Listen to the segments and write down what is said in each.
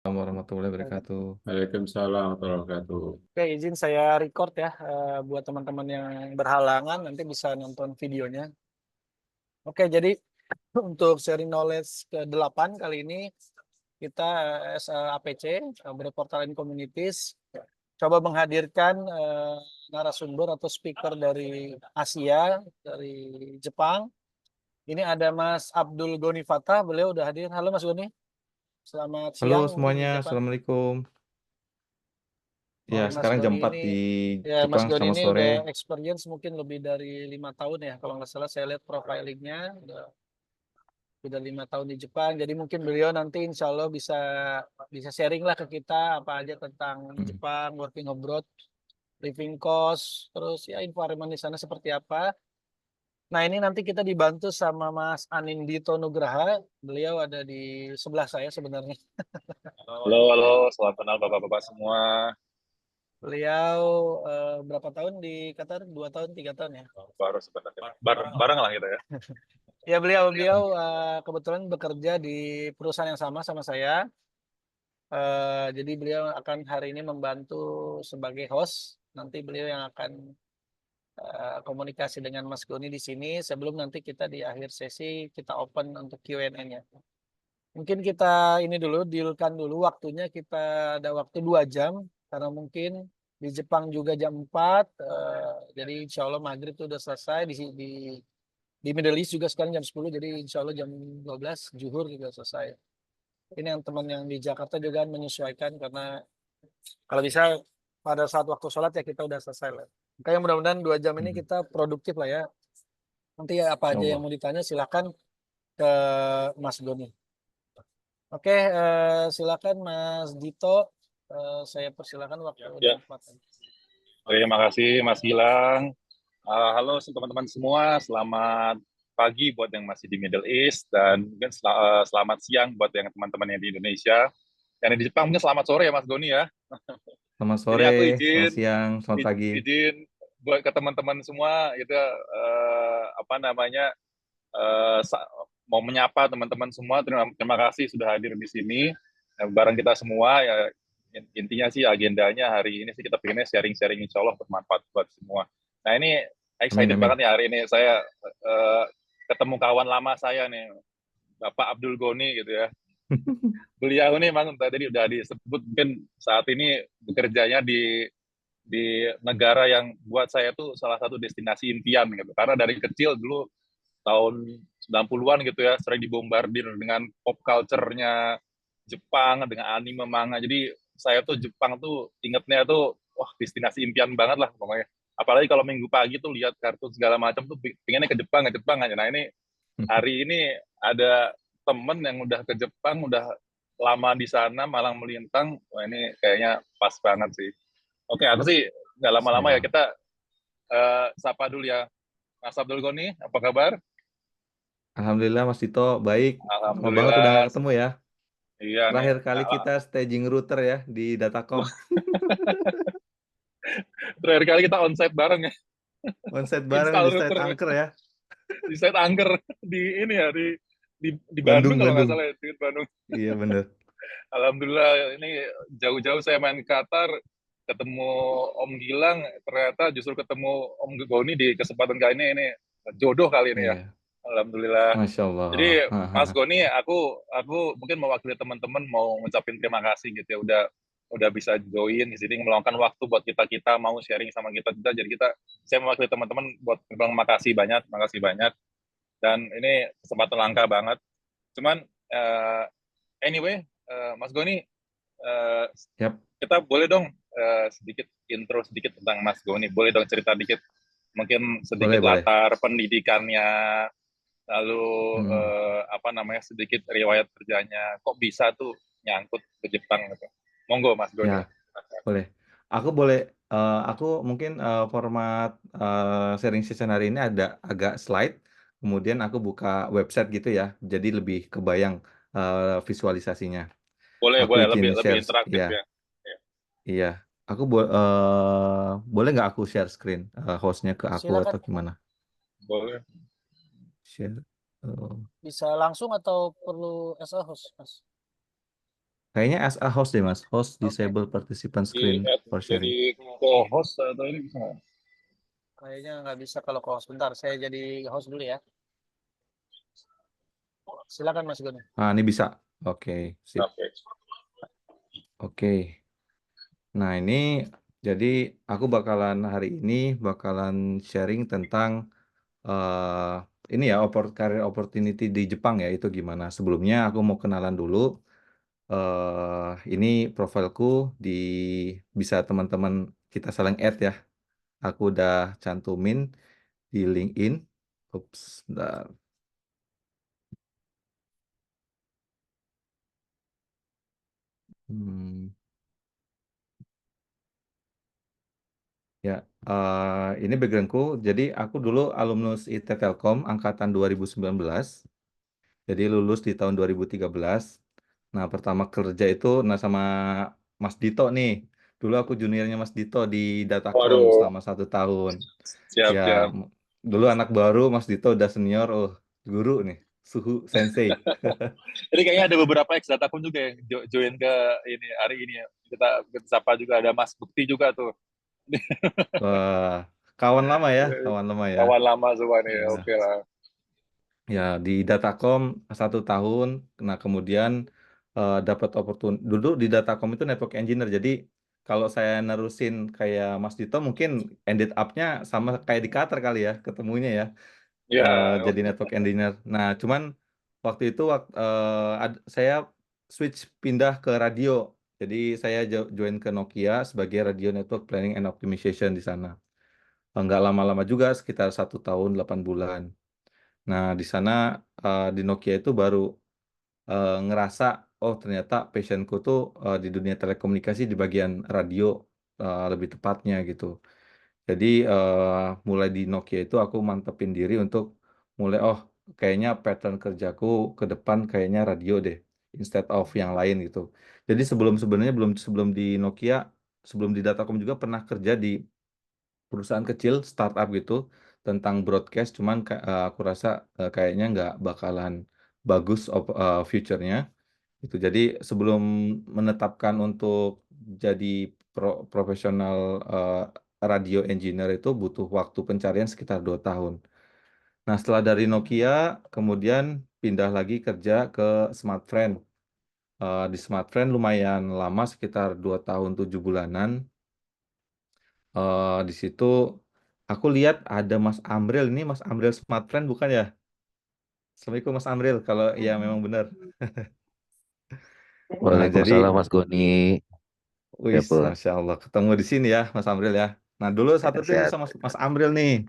Assalamualaikum warahmatullahi wabarakatuh. Waalaikumsalam warahmatullahi wabarakatuh. Oke, izin saya record ya, buat teman-teman yang berhalangan nanti bisa nonton videonya. Oke, jadi untuk sharing knowledge ke-8 kali ini kita as a APC, Berportal in Communities, coba menghadirkan narasumber atau speaker dari Asia, dari Jepang. Ini ada Mas Abdul Goni Fatah, beliau udah hadir. Halo Mas Goni, selamat Halo siang mungkin di semuanya, Jepang. Assalamuum. Ya, Oke, Mas sekarang jam Goni 4 ini di Mas Jepang, Goni selamat ini sore. udah experience mungkin lebih dari 5 tahun ya, kalau nggak salah saya lihat profilingnya udah 5 tahun di Jepang. Jadi mungkin beliau nanti insya Allah bisa bisa sharing lah ke kita apa aja tentang Hmm. Jepang, working abroad, living cost, terus ya environment di sana seperti apa. Nah ini nanti kita dibantu sama Mas Anindito Nugraha. Beliau ada di sebelah saya sebenarnya. Halo, halo, selamat kenal Bapak-Bapak semua. Beliau berapa tahun di Qatar? 2 tahun, 3 tahun ya? Baru sebentar, bareng lah gitu ya. Ya beliau beliau kebetulan bekerja di perusahaan yang sama sama saya. Jadi beliau akan hari ini membantu sebagai host. Nanti beliau yang akan komunikasi dengan Mas Goni di sini. Sebelum nanti kita di akhir sesi kita open untuk Q&A-nya. Mungkin kita ini dulu, dealkan dulu waktunya. Kita ada waktu 2 jam karena mungkin di Jepang juga jam 4. Jadi insya Allah maghrib itu udah selesai di Middle East juga sekarang jam 10, jadi insya Allah jam 12 zuhur juga selesai. Ini yang teman yang di Jakarta juga menyesuaikan karena kalau bisa pada saat waktu sholat ya kita udah selesai lah. Makanya mudah-mudahan 2 jam ini Hmm. kita produktif lah ya. Nanti ya apa Insya aja yang Allah. mau ditanya silakan ke Mas Doni. Oke, silakan Mas Dito. Saya persilakan waktu dan Ya, kesempatan. terima kasih Mas Gilang. Halo teman-teman semua, selamat pagi buat yang masih di Middle East dan mungkin selamat siang buat yang teman-teman yang di Indonesia. Yang di Jepang mungkin selamat sore ya Mas Goni ya. Selamat Jadi sore, aku selamat siang, selamat pagi. izin buat ke teman-teman semua itu apa namanya eh, mau menyapa teman-teman semua. Terima kasih sudah hadir di sini bareng kita semua. Ya, intinya sih agendanya hari ini sih kita pengennya sharing-sharing insya Allah bermanfaat buat semua. Nah ini Amin, excited amin. banget nih hari ini saya ketemu kawan lama saya nih Bapak Abdul Goni gitu ya. Beliau ini memang tadi udah disebut mungkin saat ini bekerjanya di negara yang buat saya tuh salah satu destinasi impian gitu. Karena dari kecil dulu tahun 90-an gitu ya, sering dibombardir dengan pop culture-nya Jepang, dengan anime manga. Jadi saya tuh Jepang tuh ingetnya tuh, wah destinasi impian banget lah pokoknya. Apalagi kalau minggu pagi tuh lihat kartun segala macam tuh pengennya ke Jepang aja. Nah ini hari ini ada temen yang udah ke Jepang, udah lama di sana, malang melintang. Wah ini kayaknya pas banget sih. Oke, aku sih nggak lama-lama ya Siap. kita sapa dulu ya. Mas Abdul Goni, apa kabar? Alhamdulillah Mas Tito, baik. Lama banget udah nggak Alhamdulillah. ketemu ya. Iya nih. Terakhir kali Ah, kita staging router ya di Datacom. terakhir kali kita onsite bareng ya, Onsite bareng di install site router angker ya. di site angker di ini ya di Bandung Bandung, kalau nggak Bandung. salah ya, di Bandung. Iya bener. Alhamdulillah ini jauh-jauh saya main ke Qatar ketemu Om Gilang, ternyata justru ketemu Om Goni di kesempatan kali ini jodoh kali ini ya. Iya, Alhamdulillah. Masya Allah. Jadi Mas Hahaha. Goni, aku mungkin mewakili teman-teman mau ngucapin terima kasih gitu ya udah bisa join di sini meluangkan waktu buat kita mau sharing sama kita juga. Jadi saya mewakili teman-teman buat bilang makasih banyak dan ini kesempatan langka banget. Cuman anyway, Mas Goni, uh, Yap, kita boleh dong sedikit intro sedikit tentang Mas Goni. Boleh dong cerita dikit mungkin boleh, sedikit boleh. latar pendidikannya, lalu Hmm. apa namanya sedikit riwayat kerjanya kok bisa tuh nyangkut ke Jepang gitu. Monggo Mas Ya, Goni. boleh. Aku boleh, aku mungkin format sharing session hari ini ada agak slide, kemudian aku buka website gitu ya, jadi lebih kebayang visualisasinya. Boleh Aku boleh izin lebih lebih share, interaktif iya, ya. Ya, iya. Aku boleh nggak aku share screen, hostnya ke aku Silakan, atau gimana? boleh. Share. bisa langsung atau perlu as a host, Mas? Kayaknya as a host deh Mas, host Oke. disable participant Di screen add for jadi sharing. co-host atau ini bisa nggak? Kayaknya nggak bisa kalau host. Bentar, saya jadi host dulu ya. Silakan Mas Goni. Ah, ini bisa. Oke, sip. Oke. Oke. Nah, ini jadi aku bakalan hari ini bakalan sharing tentang eh ini ya career opportunity di Jepang ya, itu gimana. Sebelumnya aku mau kenalan dulu. Ini profilku di bisa teman-teman kita saling add ya. Aku udah cantumin di LinkedIn. Ups, bentar. Hmm, ya, ini backgroundku. Jadi aku dulu alumnus IT Telkom angkatan 2019. Jadi lulus di tahun 2013. Nah, pertama kerja itu nah sama Mas Dito nih. Dulu aku juniornya Mas Dito di Datacom Waduh, selama 1 tahun. Ya, siap-siap. dulu anak baru Mas Dito udah senior. Oh, guru nih, suhu sensei. Jadi kayaknya ada beberapa ex Datapun juga yang join ke ini hari ini ya. Kita sapa juga ada Mas Bukti juga tuh. Wah, kawan lama ya, kawan lama ya. Kawan lama semua nih, Ya. oke lah. Ya, di Datacom 1 tahun. Nah, kemudian dapat opportunity. Dulu di Datacom itu network engineer. Jadi, kalau saya nerusin kayak Mas Dito, mungkin ended up-nya sama kayak di Qatar kali ya, ketemunya ya. Ya, Jadi network engineer. Nah, cuman waktu itu saya switch pindah ke radio. Jadi, saya join ke Nokia sebagai radio network planning and optimization di sana. Nggak lama-lama juga, sekitar 1 tahun 8 bulan. Nah, di sana di Nokia itu baru ngerasa, oh ternyata passionku tuh di dunia telekomunikasi di bagian radio lebih tepatnya gitu. Jadi mulai di Nokia itu aku mantepin diri untuk mulai, oh kayaknya pattern kerjaku ke depan kayaknya radio deh, instead of yang lain gitu. Jadi sebenarnya belum sebelum di Nokia, sebelum di Datacom juga pernah kerja di perusahaan kecil startup gitu tentang broadcast, cuman aku rasa kayaknya nggak bakalan bagus future-nya itu. Jadi sebelum menetapkan untuk jadi profesional eh, radio engineer itu butuh waktu pencarian sekitar 2 tahun. Nah, setelah dari Nokia kemudian pindah lagi kerja ke Smartfren. Di Smartfren lumayan lama, sekitar 2 tahun 7 bulanan. Di situ aku lihat ada Mas Amril. Ini Mas Amril Smartfriend bukan ya? Assalamualaikum Mas Amril, kalau ya memang benar. Nah, jadi, Waalaikumsalam Mas Goni. Ya, wis, Bos. Masya Allah, ketemu di sini ya Mas Amril ya. Nah, dulu satu tim Sehat-sehat. sama Mas Amril nih,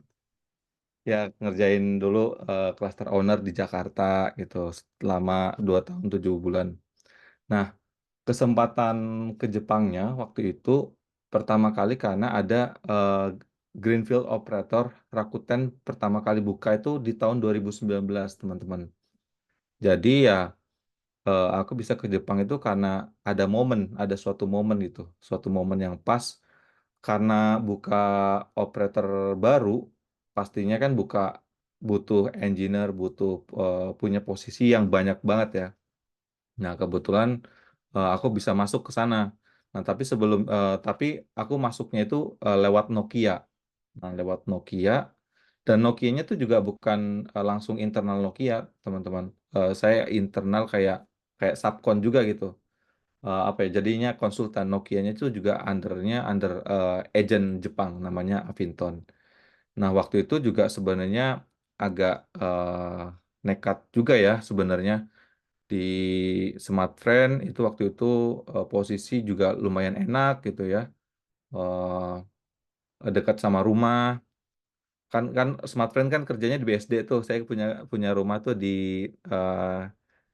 ya ngerjain dulu cluster owner di Jakarta gitu, selama 2 tahun 7 bulan. Nah, kesempatan ke Jepangnya waktu itu pertama kali karena ada eh, Greenfield Operator Rakuten pertama kali buka itu di tahun 2019, teman-teman. Jadi ya aku bisa ke Jepang itu karena ada momen, ada suatu momen gitu, suatu momen yang pas karena buka operator baru, pastinya kan butuh engineer, butuh punya posisi yang banyak banget ya. Nah, kebetulan aku bisa masuk ke sana. Nah, tapi aku masuknya itu lewat Nokia. Nah, lewat Nokia, dan Nokia-nya tuh juga bukan langsung internal Nokia, teman-teman. Saya internal kayak kayak subkon juga gitu. Apa ya? Jadinya konsultan Nokia-nya itu juga under agent Jepang namanya Avinton. Nah, waktu itu juga sebenarnya agak nekat juga ya sebenarnya di Smartfren itu. Waktu itu posisi juga lumayan enak gitu ya. Dekat sama rumah. Kan kan Smartfren kan kerjanya di BSD tuh. Saya punya punya rumah tuh eh,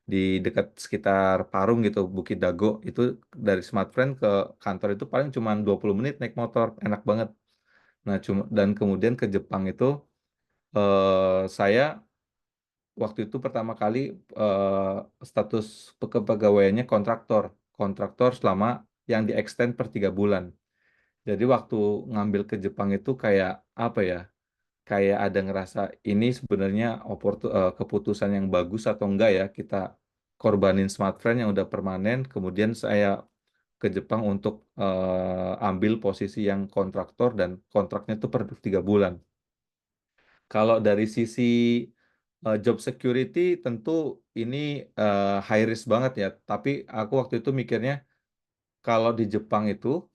di dekat sekitar Parung gitu, Bukit Dago. Itu dari Smartfren ke kantor itu paling cuma 20 menit naik motor, enak banget. Nah, dan kemudian ke Jepang itu saya waktu itu pertama kali status kepegawaiannya kontraktor, kontraktor selama yang di extend per 3 bulan. Jadi waktu ngambil ke Jepang itu kayak apa ya? Kayak ada ngerasa ini sebenarnya keputusan yang bagus atau enggak ya kita korbanin Smartfren yang udah permanen, kemudian saya ke Jepang untuk ambil posisi yang kontraktor dan kontraknya itu per 3 bulan. Kalau dari sisi job security tentu ini high risk banget ya. Tapi aku waktu itu mikirnya kalau di Jepang itu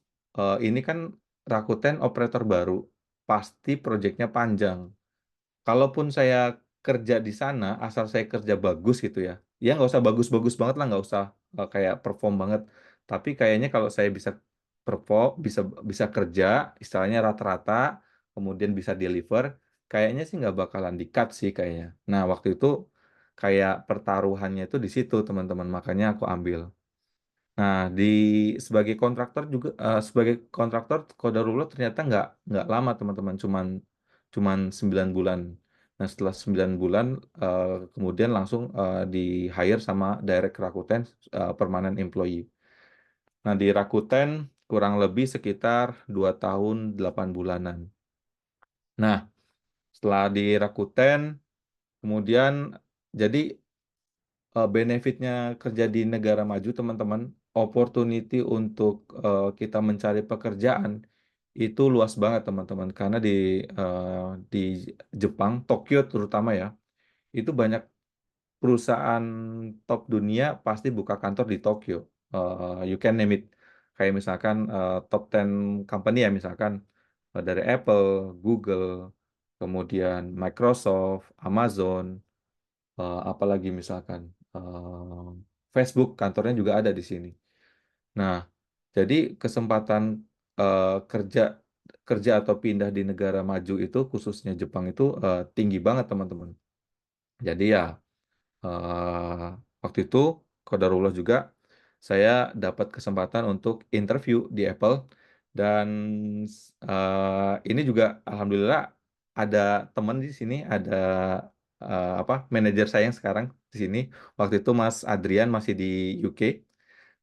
ini kan Rakuten operator baru, pasti proyeknya panjang. Kalaupun saya kerja di sana, asal saya kerja bagus gitu ya, ya nggak usah bagus-bagus banget lah, nggak usah kayak perform banget. Tapi kayaknya kalau saya bisa perform, bisa bisa kerja, istilahnya rata-rata, kemudian bisa deliver, kayaknya sih nggak bakalan di-cut sih kayaknya. Nah, waktu itu kayak pertaruhannya itu di situ teman-teman, makanya aku ambil. Nah, sebagai kontraktor juga sebagai kontraktor Kodarullah ternyata nggak lama teman-teman, cuman 9 bulan. Nah, setelah 9 bulan kemudian langsung di hire sama direct Rakuten permanent employee. Nah, di Rakuten kurang lebih sekitar 2 tahun 8 bulanan. Nah, setelah di Rakuten kemudian jadi benefitnya kerja di negara maju, teman-teman, opportunity untuk kita mencari pekerjaan itu luas banget, teman-teman. Karena di Jepang, Tokyo terutama ya, itu banyak perusahaan top dunia pasti buka kantor di Tokyo. You can name it. Kayak misalkan top 10 company ya, misalkan dari Apple, Google, kemudian Microsoft, Amazon, apalagi misalkan Facebook kantornya juga ada di sini. Nah, jadi kesempatan kerja kerja atau pindah di negara maju itu khususnya Jepang itu tinggi banget teman-teman. Jadi ya eh, waktu itu qadarullah juga saya dapat kesempatan untuk interview di Apple dan ini juga alhamdulillah ada teman di sini, ada apa manajer saya yang sekarang di sini. Waktu itu Mas Adrian masih di UK.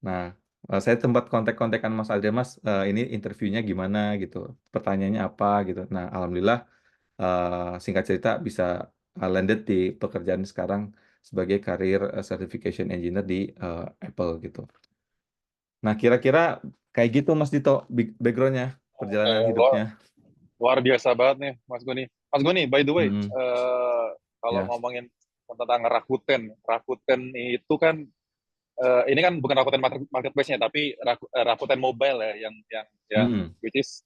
Nah, saya tempat kontak-kontakan Mas Adrian, Mas, ini interviewnya gimana gitu, pertanyaannya apa gitu. Nah, alhamdulillah singkat cerita bisa landed di pekerjaan sekarang sebagai career certification engineer di Apple gitu. Nah, kira-kira kayak gitu Mas Dito backgroundnya, perjalanan hidupnya. Luar biasa banget nih, Mas Goni. Mas Goni, by the way, Mm-mm. kalau Ya. ngomongin tentang Rakuten, Rakuten itu kan ini kan bukan Rakuten Marketplace-nya, tapi Rakuten Mobile ya, yang Mm-mm. which is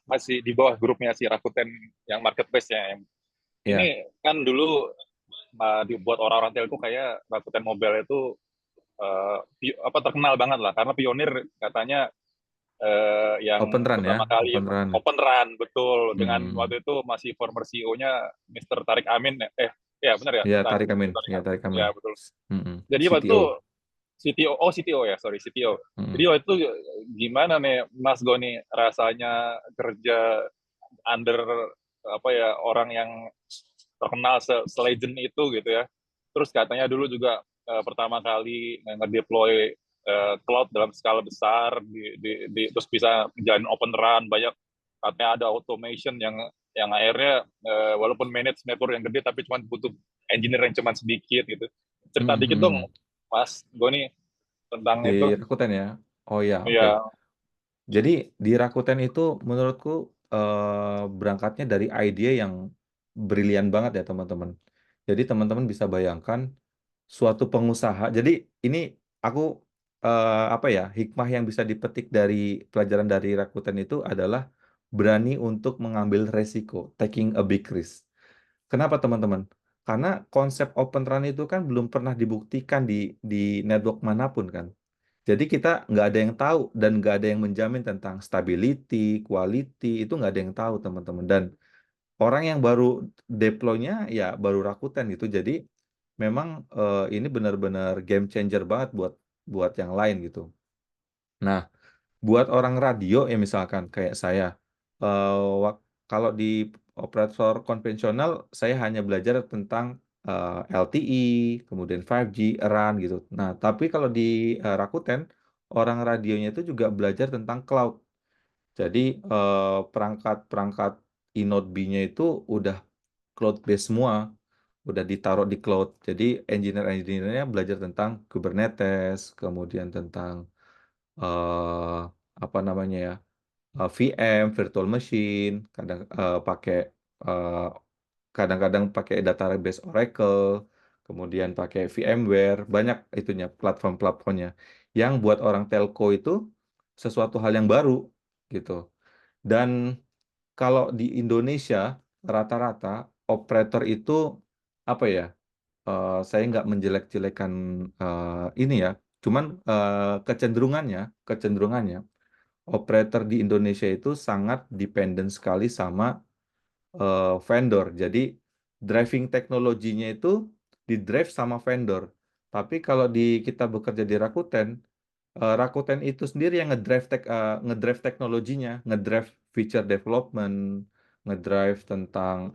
masih di bawah grupnya si Rakuten yang Marketplace-nya. Ya. Ini kan dulu dibuat orang-orang telco kayak Rakuten Mobile itu apa terkenal banget lah, karena pionir katanya Open yang run ya, pertama kali open run. open run betul dengan Mm-mm. waktu itu masih former CEO-nya Mr. Tarik Amin ya benar ya Ya, Tarik Amin. Tarik Ya, Amin Tarik Amin. ya betul. Mm-mm. Jadi waktu CTO. itu CTO ya sorry CTO. Jadi Mm-mm. waktu itu gimana nih Mas Goni rasanya kerja under apa ya orang yang terkenal se-legend itu gitu ya. Terus katanya dulu juga pertama kali nge-deploy cloud dalam skala besar terus bisa menjalin open run banyak, katanya ada automation yang akhirnya walaupun manage network yang gede tapi cuma butuh engineer yang cuma sedikit gitu. Cerita dikit dong Mm-mm. Mas Goni tentang Di itu. Rakuten ya. Oh ya, oke. Ya, Jadi di Rakuten itu menurutku berangkatnya dari ide yang brilian banget ya teman-teman. Jadi teman-teman bisa bayangkan suatu pengusaha. Jadi ini aku apa ya, hikmah yang bisa dipetik dari pelajaran dari Rakuten itu adalah berani untuk mengambil resiko, taking a big risk. Kenapa teman-teman? Karena konsep open run itu kan belum pernah dibuktikan di network manapun kan. Jadi kita nggak ada yang tahu dan nggak ada yang menjamin tentang stability, quality, itu nggak ada yang tahu teman-teman. Dan orang yang baru deploy-nya ya baru Rakuten gitu. Jadi memang ini benar-benar game changer banget buat buat yang lain gitu. Nah, buat orang radio ya misalkan kayak saya, eh, kalau di operator konvensional saya hanya belajar tentang LTE, kemudian 5G, RAN gitu. Nah, tapi kalau di Rakuten, orang radionya itu juga belajar tentang cloud. Jadi perangkat-perangkat Inode B-nya itu udah cloud based semua. udah ditaruh di cloud. Jadi engineer-engineernya belajar tentang Kubernetes, kemudian tentang eh, apa namanya ya, VM, virtual machine, eh, kadang-kadang pakai database Oracle, kemudian pakai VMware, banyak itunya platform-platformnya. Yang buat orang telco itu sesuatu hal yang baru gitu. Dan kalau di Indonesia rata-rata operator itu apa ya? Saya nggak menjelek-jelekan ini ya. Cuman kecenderungannya operator di Indonesia itu sangat dependent sekali sama vendor. Jadi driving teknologinya itu di drive sama vendor. Tapi kalau kita bekerja di Rakuten, Rakuten itu sendiri yang ngedrive teknologinya, ngedrive feature development, ngedrive tentang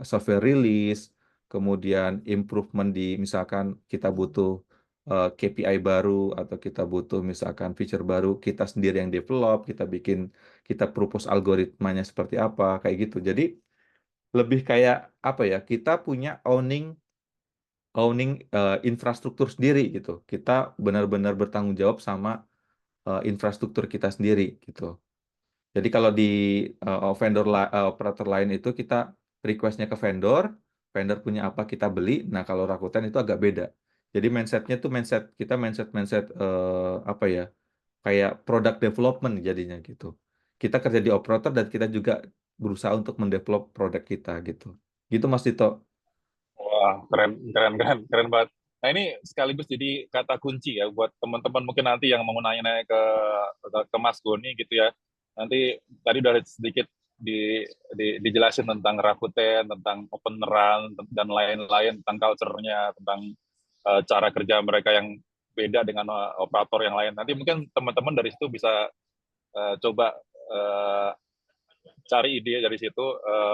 software release, kemudian improvement di misalkan kita butuh KPI baru atau kita butuh misalkan feature baru, kita sendiri yang develop, kita propose algoritmanya seperti apa, kayak gitu. Jadi lebih kayak apa ya? Kita punya owning infrastruktur sendiri gitu. Kita benar-benar bertanggung jawab sama infrastruktur kita sendiri gitu. Jadi kalau di operator lain itu kita requestnya ke vendor, vendor punya apa kita beli. Nah kalau Rakuten itu agak beda. Jadi mindsetnya tuh mindset apa ya? Kayak product development jadinya gitu. Kita kerja di operator dan kita juga berusaha untuk mendevelop produk kita gitu. Gitu Mas Tito. Wah, keren, keren, keren, keren banget. Nah, ini sekaligus jadi kata kunci ya buat teman-teman mungkin nanti yang mau nanya-nanya ke Mas Goni gitu ya. Nanti tadi udah sedikit dijelasin tentang Rakuten, tentang Open Run, dan lain-lain, tentang culture-nya, tentang cara kerja mereka yang beda dengan operator yang lain. Nanti mungkin teman-teman dari situ bisa coba eh, cari ide dari situ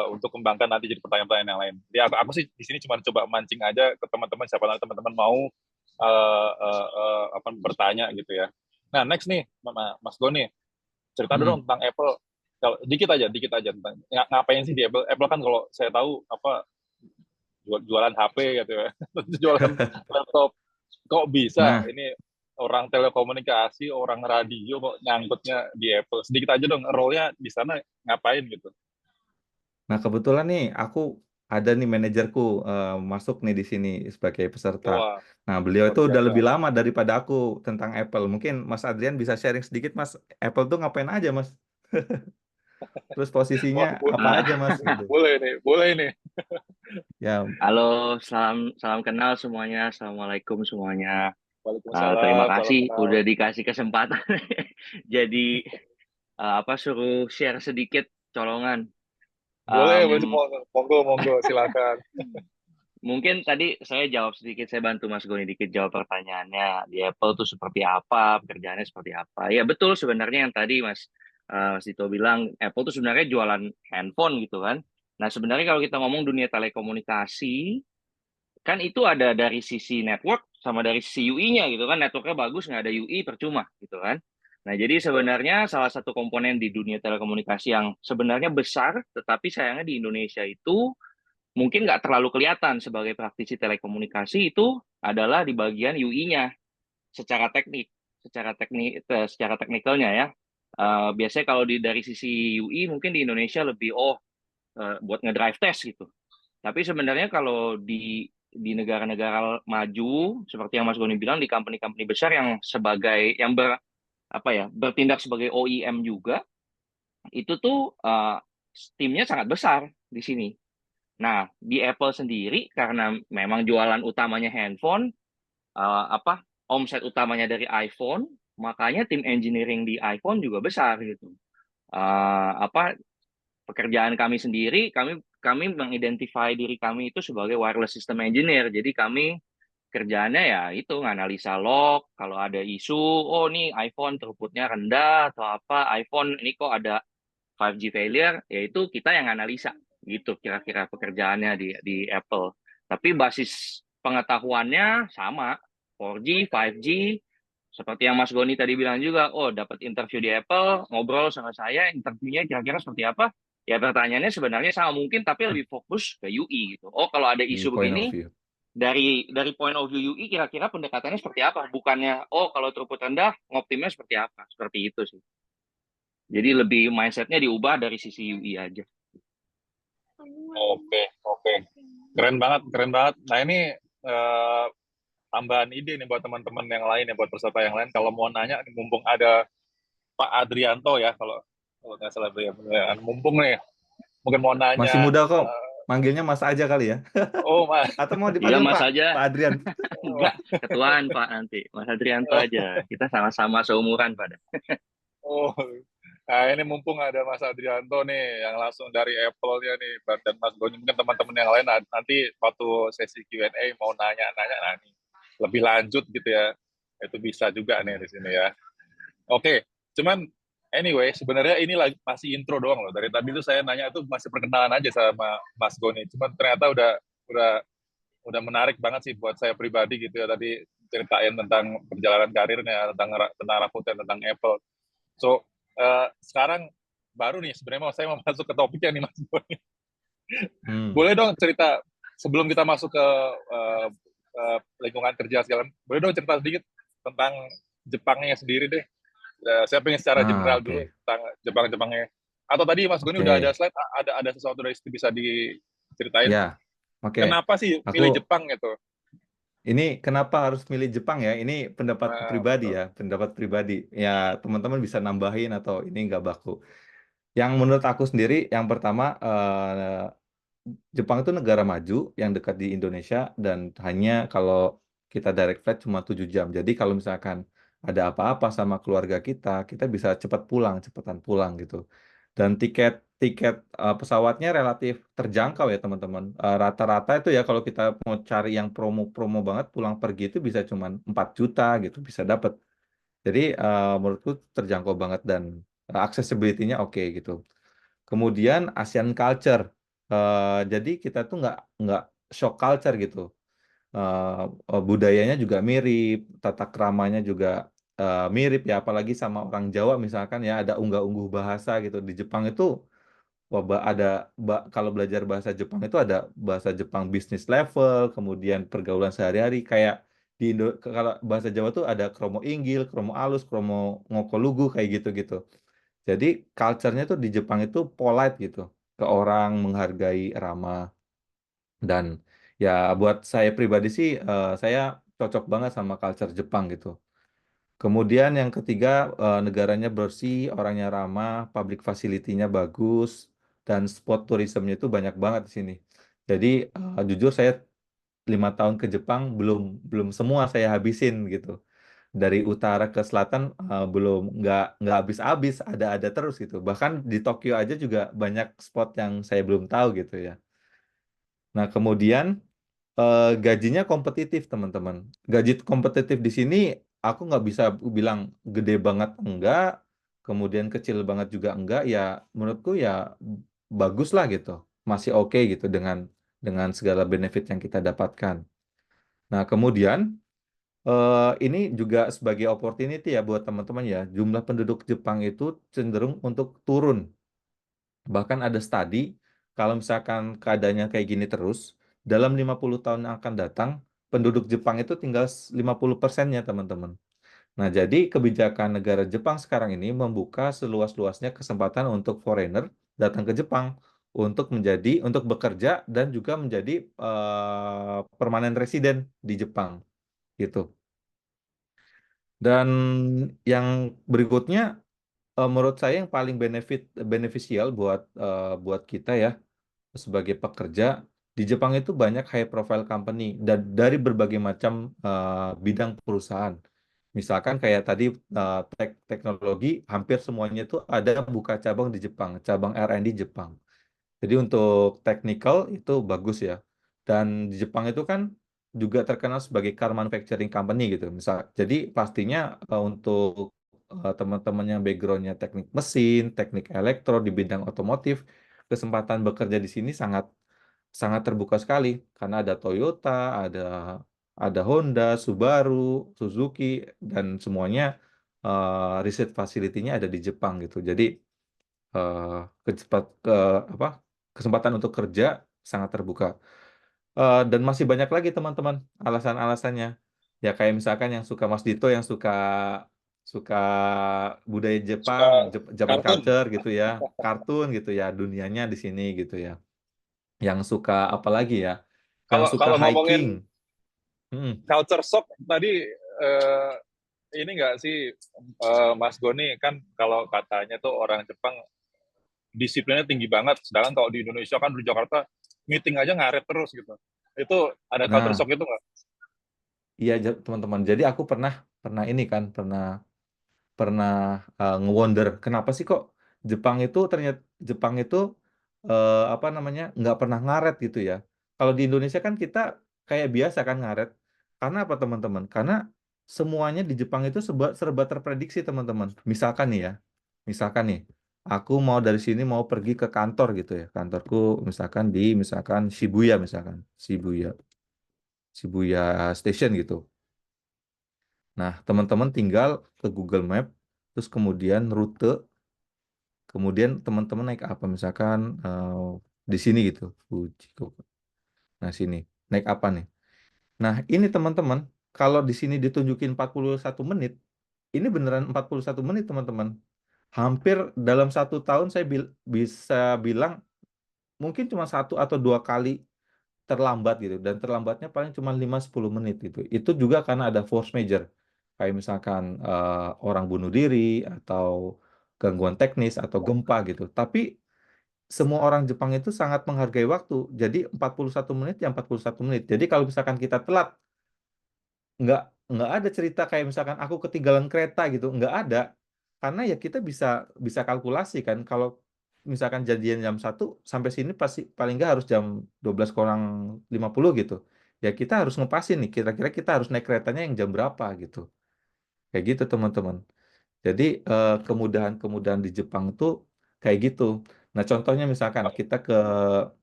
untuk kembangkan nanti jadi pertanyaan-pertanyaan yang lain. Jadi aku sih di sini cuma coba mancing aja ke teman-teman, siapa tahu teman-teman mau apa bertanya gitu ya. Nah next nih Mas Goni, cerita Hmm. dulu tentang Apple. Kalau dikit aja tentang ngapain sih di Apple. Apple kan kalau saya tahu apa jualan HP gitu ya, jualan laptop. Kok bisa Nah, ini orang telekomunikasi, orang radio kok nyangkutnya di Apple? Sedikit aja dong, role-nya di sana ngapain gitu. nah, kebetulan nih aku ada nih manajerku masuk nih di sini sebagai peserta. Wah, Nah, beliau luar itu udah biasa. lebih lama daripada aku tentang Apple. Mungkin Mas Adrian bisa sharing sedikit, Mas. Apple tuh ngapain aja, Mas? Terus posisinya Wah, apa aja, Mas? Gitu. boleh nih, boleh nih. Ya, Halo, salam kenal semuanya. Assalamualaikum semuanya. Terima Waalaikumsalam, salam kasih kenal. udah dikasih kesempatan. Jadi suruh share sedikit colongan. Boleh, Em, boleh, monggo, monggo, silakan. Mungkin tadi saya jawab sedikit, saya bantu Mas Goni dikit jawab pertanyaannya. Di Apple tuh seperti apa, pekerjaannya seperti apa. Ya betul sebenarnya yang tadi Mas Dito bilang, Apple tuh sebenarnya jualan handphone gitu kan. Nah sebenarnya kalau kita ngomong dunia telekomunikasi, kan itu ada dari sisi network sama dari sisi UI-nya gitu kan. Networknya bagus, nggak ada UI percuma gitu kan. Nah, jadi sebenarnya salah satu komponen di dunia telekomunikasi yang sebenarnya besar, tetapi sayangnya di Indonesia itu mungkin nggak terlalu kelihatan sebagai praktisi telekomunikasi itu adalah di bagian UI-nya secara secara teknikalnya ya. Biasanya kalau dari sisi UI mungkin di Indonesia lebih buat ngedrive test gitu. Tapi sebenarnya kalau di negara-negara maju seperti yang Mas Goni bilang di company-company besar yang sebagai yang bertindak sebagai OEM juga itu tuh timnya sangat besar di sini. Nah, di Apple sendiri karena memang jualan utamanya handphone, omset utamanya dari iPhone, makanya tim engineering di iPhone juga besar gitu. Eh, apa Pekerjaan kami sendiri, kami mengidentify diri kami itu sebagai wireless system engineer. Jadi kami kerjaannya ya itu nganalisa log, kalau ada isu, oh nih iPhone throughput-nya rendah atau apa, iPhone ini kok ada 5G failure, yaitu kita yang analisa gitu kira-kira pekerjaannya di Apple. Tapi basis pengetahuannya sama, 4G, 5G, seperti yang Mas Goni tadi bilang juga, oh dapat interview di Apple, ngobrol sama saya, interviewnya kira-kira seperti apa? Ya pertanyaannya sebenarnya sama mungkin, tapi lebih fokus ke UI gitu. Oh, kalau ada Di isu point of begini, view. dari point of view UI kira-kira pendekatannya seperti apa? Bukannya, oh kalau throughput rendah, ngoptimnya seperti apa? Seperti itu sih. Jadi lebih mindsetnya diubah dari sisi UI aja. Oke, oke. Keren banget, keren banget. Nah ini eh, tambahan ide nih buat teman-teman yang lain ya, buat peserta yang lain. Kalau mau nanya, mumpung ada Pak Adrianto ya, kalau nggak salah ya, mumpung nih, mungkin mau Masih nanya. muda kok. Manggilnya Mas aja kali ya. Oh, Mas. Atau mau Iya dipanggil Mas Pak aja, Adrian. enggak ketuaan Pak nanti. Mas Adrianto aja. Kita sama-sama seumuran pada. Oh, nah ini mumpung ada Mas Adrianto nih yang langsung dari Apple-nya nih, dan Mas Goni, mungkin teman-teman yang lain nanti waktu sesi Q&A mau nanya-nanya, nah ini lebih lanjut gitu ya, itu bisa juga nih di sini ya. Oke, cuman anyway, sebenarnya ini lagi masih intro doang loh. Dari tadi tuh saya nanya itu masih perkenalan aja sama Mas Goni. Cuman ternyata udah udah menarik banget sih buat saya pribadi gitu ya. Tadi ceritain tentang perjalanan karirnya, tentang Rakuten, tentang Apple. So sekarang baru nih sebenarnya saya mau masuk ke topiknya nih Mas Boni. Hmm. Boleh dong cerita sebelum kita masuk ke lingkungan kerja segala, boleh dong cerita sedikit tentang Jepangnya sendiri deh. Saya pengen secara Ah, general dulu oke. tentang Jepangnya. Atau tadi Mas Goni udah ada Oke. slide, ada sesuatu dari situ bisa diceritain. Ya, oke. Kenapa sih Aku milih Jepang gitu? ini kenapa harus milih Jepang ya? Ini pendapatku pribadi Betul. ya, pendapat pribadi. Ya, teman-teman bisa nambahin atau ini nggak baku. Yang menurut aku sendiri, yang pertama, Jepang itu negara maju yang dekat di Indonesia dan hanya kalau kita direct flight cuma 7 jam. Jadi kalau misalkan ada apa-apa sama keluarga kita bisa cepat pulang, cepatan pulang gitu. Dan tiket tiket pesawatnya relatif terjangkau ya teman-teman. Rata-rata itu ya kalau kita mau cari yang promo-promo banget pulang pergi itu bisa cuma 4 juta gitu bisa dapat. Jadi menurutku terjangkau banget dan accessibility-nya oke gitu. Kemudian Asian culture. Jadi kita tuh nggak shock culture gitu. Budayanya juga mirip, tata keramanya juga mirip ya, apalagi sama orang Jawa misalkan ya ada unggah-ungguh bahasa gitu. Di Jepang itu kalau belajar bahasa Jepang itu ada bahasa Jepang business level, kemudian pergaulan sehari-hari kayak di kalau bahasa Jawa tuh ada kromo inggil, kromo alus, kromo ngokolugu kayak gitu-gitu. Jadi culture-nya tuh di Jepang itu polite gitu, ke orang menghargai, ramah dan ya buat saya pribadi sih saya cocok banget sama culture Jepang gitu. Kemudian yang ketiga negaranya bersih, orangnya ramah, public facility-nya bagus dan spot tourismnya itu banyak banget di sini. Jadi jujur saya 5 tahun ke Jepang belum belum semua saya habisin gitu dari utara ke selatan belum nggak habis-habis ada terus gitu bahkan di Tokyo aja juga banyak spot yang saya belum tahu gitu ya. Nah kemudian gajinya kompetitif teman-teman, gaji kompetitif di sini aku nggak bisa bilang gede banget enggak, kemudian kecil banget juga enggak ya, menurutku ya bagus lah gitu, masih oke gitu dengan segala benefit yang kita dapatkan. Nah kemudian ini juga sebagai opportunity ya buat teman-teman ya. Jumlah penduduk Jepang itu cenderung untuk turun. Bahkan ada studi, kalau misalkan keadaannya kayak gini terus, dalam 50 tahun yang akan datang, penduduk Jepang itu tinggal 50%-nya teman-teman. Nah, jadi kebijakan negara Jepang sekarang ini membuka seluas-luasnya kesempatan untuk foreigner datang ke Jepang untuk bekerja dan juga menjadi permanent resident di Jepang gitu. Dan yang berikutnya, menurut saya yang paling beneficial buat kita ya sebagai pekerja di Jepang itu banyak high profile company dan dari berbagai macam bidang perusahaan. Misalkan kayak tadi teknologi hampir semuanya itu ada buka cabang di Jepang, cabang R&D Jepang. Jadi untuk technical itu bagus ya. Dan di Jepang itu kan juga terkenal sebagai car manufacturing company gitu. Jadi pastinya untuk teman-teman yang backgroundnya teknik mesin, teknik elektro di bidang otomotif, kesempatan bekerja di sini sangat sangat terbuka sekali karena ada Toyota, ada Honda, Subaru, Suzuki dan semuanya riset facility-nya ada di Jepang gitu. Jadi kesempatan untuk kerja sangat terbuka. Dan masih banyak lagi teman-teman alasan-alasannya. Ya kayak misalkan yang suka Mas Dito yang suka suka budaya Suka Jepang, Japan kartun. culture gitu ya, kartun gitu ya, dunianya di sini gitu ya. Yang suka apa lagi ya? Yang Kalau suka kalau ngomongin hiking. Hmm. culture shock tadi, ini nggak sih, Mas Goni, kan kalau katanya tuh orang Jepang disiplinnya tinggi banget, sedangkan kalau di Indonesia kan di Jakarta meeting aja ngaret terus gitu. Itu ada culture Nah, shock itu nggak? iya teman-teman. Jadi aku pernah pernah ini kan, pernah pernah nge-wonder kenapa sih kok Jepang itu ternyata Jepang itu apa namanya nggak pernah ngaret gitu ya. Kalau di Indonesia kan kita kayak biasa kan ngaret. Karena apa teman-teman? Karena semuanya di Jepang itu serba, serba terprediksi teman-teman. Misalkan nih ya, misalkan nih, aku mau dari sini mau pergi ke kantor gitu ya. Kantorku misalkan di misalkan Shibuya misalkan, Shibuya, Shibuya Station gitu. Nah, teman-teman tinggal ke Google Map, terus kemudian rute, kemudian teman-teman naik apa? Misalkan di sini gitu, Fujiko. Nah, sini. Naik apa nih? Nah, ini teman-teman, kalau di sini ditunjukin 41 menit, ini beneran 41 menit, teman-teman. Hampir dalam 1 tahun saya bisa bilang mungkin cuma 1 atau 2 kali terlambat gitu dan terlambatnya paling cuma 5-10 menit gitu. Itu juga karena ada force major. Kayak misalkan orang bunuh diri atau gangguan teknis atau gempa gitu. Tapi semua orang Jepang itu sangat menghargai waktu. Jadi 41 menit ya 41 menit. Jadi kalau misalkan kita telat nggak nggak ada cerita kayak misalkan aku ketinggalan kereta gitu, nggak ada. Karena ya kita bisa bisa kalkulasi kan kalau misalkan jadian jam 1 sampai sini pasti paling nggak harus jam 12 kurang 50 gitu. Ya kita harus ngepasin nih kira-kira kita harus naik keretanya yang jam berapa gitu. Kayak gitu teman-teman. Jadi kemudahan-kemudahan di Jepang itu kayak gitu. Nah, contohnya misalkan kita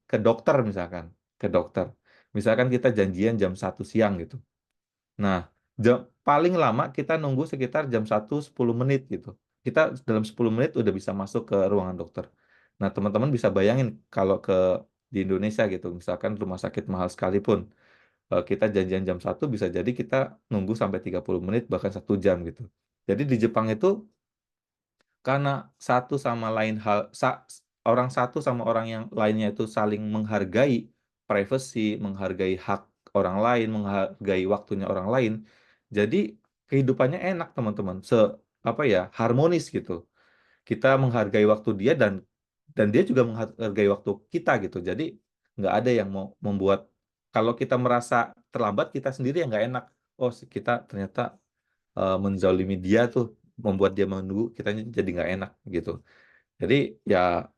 ke dokter misalkan, ke dokter. Misalkan kita janjian jam 1 siang gitu. Nah, paling lama kita nunggu sekitar jam 1 10 menit gitu. Kita dalam 10 menit udah bisa masuk ke ruangan dokter. Nah, teman-teman bisa bayangin kalau di Indonesia gitu, misalkan rumah sakit mahal sekalipun, kita janjian jam 1 bisa jadi kita nunggu sampai 30 menit bahkan 1 jam gitu. Jadi di Jepang itu karena satu sama lain orang satu sama orang yang lainnya itu saling menghargai privacy, menghargai hak orang lain, menghargai waktunya orang lain. Jadi kehidupannya enak teman-teman, apa ya harmonis gitu. Kita menghargai waktu dia dan dia juga menghargai waktu kita gitu. Jadi nggak ada yang mau membuat kalau kita merasa terlambat kita sendiri yang nggak enak. Oh kita ternyata menzalimi dia tuh membuat dia menunggu kita jadi nggak enak gitu. Jadi ya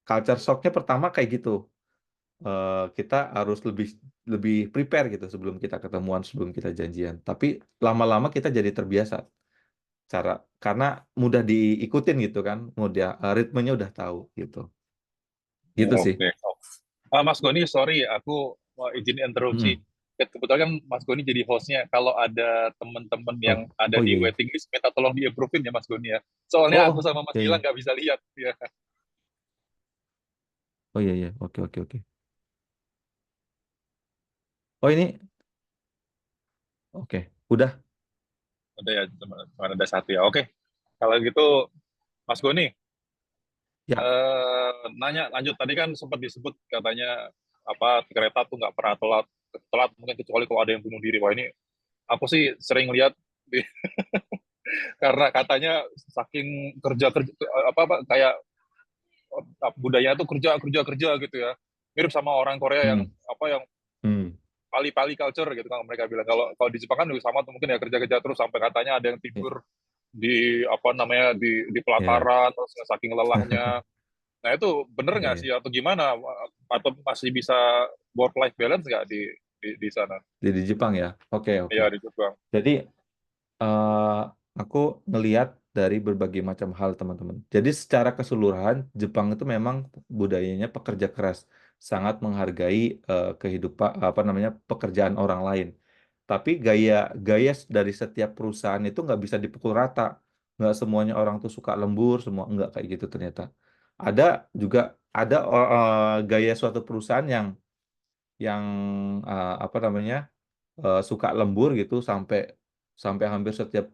culture shocknya pertama kayak gitu. Kita harus lebih lebih prepare gitu sebelum kita ketemuan, sebelum kita janjian. Tapi lama-lama kita jadi terbiasa cara karena mudah diikutin gitu kan, mudah ritmenya udah tahu gitu. Gitu sih. Oke. Mas Goni, sorry, aku mau izin interupsi. Mm-mm. Kebetulan kan Mas Goni jadi hostnya. Kalau ada teman-teman Oh, yang ada oh di iya iya. waiting list, minta tolong di-approve ya Mas Goni ya. Soalnya Oh, aku oh sama Mas iya Gilang iya. nggak bisa lihat. Ya. Oh iya iya. Oke oke oke. Oh ini oke. Udah. Udah ya, cuma ada satu ya. Oke, kalau gitu Mas Goni, Ya. nanya lanjut tadi kan sempat disebut katanya apa kereta tuh nggak pernah telat, telat mungkin kecuali kalau ada yang bunuh diri. Wah ini aku sih sering lihat di, karena katanya saking kerja kerja apa kayak budaya tuh kerja kerja kerja gitu ya, mirip sama orang Korea yang Hmm. apa yang Hmm. pali-pali culture gitu kan mereka bilang. Kalau kalau di Jepang kan juga sama tuh mungkin ya kerja kerja terus sampai katanya ada yang Ya. tidur di apa namanya di Ya. pelataran terus saking lelahnya. Nah itu bener Iya, nggak iya. sih atau gimana? Atau masih bisa work life balance nggak di sana? Di Jepang ya. Oke oke. Ya di Jepang. Jadi eh, aku ngeliat dari berbagai macam hal teman-teman. Jadi secara keseluruhan Jepang itu memang budayanya pekerja keras, sangat menghargai kehidupan apa namanya pekerjaan orang lain. Tapi gaya gaya dari setiap perusahaan itu nggak bisa dipukul rata. Nggak semuanya orang tuh suka lembur, semua enggak kayak gitu ternyata. Ada juga ada gaya suatu perusahaan yang apa namanya suka lembur gitu sampai sampai hampir setiap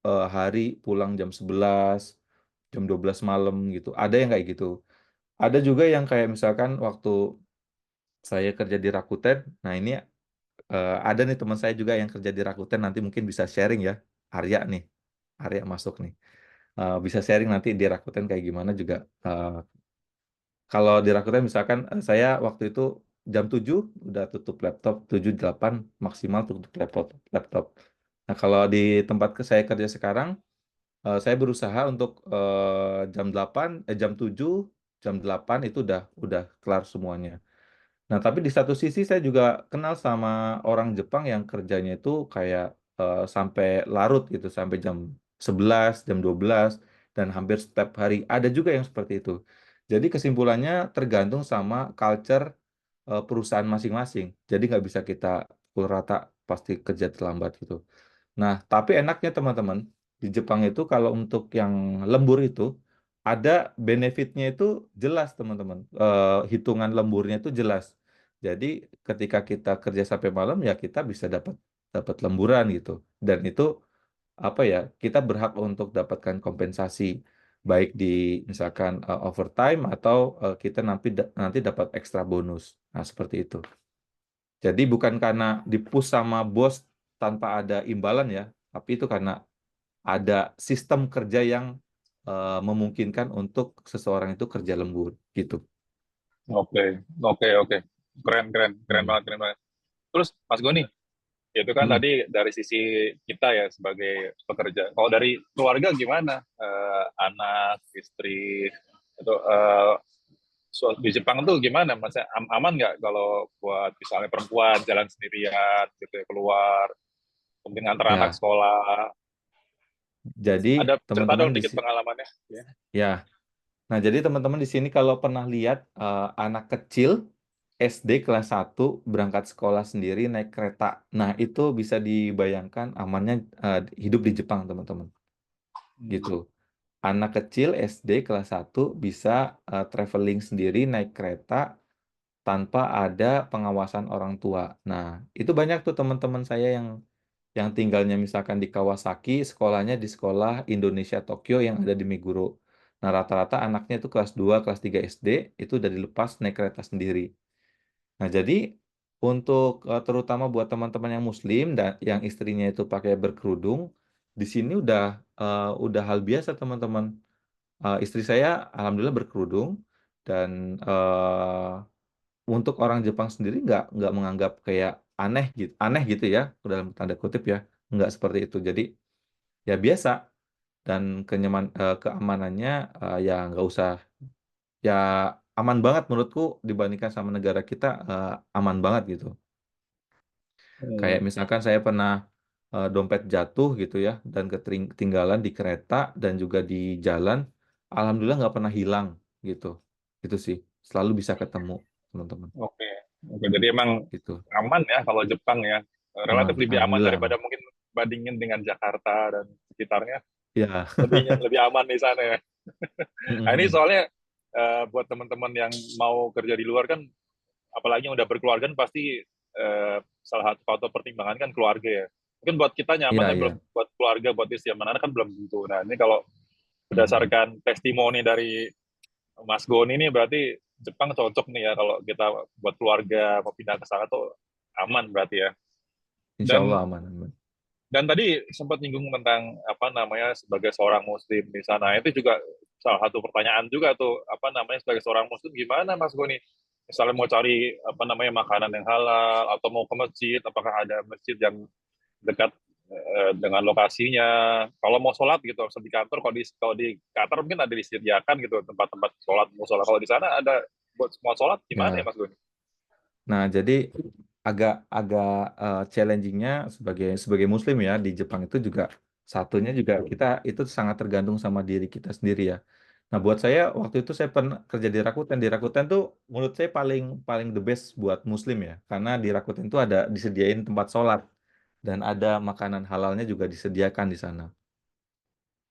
hari pulang jam 11, jam 12 malam gitu. Ada yang kayak gitu. Ada juga yang kayak misalkan waktu saya kerja di Rakuten. Nah ini ada nih teman saya juga yang kerja di Rakuten, nanti mungkin bisa sharing ya. Arya nih, Arya masuk nih. Bisa sharing nanti di Rakuten kayak gimana juga. Kalau di Rakuten misalkan saya waktu itu jam 7 udah tutup laptop, 7-8 maksimal tutup laptop. Nah, kalau di tempat saya kerja sekarang, saya berusaha untuk jam 7, jam 8 itu udah kelar semuanya. Nah, tapi di satu sisi saya juga kenal sama orang Jepang yang kerjanya itu kayak sampai larut gitu, sampai jam 11, jam 12, dan hampir setiap hari. Ada juga yang seperti itu. Jadi kesimpulannya tergantung sama culture perusahaan masing-masing. Jadi nggak bisa kita pukul rata pasti kerja terlambat gitu. Nah, tapi enaknya teman-teman, di Jepang itu kalau untuk yang lembur itu, ada benefitnya itu jelas teman-teman. Hitungan lemburnya itu jelas. Jadi ketika kita kerja sampai malam ya kita bisa dapat dapat lemburan gitu. Dan itu apa ya, kita berhak untuk dapatkan kompensasi baik di misalkan overtime atau kita nanti dapat ekstra bonus. Nah, seperti itu. Jadi bukan karena di-push sama bos tanpa ada imbalan ya, tapi itu karena ada sistem kerja yang memungkinkan untuk seseorang itu kerja lembur gitu. Oke, oke, oke. Keren, keren, keren Hmm. banget, keren banget. Terus Mas Goni, itu kan Hmm. tadi dari sisi kita ya sebagai pekerja. Kalau dari keluarga gimana? Anak, istri, itu di Jepang tuh gimana? Maksudnya aman nggak kalau buat misalnya perempuan jalan sendirian gitu ya, keluar, kemudian antar anak Ya, sekolah? jadi Ada cerita teman-teman dong di dikit pengalamannya. Ya. ya. Nah, jadi teman-teman di sini kalau pernah lihat anak kecil SD kelas 1 berangkat sekolah sendiri naik kereta. Nah, itu bisa dibayangkan amannya hidup di Jepang, teman-teman. Gitu. Anak kecil SD kelas 1 bisa traveling sendiri naik kereta tanpa ada pengawasan orang tua. Nah, itu banyak tuh teman-teman saya yang tinggalnya misalkan di Kawasaki, sekolahnya di sekolah Indonesia Tokyo yang ada di Meguro. Nah, rata-rata anaknya itu kelas 2, kelas 3 SD, itu udah dilepas naik kereta sendiri. Nah, jadi untuk terutama buat teman-teman yang Muslim dan yang istrinya itu pakai berkerudung, di sini udah hal biasa teman-teman. Istri saya alhamdulillah berkerudung dan untuk orang Jepang sendiri nggak menganggap kayak aneh gitu ya dalam tanda kutip ya, nggak seperti itu. Jadi ya biasa dan keamanannya ya nggak usah, ya aman banget menurutku dibandingkan sama negara kita, aman banget gitu. Kayak Hmm. misalkan saya pernah dompet jatuh gitu ya dan ketinggalan di kereta dan juga di jalan, alhamdulillah nggak pernah hilang gitu. Itu sih selalu bisa ketemu teman-teman Oke, oke. Jadi emang gitu. aman ya kalau Jepang ya. Relatif Aman, lebih aman alhamdulillah daripada aman. mungkin bandingin dengan Jakarta dan sekitarnya. Ya. Lebih lebih aman di sana ya. Nah ini Mm-mm. soalnya buat teman-teman yang mau kerja di luar kan, apalagi yang udah berkeluarga kan pasti salah satu faktor pertimbangan kan keluarga ya. Mungkin buat kita nyaman Iya, ya, belum iya. buat keluarga, buat istri sama anak kan belum tentu. Nah ini kalau Mm. berdasarkan testimoni dari Mas Goni ini berarti Jepang cocok nih ya kalau kita buat keluarga mau pindah ke sana tuh aman berarti ya. Insya Allah Dan aman, aman. dan tadi sempat nyinggung tentang apa namanya sebagai seorang Muslim di sana, itu juga salah satu pertanyaan juga tuh, apa namanya sebagai seorang Muslim gimana Mas Goni? Misalnya mau cari apa namanya makanan yang halal atau mau ke masjid, apakah ada masjid yang dekat dengan lokasinya? Kalau mau sholat gitu, di kantor, kalau di kantor mungkin ada disediakan gitu tempat-tempat sholat, mau sholat. Kalau di sana ada buat semua sholat gimana ya Ya. Mas Goni? Nah, jadi agak agak challengingnya sebagai sebagai Muslim ya di Jepang itu juga satunya juga kita itu sangat tergantung sama diri kita sendiri ya. Nah, buat saya waktu itu saya pernah kerja di Rakuten. Di Rakuten tuh menurut saya paling paling the best buat Muslim ya, karena di Rakuten tuh ada disediain tempat sholat dan ada makanan halalnya juga disediakan di sana.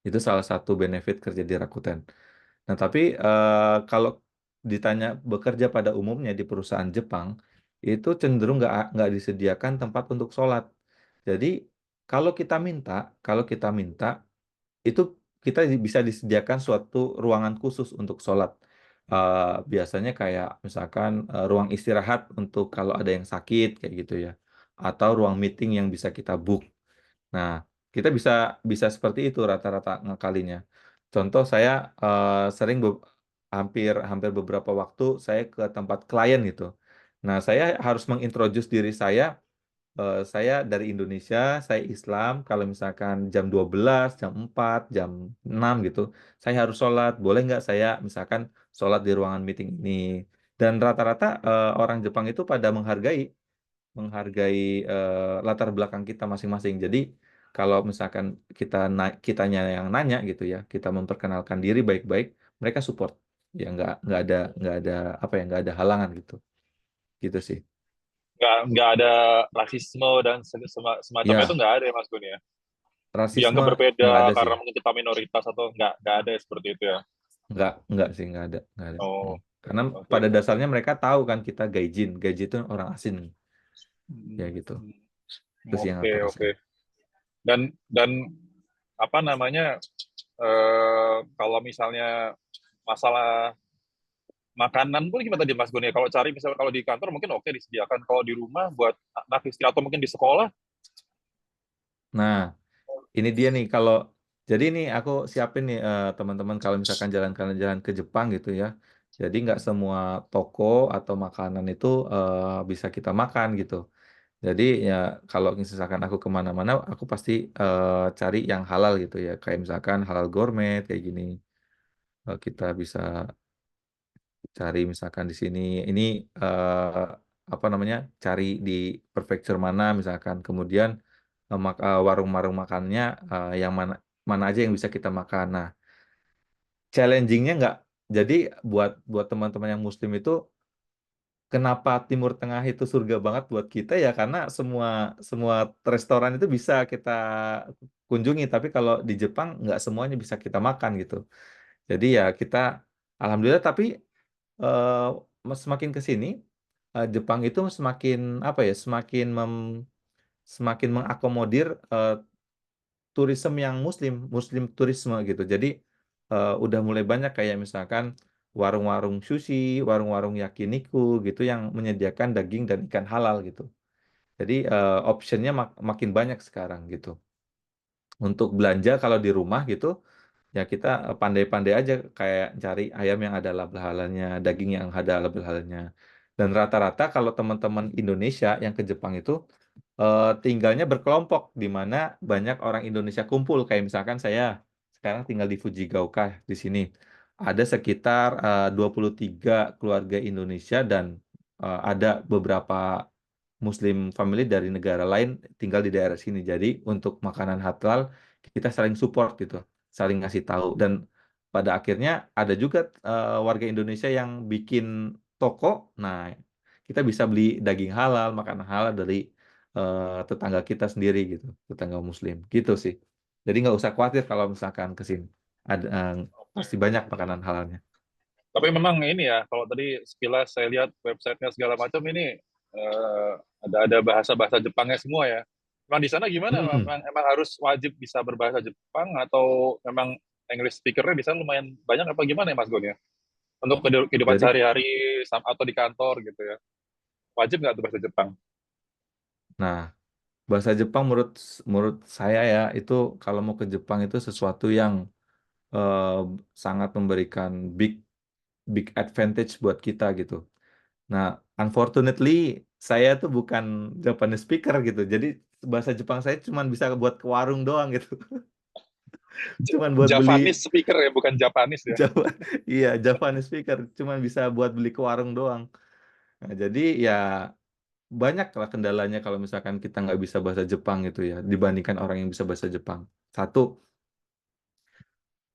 Itu salah satu benefit kerja di Rakuten. Nah, tapi kalau ditanya bekerja pada umumnya di perusahaan Jepang, itu cenderung nggak disediakan tempat untuk sholat. Jadi kalau kita minta, itu kita bisa disediakan suatu ruangan khusus untuk sholat. Biasanya kayak misalkan ruang istirahat untuk kalau ada yang sakit kayak gitu ya, atau ruang meeting yang bisa kita book. Nah, kita bisa bisa seperti itu rata-rata ngakalinya. Contoh saya sering hampir hampir beberapa waktu saya ke tempat klien gitu. Nah, saya harus mengintroduce diri saya dari Indonesia, saya Islam. Kalau misalkan jam 12, jam 4, jam 6 gitu, saya harus sholat. Boleh nggak saya misalkan sholat di ruangan meeting ini? Dan rata-rata orang Jepang itu pada menghargai latar belakang kita masing-masing. Jadi kalau misalkan kitanya yang nanya gitu ya, kita memperkenalkan diri baik-baik, mereka support. Ya nggak ada apa ya nggak ada halangan gitu sih. Nggak ada rasisme dan semacamnya itu Ya, nggak ada ya Mas Gun ya. rasisme Dianggap nggak berbeda ada sih. karena mungkin kita minoritas atau nggak ada seperti itu ya. Nggak sih, nggak ada. Oh, Karena oke. pada dasarnya mereka tahu kan kita gaijin. Gaijin itu orang asing. Ya gitu. Itu sih yang Oke, aku oke. rasain. Dan apa namanya, kalau misalnya masalah makanan pun gimana tadi Mas Gun ya? Kalau cari misalnya kalau di kantor mungkin oke disediakan. Kalau di rumah buat anak istri atau mungkin di sekolah, Nah, ini dia nih jadi nih aku siapin nih teman-teman kalau misalkan jalan-jalan ke Jepang gitu ya. Jadi nggak semua toko atau makanan itu bisa kita makan gitu. Jadi ya kalau misalkan aku kemana-mana, aku pasti cari yang halal gitu ya. Kayak misalkan halal gourmet kayak gini. Kita bisa cari misalkan di sini ini apa namanya cari di prefecture mana misalkan kemudian warung-warung makannya yang mana mana aja yang bisa kita makan. Nah, challengingnya nggak jadi buat buat teman-teman yang Muslim itu kenapa Timur Tengah itu surga banget buat kita ya karena semua semua restoran itu bisa kita kunjungi tapi kalau di Jepang nggak semuanya bisa kita makan gitu. Jadi ya kita alhamdulillah tapi semakin ke sini Jepang itu semakin apa ya semakin mengakomodir turisme yang muslim turisme gitu. Jadi udah mulai banyak kayak misalkan warung-warung sushi, warung-warung yakiniku gitu yang menyediakan daging dan ikan halal gitu. Jadi optionnya makin banyak sekarang gitu. Untuk belanja kalau di rumah gitu ya kita pandai-pandai aja kayak cari ayam yang ada label halalnya, daging yang ada label halalnya. Dan rata-rata kalau teman-teman Indonesia yang ke Jepang itu tinggalnya berkelompok di mana banyak orang Indonesia kumpul. Kayak misalkan saya sekarang tinggal di Fujigaoka di sini. Ada sekitar 23 keluarga Indonesia dan ada beberapa Muslim family dari negara lain tinggal di daerah sini. Jadi untuk makanan halal kita saling support gitu, saling ngasih tahu dan pada akhirnya ada juga warga Indonesia yang bikin toko. Nah, kita bisa beli daging halal, makanan halal dari tetangga kita sendiri gitu, tetangga Muslim gitu sih. Jadi nggak usah khawatir kalau misalkan ke sini ada pasti banyak makanan halalnya. tapi memang ini ya, kalau tadi sekilas saya lihat websitenya segala macam ini eh, ada bahasa-bahasa Jepangnya semua ya. Memang di sana gimana? Mm-mm. Emang harus wajib bisa berbahasa Jepang atau memang English speaker-nya bisa lumayan banyak apa gimana ya Mas Gon ya? Untuk kehidupan Jadi, sehari-hari atau di kantor gitu ya. Wajib nggak tuh bahasa Jepang? nah bahasa Jepang menurut menurut saya ya itu kalau mau ke Jepang itu sesuatu yang eh, sangat memberikan big big advantage buat kita gitu. Nah, unfortunately saya tuh bukan Japanese speaker gitu. Jadi bahasa Jepang saya cuma bisa buat ke warung doang gitu. Cuman buat beli Javanese speaker ya, bukan Japanese ya. Java, iya Japanese speaker cuman bisa buat beli ke warung doang. Nah, jadi ya banyak lah kendalanya kalau misalkan kita nggak bisa bahasa Jepang gitu ya dibandingkan orang yang bisa bahasa Jepang. Satu,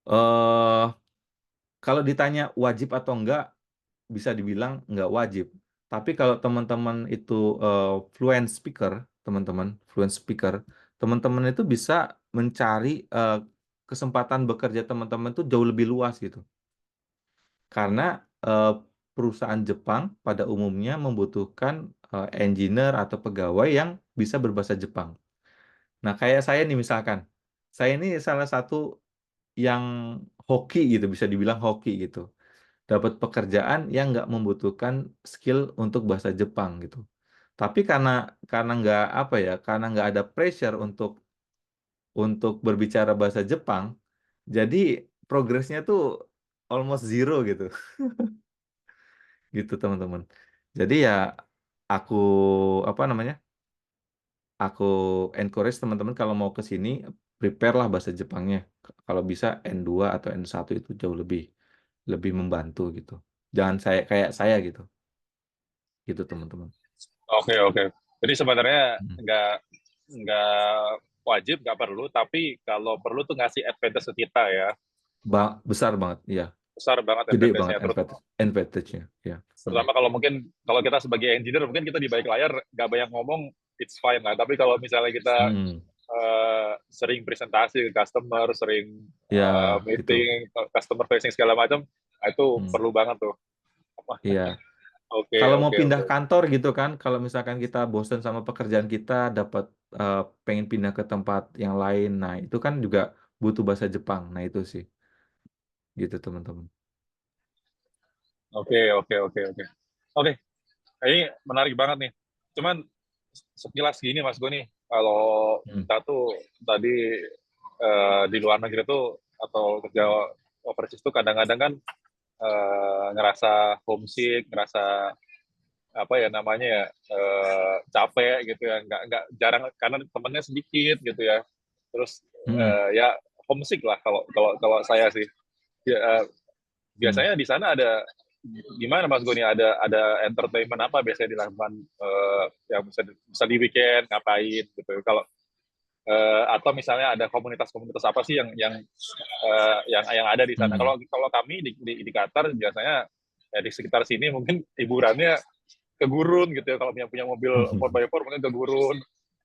eh kalau ditanya wajib atau enggak, bisa dibilang nggak wajib. Tapi kalau teman-teman itu fluent speaker, teman-teman fluent speaker, teman-teman itu bisa mencari kesempatan bekerja teman-teman tuh jauh lebih luas gitu. Karena perusahaan Jepang pada umumnya membutuhkan engineer atau pegawai yang bisa berbahasa Jepang. Nah, kayak saya nih misalkan, saya ini salah satu yang hoki gitu, bisa dibilang hoki gitu. Dapat pekerjaan yang nggak membutuhkan skill untuk bahasa Jepang gitu. Tapi karena nggak apa ya, karena nggak ada pressure untuk berbicara bahasa Jepang, jadi progresnya tuh almost zero gitu, gitu teman-teman. Jadi ya aku apa namanya, aku encourage teman-teman kalau mau ke sini prepare lah bahasa Jepangnya. Kalau bisa N2 atau N1 itu jauh lebih membantu gitu. Jangan kayak saya gitu teman-teman. Oke, oke. Jadi sebenarnya Hmm. nggak wajib, nggak perlu, tapi kalau perlu tuh ngasih advantage ke kita ya. Besar banget, iya. Besar banget Gede banget advantage-nya. advantage-nya, ya. Benar. Terutama kalau mungkin kalau kita sebagai engineer mungkin kita di balik layar nggak banyak ngomong, it's fine lah. Tapi kalau misalnya kita Hmm. sering presentasi ke customer, sering Ya, gitu. meeting, customer facing segala macam, nah itu Hmm. perlu banget tuh. Iya. Oke, Kalau mau oke, pindah oke. kantor gitu kan, kalau misalkan kita bosan sama pekerjaan kita, dapat pengen pindah ke tempat yang lain, nah itu kan juga butuh bahasa Jepang. Nah itu sih, gitu teman-teman. Oke, oke, oke, oke. Oke, ini menarik banget nih. Cuman sekilas gini Mas Goni, kalau Hmm. kita tuh tadi di luar negeri tuh atau kerja overseas tuh kadang-kadang kan ngerasa homesick, ngerasa apa ya namanya ya capek gitu ya, nggak jarang karena temennya sedikit gitu ya. Terus Hmm. ya homesick lah kalau kalau kalau saya sih. Ya, Hmm. biasanya di sana ada gimana Mas Goni, ada entertainment apa biasanya dilakukan yang bisa di weekend ngapain gitu kalau atau misalnya ada komunitas-komunitas apa sih yang ada di sana. Hmm. Kalau kami di Qatar biasanya ya di sekitar sini mungkin hiburannya ke gurun gitu ya, kalau punya mobil 4x4 mungkin ke gurun.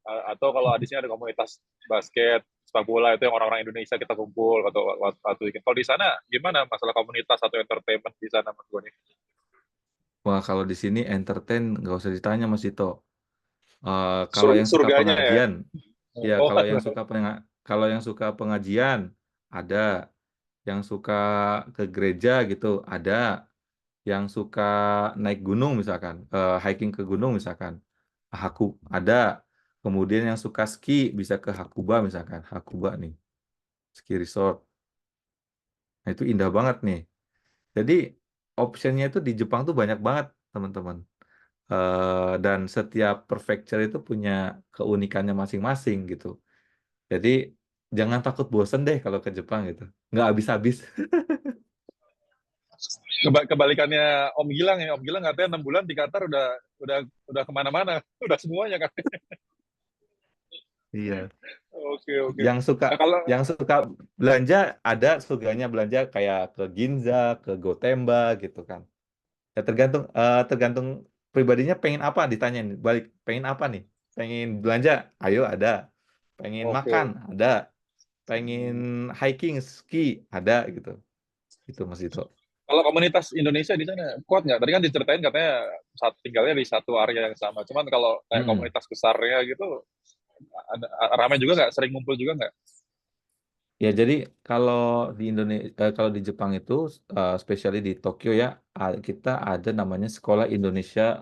Atau kalau di sini ada komunitas basket sepak bola itu yang orang-orang Indonesia kita kumpul atau waktu weekend. Kalau di sana gimana masalah komunitas atau entertainment di sana Mas Goni? Wah, kalau di sini entertain nggak usah ditanya Mas Ito. Kalau yang suka Surganya ya. pengajian, ya Oh, kalau yang suka pengajian ada, yang suka ke gereja gitu ada, yang suka naik gunung misalkan, hiking ke gunung misalkan, Haku ada. Kemudian yang suka ski bisa ke Hakuba misalkan, Hakuba nih, ski resort. Nah, itu indah banget nih. Jadi optionnya itu di Jepang tuh banyak banget teman-teman. Dan setiap prefecture itu punya keunikannya masing-masing gitu. Jadi jangan takut bosen deh kalau ke Jepang gitu. Nggak habis-habis. kebalikannya Om Gilang ya. Om Gilang katanya 6 bulan di Qatar udah kemana-mana, udah semuanya kan. Iya. Oke, oke. Yang suka Nah, kalau yang suka belanja ada suganya belanja kayak ke Ginza, ke Gotemba gitu kan. Ya tergantung pribadinya pengen apa ditanyain balik. Pengen apa nih? Pengen belanja? Ayo ada. Pengen makan? oke. Ada. Pengen hiking, ski? Ada gitu. Itu Mas Dito. Kalau komunitas Indonesia di sana kuat nggak? Tadi kan diceritain katanya tinggalnya di satu area yang sama. Cuman kalau kayak Mm-mm. komunitas besarnya gitu, ramai juga nggak? Sering ngumpul juga nggak? Ya, jadi kalau di Indonesia, kalau di Jepang itu, spesialnya di Tokyo ya, kita ada namanya Sekolah Indonesia,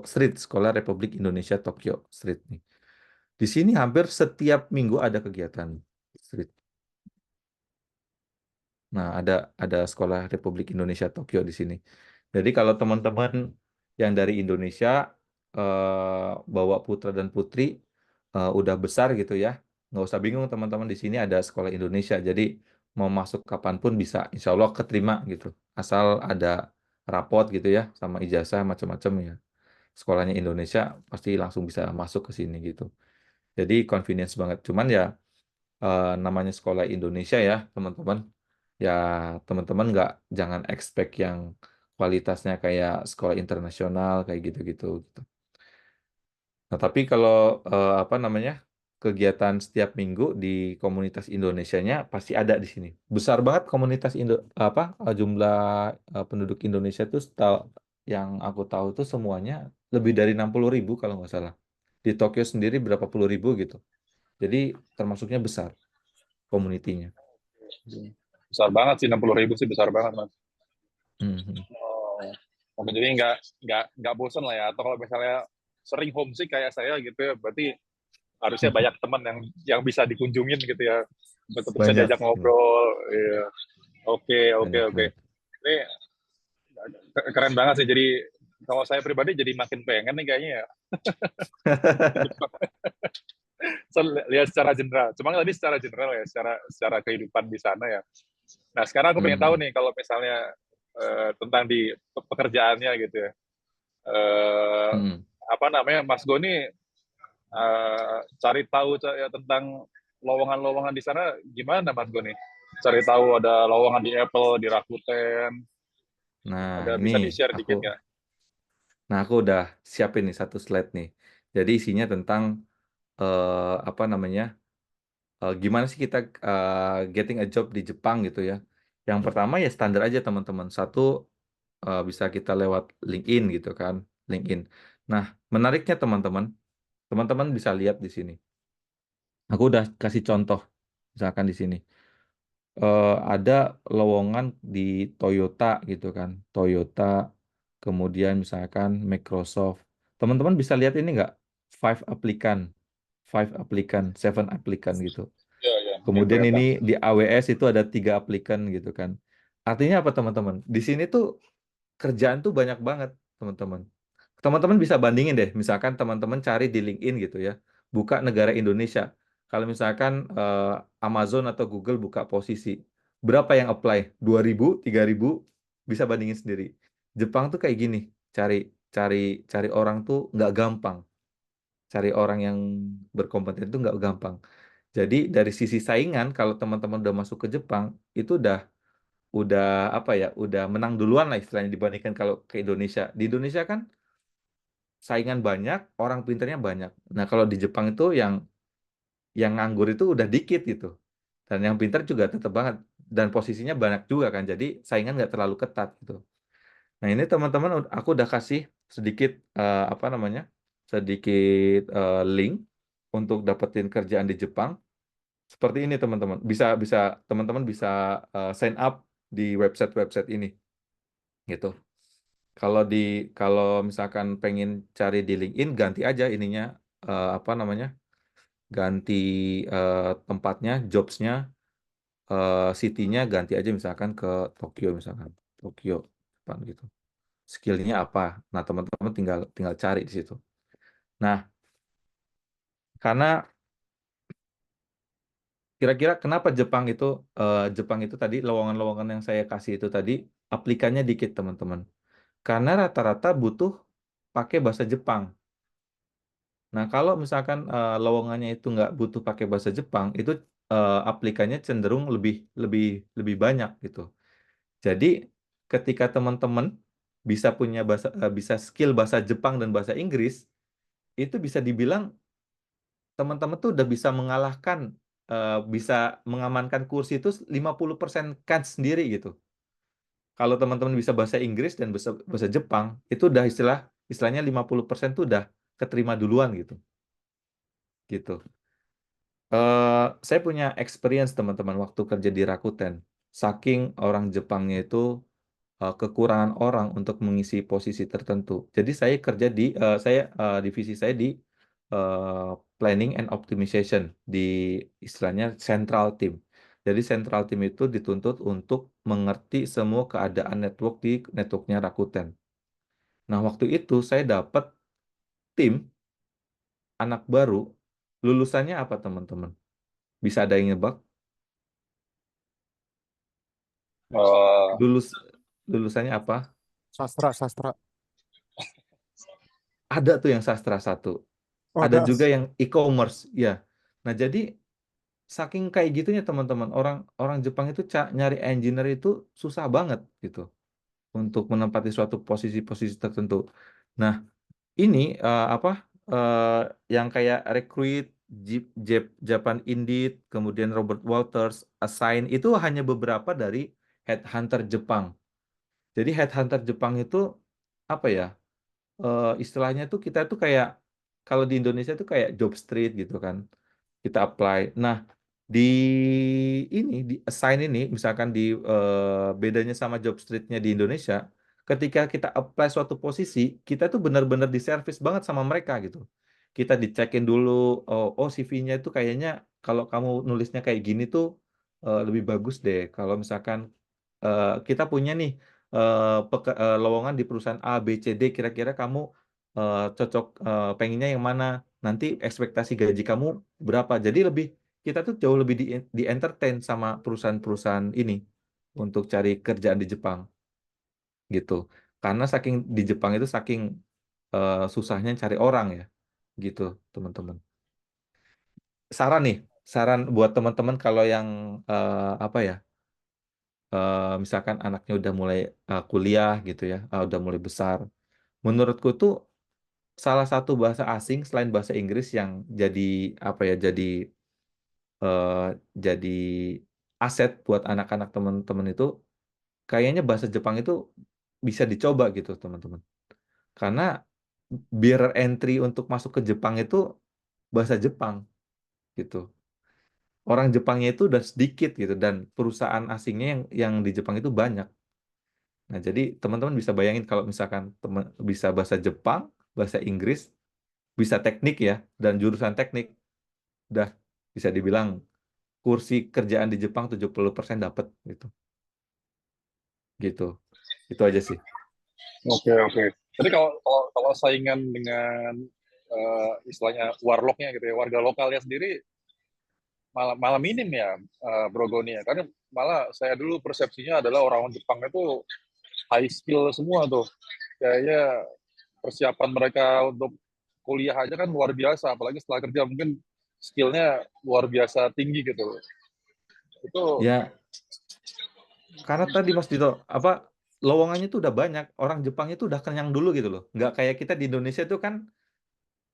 Street, Sekolah Republik Indonesia Tokyo Street nih. Di sini hampir setiap minggu ada kegiatan street. Nah, ada Sekolah Republik Indonesia Tokyo di sini. Jadi kalau teman-teman yang dari Indonesia bawa putra dan putri udah besar gitu ya, nggak usah bingung teman-teman, di sini ada Sekolah Indonesia. Jadi mau masuk kapanpun bisa, Insya Allah keterima gitu. Asal ada rapot gitu ya, sama ijazah macam-macam ya. Sekolahnya Indonesia pasti langsung bisa masuk ke sini gitu. Jadi convenience banget. Cuman ya namanya sekolah Indonesia ya teman-teman. Ya teman-teman jangan expect yang kualitasnya kayak sekolah internasional kayak gitu-gitu. Gitu. Nah tapi kalau apa namanya kegiatan setiap minggu di komunitas Indonesianya pasti ada di sini. Besar banget komunitas jumlah penduduk Indonesia tuh yang aku tahu tuh semuanya lebih dari 60.000 kalau nggak salah. Di Tokyo sendiri berapa puluh ribu gitu. Jadi termasuknya besar komunitinya. Besar banget sih, 60.000 sih besar banget, Mas. Mhm. Oh, oke, jadi nggak bosan lah ya. Atau kalau misalnya sering homesick kayak saya gitu ya, berarti harusnya banyak teman yang bisa dikunjungin gitu ya, untuk bisa Banyak, diajak ngobrol. Iya. Oke, oke, banyak oke. banget. Ini keren banget sih. Jadi kalau saya pribadi jadi makin pengen nih kayaknya ya. So, lihat secara general. Cuma tadi secara general ya, secara kehidupan di sana ya. Nah, sekarang aku pengen tahu Mhm. nih kalau misalnya tentang di pekerjaannya gitu ya. Eh, Mhm. apa namanya, Mas Goni cari tahu ya, tentang lowongan-lowongan di sana gimana, Mas Goni? Cari tahu ada lowongan di Apple, di Rakuten, Nah, ada ini bisa di-share aku dikit nggak? aku udah siapin nih satu slide nih. Jadi isinya tentang apa namanya? Gimana sih kita getting a job di Jepang gitu ya. Yang pertama ya standar aja teman-teman. Satu bisa kita lewat LinkedIn gitu kan, LinkedIn. Nah, menariknya teman-teman, teman-teman bisa lihat di sini. Aku udah kasih contoh, misalkan di sini. Ada lowongan di Toyota gitu kan, Toyota, kemudian misalkan Microsoft. Teman-teman bisa lihat ini nggak? Five applikan, seven applikan gitu. Ya, ya, ini Kemudian ini kelihatan. di AWS itu ada 3 aplikan gitu kan. Artinya apa teman-teman? Di sini tuh kerjaan tuh banyak banget teman-teman. Teman-teman bisa bandingin deh, misalkan teman-teman cari di LinkedIn gitu ya, buka negara Indonesia. Kalau misalkan Amazon atau Google buka posisi, berapa yang apply? 2.000, 3.000, bisa bandingin sendiri. Jepang tuh kayak gini, cari cari cari orang tuh nggak gampang. Cari orang yang berkompeten itu nggak gampang. Jadi dari sisi saingan, kalau teman-teman udah masuk ke Jepang, itu udah apa ya, udah menang duluan lah istilahnya dibandingkan kalau ke Indonesia. Di Indonesia kan saingan banyak, orang pinternya banyak. Nah, kalau di Jepang itu yang nganggur itu udah dikit gitu. Dan yang pinter juga tetap banget. Dan posisinya banyak juga kan. Jadi saingan nggak terlalu ketat gitu. Nah, ini teman-teman aku udah kasih sedikit apa namanya? Sedikit link untuk dapetin kerjaan di Jepang. Seperti ini teman-teman. Bisa bisa teman-teman bisa sign up di website-website ini gitu. Kalau di kalau misalkan pengen cari di LinkedIn ganti aja ininya apa namanya? Ganti tempatnya, jobsnya, city-nya ganti aja misalkan ke Tokyo misalkan. Tokyo Jepang gitu. Skillnya apa? Nah, teman-teman tinggal tinggal cari di situ. Nah, karena kira-kira kenapa Jepang itu tadi lowongan-lowongan yang saya kasih itu tadi aplikannya dikit teman-teman. Karena rata-rata butuh pakai bahasa Jepang. Nah, kalau misalkan lowongannya itu nggak butuh pakai bahasa Jepang, itu aplikannya cenderung lebih lebih lebih banyak gitu. Jadi ketika teman-teman bisa skill bahasa Jepang dan bahasa Inggris, itu bisa dibilang teman-teman tuh udah bisa mengalahkan bisa mengamankan kursi itu 50% kan sendiri gitu. Kalau teman-teman bisa bahasa Inggris dan bahasa Jepang, itu udah istilahnya 50% tuh udah keterima duluan gitu. Gitu. Saya punya experience teman-teman waktu kerja di Rakuten. Saking orang Jepangnya itu kekurangan orang untuk mengisi posisi tertentu. Jadi saya kerja divisi saya di planning and optimization di istilahnya central team. Jadi central team itu dituntut untuk mengerti semua keadaan network di networknya Rakuten. Nah, waktu itu saya dapat tim anak baru, lulusannya apa teman-teman? Bisa ada yang nebak? Oh, Lulus Lulusannya apa? Sastra, sastra. Ada tuh yang sastra satu. Oh, Ada ada. juga yang e-commerce, ya. Nah, jadi saking kayak gitunya teman-teman, orang orang Jepang itu nyari engineer itu susah banget gitu untuk menempati suatu posisi-posisi tertentu. Nah, ini apa yang kayak recruit Japan Indeed, kemudian Robert Walters, Assign, itu hanya beberapa dari headhunter Jepang. Jadi headhunter Jepang itu apa ya? Istilahnya tuh kita tuh kayak kalau di Indonesia tuh kayak job street gitu kan. Kita apply. Nah, di di Assign ini misalkan bedanya sama job streetnya di Indonesia, ketika kita apply suatu posisi, kita tuh benar-benar diservis banget sama mereka gitu. Kita dicekin dulu, oh CV-nya itu kayaknya kalau kamu nulisnya kayak gini tuh lebih bagus deh. Kalau misalkan kita punya nih lowongan di perusahaan A, B, C, D, kira-kira kamu cocok pengennya yang mana? Nanti ekspektasi gaji kamu berapa? Jadi kita tuh jauh lebih di entertain sama perusahaan-perusahaan ini untuk cari kerjaan di Jepang gitu. Karena saking di Jepang itu saking susahnya cari orang ya, gitu teman-teman. Saran nih, saran buat teman-teman kalau yang apa ya, misalkan anaknya udah mulai kuliah gitu ya, udah mulai besar. Menurutku tuh salah satu bahasa asing selain bahasa Inggris yang jadi apa ya, eh, jadi aset buat anak-anak teman-teman itu kayaknya bahasa Jepang itu bisa dicoba gitu teman-teman. Karena barrier entry untuk masuk ke Jepang itu bahasa Jepang gitu. Orang Jepangnya itu udah sedikit gitu dan perusahaan asingnya yang di Jepang itu banyak. Nah, jadi teman-teman bisa bayangin kalau misalkan teman bisa bahasa Jepang, bahasa Inggris, bisa teknik ya dan jurusan teknik, udah bisa dibilang kursi kerjaan di Jepang 70% dapat gitu. Gitu. Itu aja sih. Oke, oke. Jadi kalau saingan dengan istilahnya warlocknya gitu ya, warga lokalnya sendiri malah malah minim ya, Bro Goni ya. Karena malah saya dulu persepsinya adalah orang Jepang itu high skill semua tuh. Kayaknya persiapan mereka untuk kuliah aja kan luar biasa, apalagi setelah kerja mungkin skillnya luar biasa tinggi gitu. Itu Ya, karena tadi Mas Dito, apa lowongannya itu udah banyak. Orang Jepang itu udah kenyang dulu gitu loh. Nggak kayak kita di Indonesia itu kan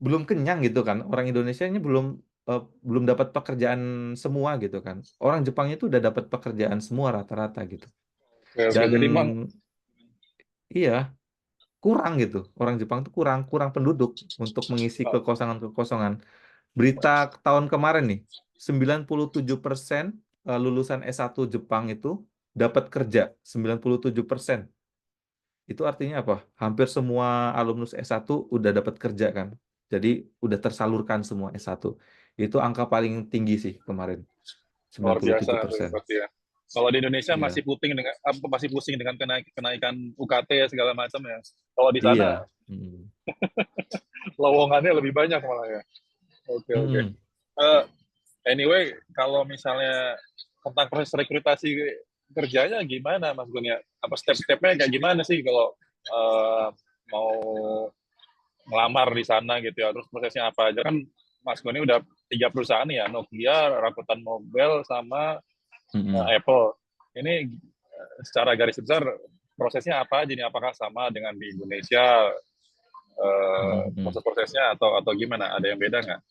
belum kenyang gitu kan. Orang Indonesianya belum dapat pekerjaan semua gitu kan. Orang Jepangnya itu udah dapat pekerjaan semua rata-rata gitu. oke, oke. Dan Jadi memang iya, kurang gitu. Orang Jepang tuh kurang penduduk untuk mengisi kekosongan-kekosongan. Berita tahun kemarin nih, 97% lulusan S1 Jepang itu dapat kerja, 97%. Itu artinya apa? Hampir semua alumnus S1 udah dapat kerja kan. Jadi udah tersalurkan semua S1. Itu angka paling tinggi sih kemarin, luar biasa tuh 97%. berarti ya. Kalau di Indonesia Iya. masih pusing dengan kenaikan UKT ya segala macam ya. Kalau di Iya. sana Mm. lowongannya lebih banyak malah ya. Oke, oke. Mm-mm. Anyway, kalau misalnya tentang proses rekrutasi kerjanya gimana Mas Gun ya? Apa step-stepnya kayak gimana sih kalau mau ngelamar di sana gitu ya? Terus prosesnya apa aja? Kan Mas Gun ini udah 3 perusahaan ya, Nokia, Rakuten Mobile, sama Mm-mm. Apple. Ini secara garis besar prosesnya apa aja nih? Apakah sama dengan di Indonesia Mm-mm. proses-prosesnya atau gimana? Ada yang beda nggak?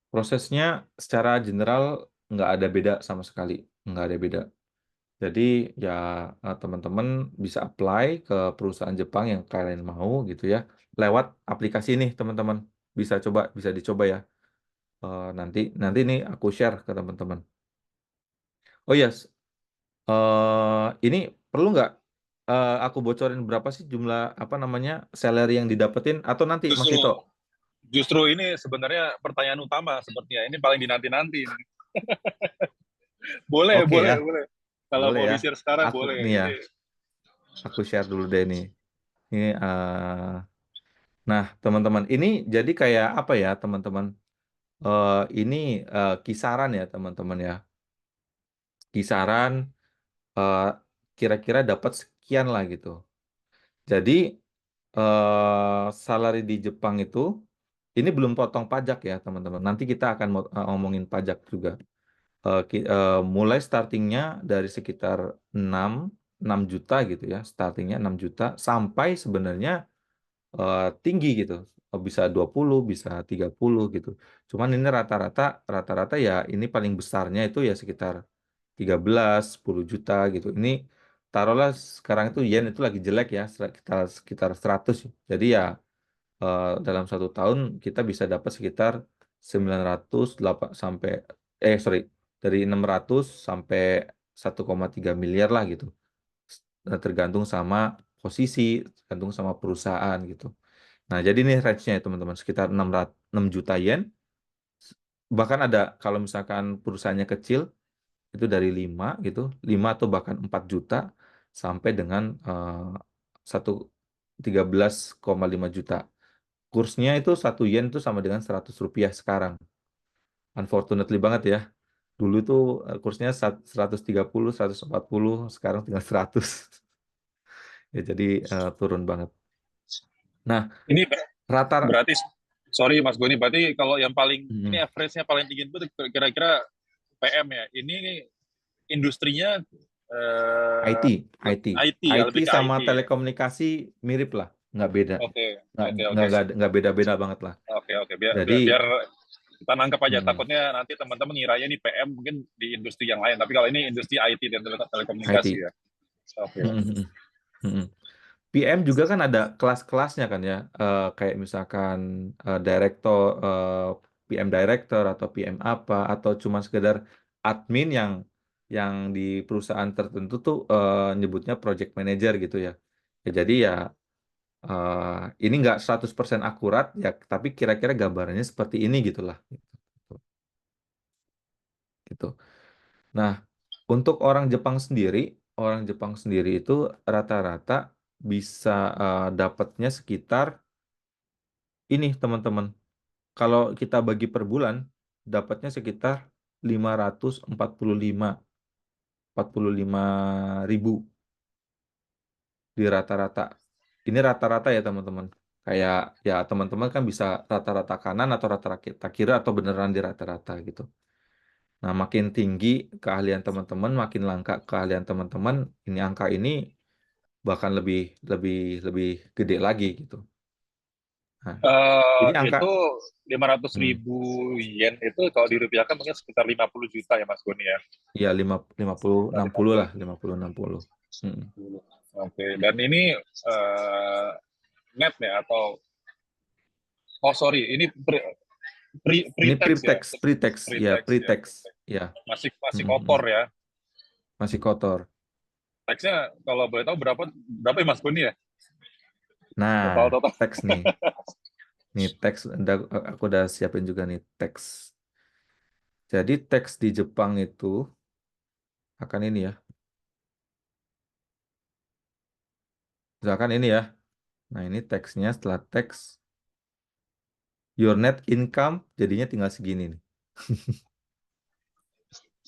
Prosesnya secara general nggak ada beda sama sekali, nggak ada beda. Jadi ya teman-teman bisa apply ke perusahaan Jepang yang kalian mau gitu ya, lewat aplikasi ini teman-teman. Bisa dicoba ya. Nanti nanti nih aku share ke teman-teman. Oh yes, ini perlu nggak aku bocorin berapa sih jumlah apa namanya salary yang didapetin atau nanti Mas Justru Dito? justru ini sebenarnya pertanyaan utama sepertinya. Ini paling dinanti-nanti. Boleh, Oke boleh, ya, boleh. Kalau boleh mau ya. di-share sekarang Aku boleh. nih ya, Ini aku share dulu deh nih. Ini, nah teman-teman, ini jadi kayak apa ya teman-teman? Ini kisaran ya teman-teman ya. Kisaran eh, kira-kira dapat sekian lah gitu. Jadi salary di Jepang itu ini belum potong pajak ya teman-teman. Nanti kita akan ngomongin pajak juga. Mulai startingnya dari sekitar 6 6 juta gitu ya. Startingnya 6 juta sampai sebenarnya tinggi gitu. bisa 20, bisa 30 gitu. Cuman ini rata-rata ya ini paling besarnya itu ya sekitar 13, 10 juta gitu. Ini taruhlah sekarang itu yen itu lagi jelek ya, sekitar 100. Jadi ya dalam 1 tahun kita bisa dapat sekitar 900 sampai sorry, dari 600 sampai 1,3 miliar lah gitu. Tergantung sama posisi, tergantung sama perusahaan gitu. Nah, jadi ini range-nya ya teman-teman, sekitar 6 juta yen. Bahkan ada kalau misalkan perusahaannya kecil itu dari 5 gitu, 5 atau bahkan 4 juta sampai dengan 13,5 juta. Kursnya itu 1 yen itu sama dengan 100 rupiah sekarang. Unfortunately banget ya. Dulu tuh kursnya 130, 140, sekarang tinggal 100. Ya jadi turun banget. Nah, Ini rata berarti, sorry Mas Goni, berarti kalau yang paling, ini Hmm, average-nya paling tinggi itu kira-kira PM ya. Ini industrinya IT, IT, IT ya, IT lebih ke sama IT ya. telekomunikasi mirip lah, nggak beda, Oke, nggak oke, nggak oke. nggak nggak beda-beda banget lah. Oke, oke. Biar, Jadi, biar, biar kita nangkep aja. hmm, Takutnya nanti teman-teman ngiranya ini PM mungkin di industri yang lain. Tapi kalau ini industri IT dan telekomunikasi IT. ya. Oke. Hmm, hmm, hmm, hmm. PM juga kan ada kelas-kelasnya kan ya, kayak misalkan director, PM director atau PM apa, atau cuma sekedar admin yang di perusahaan tertentu tuh nyebutnya project manager gitu ya. Ya jadi ya ini nggak 100% akurat ya, tapi kira-kira gambarannya seperti ini gitulah. Gitu. Nah, untuk orang Jepang sendiri itu rata-rata bisa dapatnya sekitar ini teman-teman. Kalau kita bagi per bulan, dapatnya sekitar 545 ribu di rata-rata. Ini rata-rata ya teman-teman. Kayak ya teman-teman kan bisa rata-rata kanan atau rata-rata kiri atau beneran di rata-rata gitu. Nah, makin tinggi keahlian teman-teman, makin langka keahlian teman-teman, ini angka ini bahkan lebih lebih lebih gede lagi gitu. Nah, ini angka Itu 500 hmm, ribu yen itu kalau dirupiahkan mungkin sekitar 50 juta ya Mas Goni ya. ya 50 Sekitar 60 lah, 50 60. Hmm. 50. Oke. Dan ini net ya atau, oh sorry, ini Ini pre-tax ya. pre-tax, pre-tax, ya Pre-tax ya. pre-tax, ya. Masih masih Hmm, hmm, hmm. kotor ya. Masih kotor. Taxnya kalau boleh tahu berapa berapa ya Mas Goni ya? Nah, Total total. teks nih. Nih teks, aku udah siapin juga nih teks. Jadi teks di Jepang itu akan ini ya. Misalkan ini ya. Nah, ini teksnya setelah teks your net income jadinya tinggal segini nih.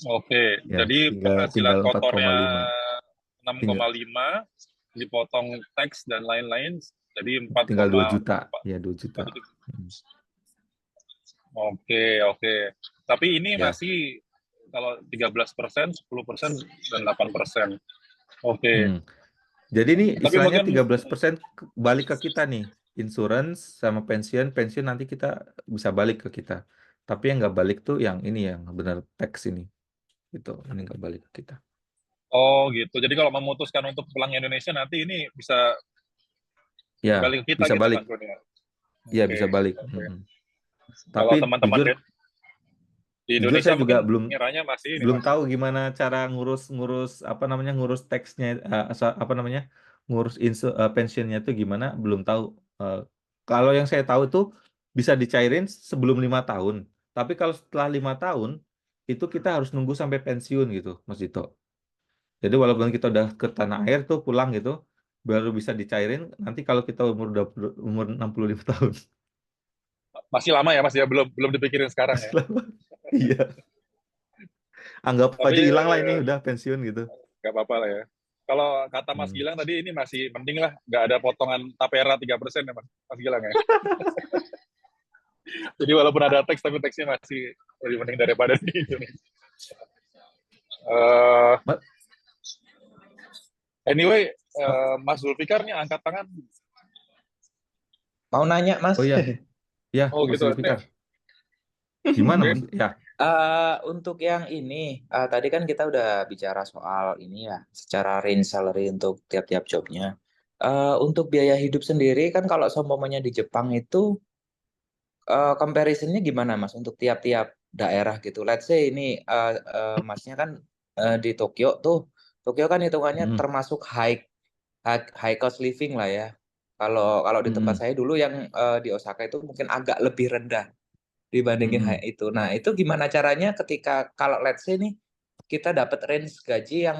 Oke, Ya, jadi tinggal penghasilan tinggal kotornya 4,5. Tinggal 6,5 dipotong teks dan lain-lain jadi tinggal 2 juta. 4,4. Ya, 2 juta. Hmm. Oke, oke. Tapi ini Ya. masih kalau 13%, 10%, dan 8%. Oke. Hmm. Jadi ini Tapi istilahnya mungkin 13% balik ke kita nih. Insurance sama pensiun, pensiun nanti kita bisa balik ke kita. Tapi yang nggak balik tuh yang ini yang benar tax ini. Gitu. Ini nggak balik ke kita. oh gitu. Jadi kalau memutuskan untuk pulang Indonesia nanti ini bisa Ya, balik ke kita bisa gitu balik. Mas Boni. Ya, Oke, bisa balik. oke. Mm-mm. Kalau Tapi teman-teman jujur di jujur Indonesia saya juga mungkin belum ngiranya masih ini belum Mas. tahu gimana cara ngurus apa namanya ngurus teksnya, apa namanya ngurus pensiunnya itu gimana, belum tahu. Eh, Kalau yang saya tahu itu bisa dicairin sebelum 5 tahun, tapi kalau setelah 5 tahun itu kita harus nunggu sampai pensiun gitu Mas Dito. Jadi walaupun kita udah ke tanah air tuh pulang gitu baru bisa dicairin nanti kalau kita umur 65 tahun. Masih lama ya Mas ya, belum belum dipikirin sekarang Masih ya. lama. Iya, anggap Tapi aja hilang lah ini udah pensiun gitu. nggak apa-apa lah ya. Kalau kata Mas Hmm. Gilang tadi ini masih mending lah, nggak ada potongan tapera 3% ya Mas Gilang ya. Jadi walaupun ada teks tapi teksnya masih lebih mending daripada di Indonesia. Uh, Ma- anyway, ma- Mas Zulfikar nih angkat tangan. Mau nanya, Mas? Oh ya, ya Oh Mas gitu, nih. Zulfikar. Gimana Oke. Mas? Ya. Untuk yang ini, tadi kan kita udah bicara soal ini ya, secara range salary untuk tiap-tiap jobnya. Untuk biaya hidup sendiri kan kalau seumpamanya di Jepang itu comparisonnya gimana Mas untuk tiap-tiap daerah gitu. Let's say ini Masnya kan di Tokyo tuh. Tokyo kan hitungannya Mm, termasuk high cost living lah ya. Kalau kalau di tempat mm, saya dulu yang di Osaka itu mungkin agak lebih rendah dibandingin mm. itu. Nah, itu gimana caranya ketika kalau let's say nih kita dapat range gaji yang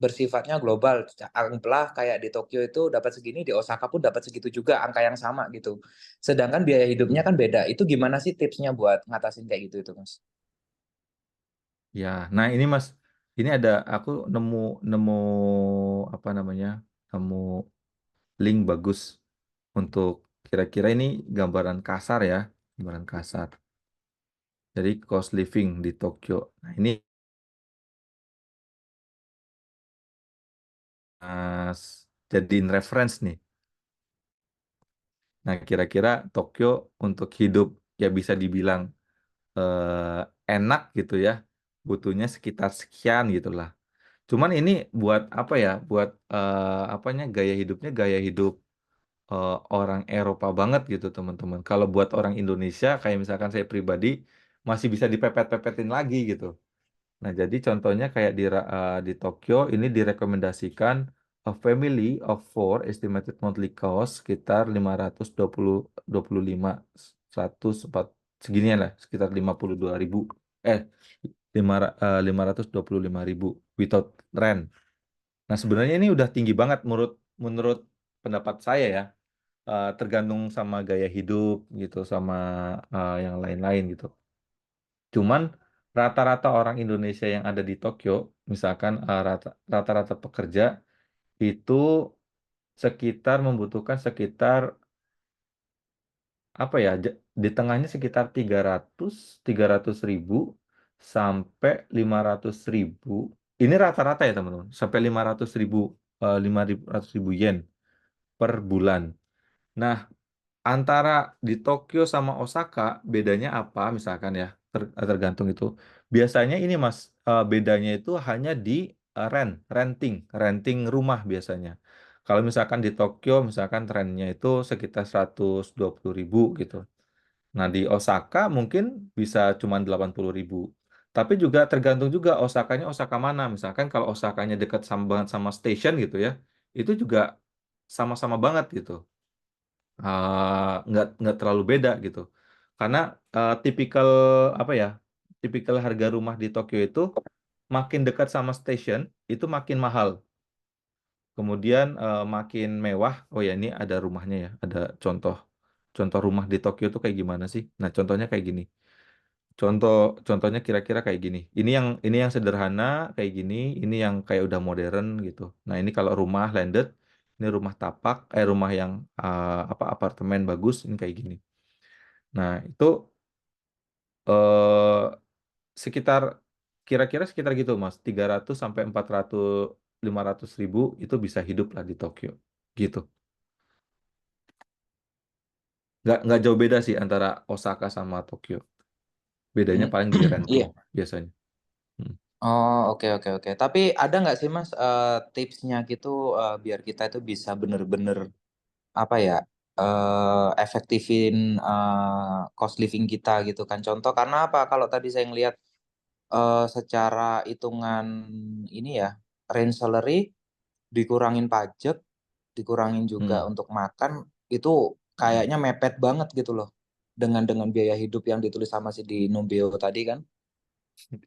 bersifatnya global. Anggaplah kayak di Tokyo itu dapat segini, di Osaka pun dapat segitu juga, angka yang sama gitu. Sedangkan biaya hidupnya kan beda. Itu gimana sih tipsnya buat ngatasin kayak gitu itu, Mas? Ya, nah ini Mas, ini ada aku nemu nemu apa namanya? Nemu link bagus untuk kira-kira ini gambaran kasar ya, gambaran kasar. Jadi cost living di Tokyo. Nah, ini Mas jadiin reference nih. Nah, kira-kira Tokyo untuk hidup ya bisa dibilang enak gitu ya. Butuhnya sekitar sekian gitulah. Cuman ini buat apa ya? Buat apanya gaya hidupnya gaya hidup orang Eropa banget gitu teman-teman. Kalau buat orang Indonesia kayak misalkan saya pribadi masih bisa dipepet-pepetin lagi gitu. Nah, jadi contohnya kayak di Tokyo ini direkomendasikan a family of four estimated monthly cost sekitar 525 104 seginian lah sekitar 52.000 eh 525.000 without rent. Nah, sebenarnya ini udah tinggi banget menurut menurut pendapat saya ya. Tergantung sama gaya hidup gitu sama yang lain-lain gitu. Cuman rata-rata orang Indonesia yang ada di Tokyo, misalkan rata-rata pekerja itu sekitar membutuhkan sekitar apa ya di tengahnya sekitar 300 ribu sampai 500 ribu. Ini rata-rata ya teman-teman, sampai 500 yen per bulan. Nah, antara di Tokyo sama Osaka bedanya apa misalkan ya tergantung itu. Biasanya ini Mas bedanya itu hanya di renting rumah biasanya. Kalau misalkan di Tokyo misalkan trennya itu sekitar 120.000 gitu. Nah di Osaka mungkin bisa cuma 80.000. Tapi juga tergantung juga Osakanya Osaka mana. Misalkan kalau Osakanya dekat sama banget sama station gitu ya, itu juga sama-sama banget gitu nggak terlalu beda gitu karena tipikal apa ya tipikal harga rumah di Tokyo itu makin dekat sama station itu makin mahal kemudian makin mewah oh ya ini ada rumahnya ya ada contoh contoh rumah di Tokyo itu kayak gimana sih nah contohnya kayak gini contoh contohnya kira-kira kayak gini ini yang sederhana kayak gini ini yang kayak udah modern gitu nah ini kalau rumah landed ini rumah tapak rumah yang apa apartemen bagus ini kayak gini. Nah, itu eh, sekitar kira-kira sekitar gitu, Mas. 300 sampai 400 500 ribu itu bisa hidup lah di Tokyo. Gitu. Nggak jauh beda sih antara Osaka sama Tokyo. Bedanya Hmm, paling di renting iya. biasanya. Hmm. Oh, oke oke oke. Tapi ada nggak sih Mas tipsnya gitu biar kita itu bisa bener-bener apa ya efektifin cost living kita gitu kan? Contoh karena apa? Kalau tadi saya ngelihat secara hitungan ini ya range salary dikurangin pajak, dikurangin juga Hmm. untuk makan itu kayaknya mepet banget gitu loh dengan biaya hidup yang ditulis sama si di Numbeo tadi kan.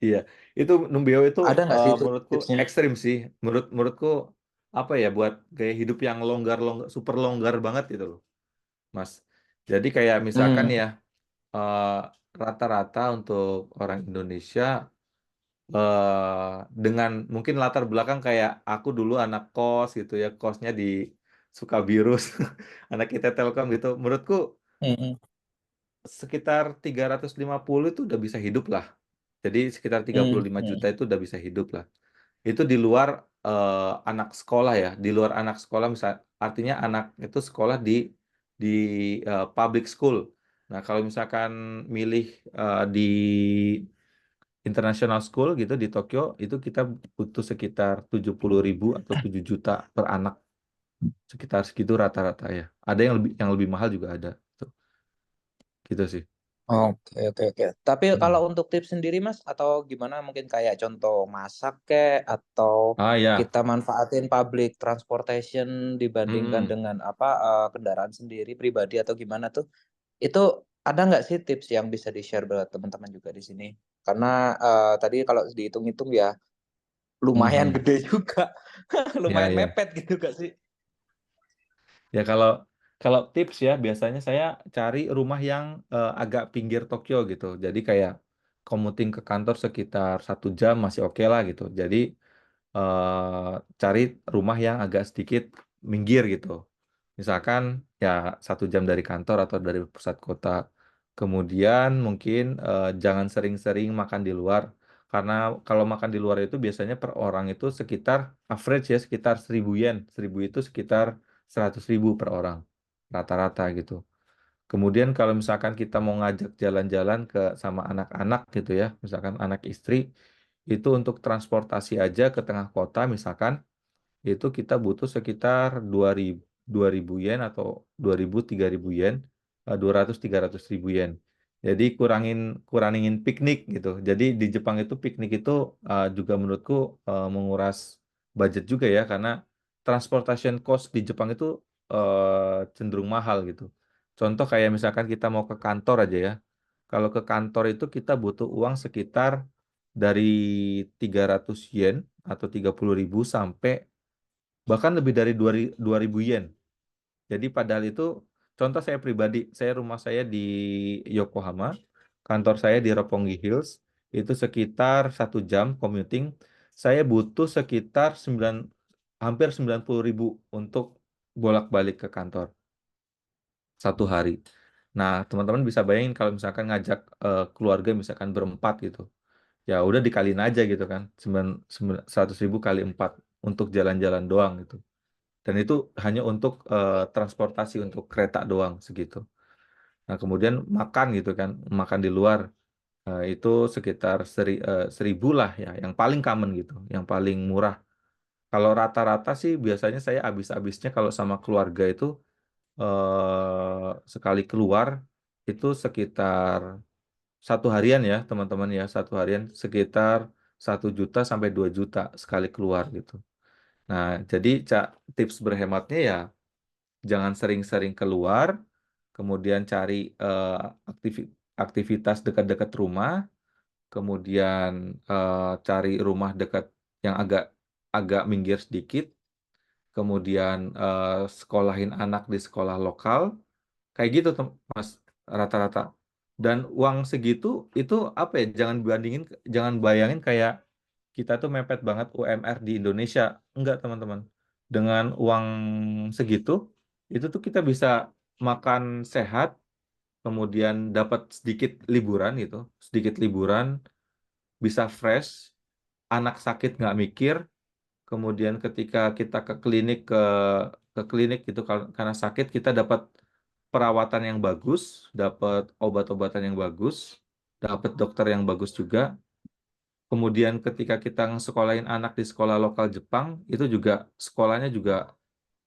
Iya, itu Numbeo itu Ada nggak sih itu menurutku tipsnya? ekstrim sih. Menurutku apa ya buat gaya hidup yang longgar super longgar banget gitu loh, Mas. Jadi kayak misalkan Hmm, ya eh, rata-rata untuk orang Indonesia dengan mungkin latar belakang kayak aku dulu anak kos gitu ya, kosnya di Sukabirus, anak kita Telkom gitu. Menurutku hmm, sekitar 350 itu udah bisa hidup lah. Jadi sekitar tiga hmm, puluh lima hmm, juta itu udah bisa hidup lah. Itu di luar anak sekolah ya, di luar anak sekolah misal artinya anak itu sekolah di di public school. Nah, kalau misalkan milih di international school gitu di Tokyo, itu kita butuh sekitar 70.000 atau 7 juta per anak. Sekitar segitu rata-rata ya. Ada yang lebih mahal juga ada. Tuh, gitu sih. Oke, oke, oke. Tapi Hmm. kalau untuk tips sendiri, Mas, atau gimana mungkin kayak contoh masak kek, atau Ah ya. kita manfaatin public transportation dibandingkan Hmm. dengan apa kendaraan sendiri pribadi atau gimana tuh? Itu ada nggak sih tips yang bisa di-share buat teman-teman juga di sini? Karena tadi kalau dihitung-hitung ya lumayan Mhm. gede juga, Ya, lumayan ya. mepet gitu gak sih? Ya kalau kalau tips ya biasanya saya cari rumah yang agak pinggir Tokyo gitu. Jadi kayak commuting ke kantor sekitar 1 jam masih oke lah gitu. Jadi eh, cari rumah yang agak sedikit minggir gitu. Misalkan ya 1 jam dari kantor atau dari pusat kota. Kemudian mungkin jangan sering-sering makan di luar. Karena kalau makan di luar itu biasanya per orang itu sekitar average ya sekitar 1.000 yen. 1.000 itu sekitar 100.000 per orang. Rata-rata gitu. Kemudian kalau misalkan kita mau ngajak jalan-jalan ke sama anak-anak gitu ya. Misalkan anak istri. Itu untuk transportasi aja ke tengah kota misalkan itu kita butuh sekitar 2.000 yen atau 2.000 3.000 yen, 200 300 ribu yen. Jadi kurangin piknik gitu. Jadi di Jepang itu piknik itu juga menurutku menguras budget juga ya karena transportation cost di Jepang itu cenderung mahal gitu. Contoh kayak misalkan kita mau ke kantor aja ya. Kalau ke kantor itu kita butuh uang sekitar dari 300 yen atau 30.000 sampai bahkan lebih dari 2.000 yen. Jadi padahal itu contoh saya pribadi, rumah saya di Yokohama, kantor saya di Roppongi Hills, itu sekitar 1 jam commuting. Saya butuh sekitar hampir 90.000 untuk bolak-balik ke kantor 1 hari. Nah, teman-teman bisa bayangin kalau misalkan ngajak keluarga misalkan berempat gitu. Ya udah dikaliin aja gitu kan. 100.000 kali 4 untuk jalan-jalan doang gitu. Dan itu hanya untuk transportasi untuk kereta doang segitu. Nah, kemudian makan gitu kan, makan di luar itu sekitar 1.000 lah ya, yang paling common gitu, yang paling murah. Kalau rata-rata sih biasanya saya habis-habisnya kalau sama keluarga itu sekali keluar itu sekitar 1 harian ya teman-teman ya, 1 harian sekitar 1 juta sampai 2 juta sekali keluar gitu. Nah, jadi tips berhematnya ya jangan sering-sering keluar, kemudian cari aktivitas dekat-dekat rumah, kemudian cari rumah dekat yang agak agak minggir sedikit, kemudian sekolahin anak di sekolah lokal, kayak gitu Mas rata-rata. Dan uang segitu itu apa ya? Jangan bayangin kayak kita tuh mepet banget UMR di Indonesia. Enggak, teman-teman. Dengan uang segitu, itu tuh kita bisa makan sehat, kemudian dapat sedikit liburan gitu, sedikit liburan, bisa fresh, anak sakit nggak mikir, kemudian ketika kita ke klinik gitu karena sakit kita dapat perawatan yang bagus, dapat obat-obatan yang bagus, dapat dokter yang bagus juga. Kemudian ketika kita ngesekolahin anak di sekolah lokal Jepang, itu juga sekolahnya juga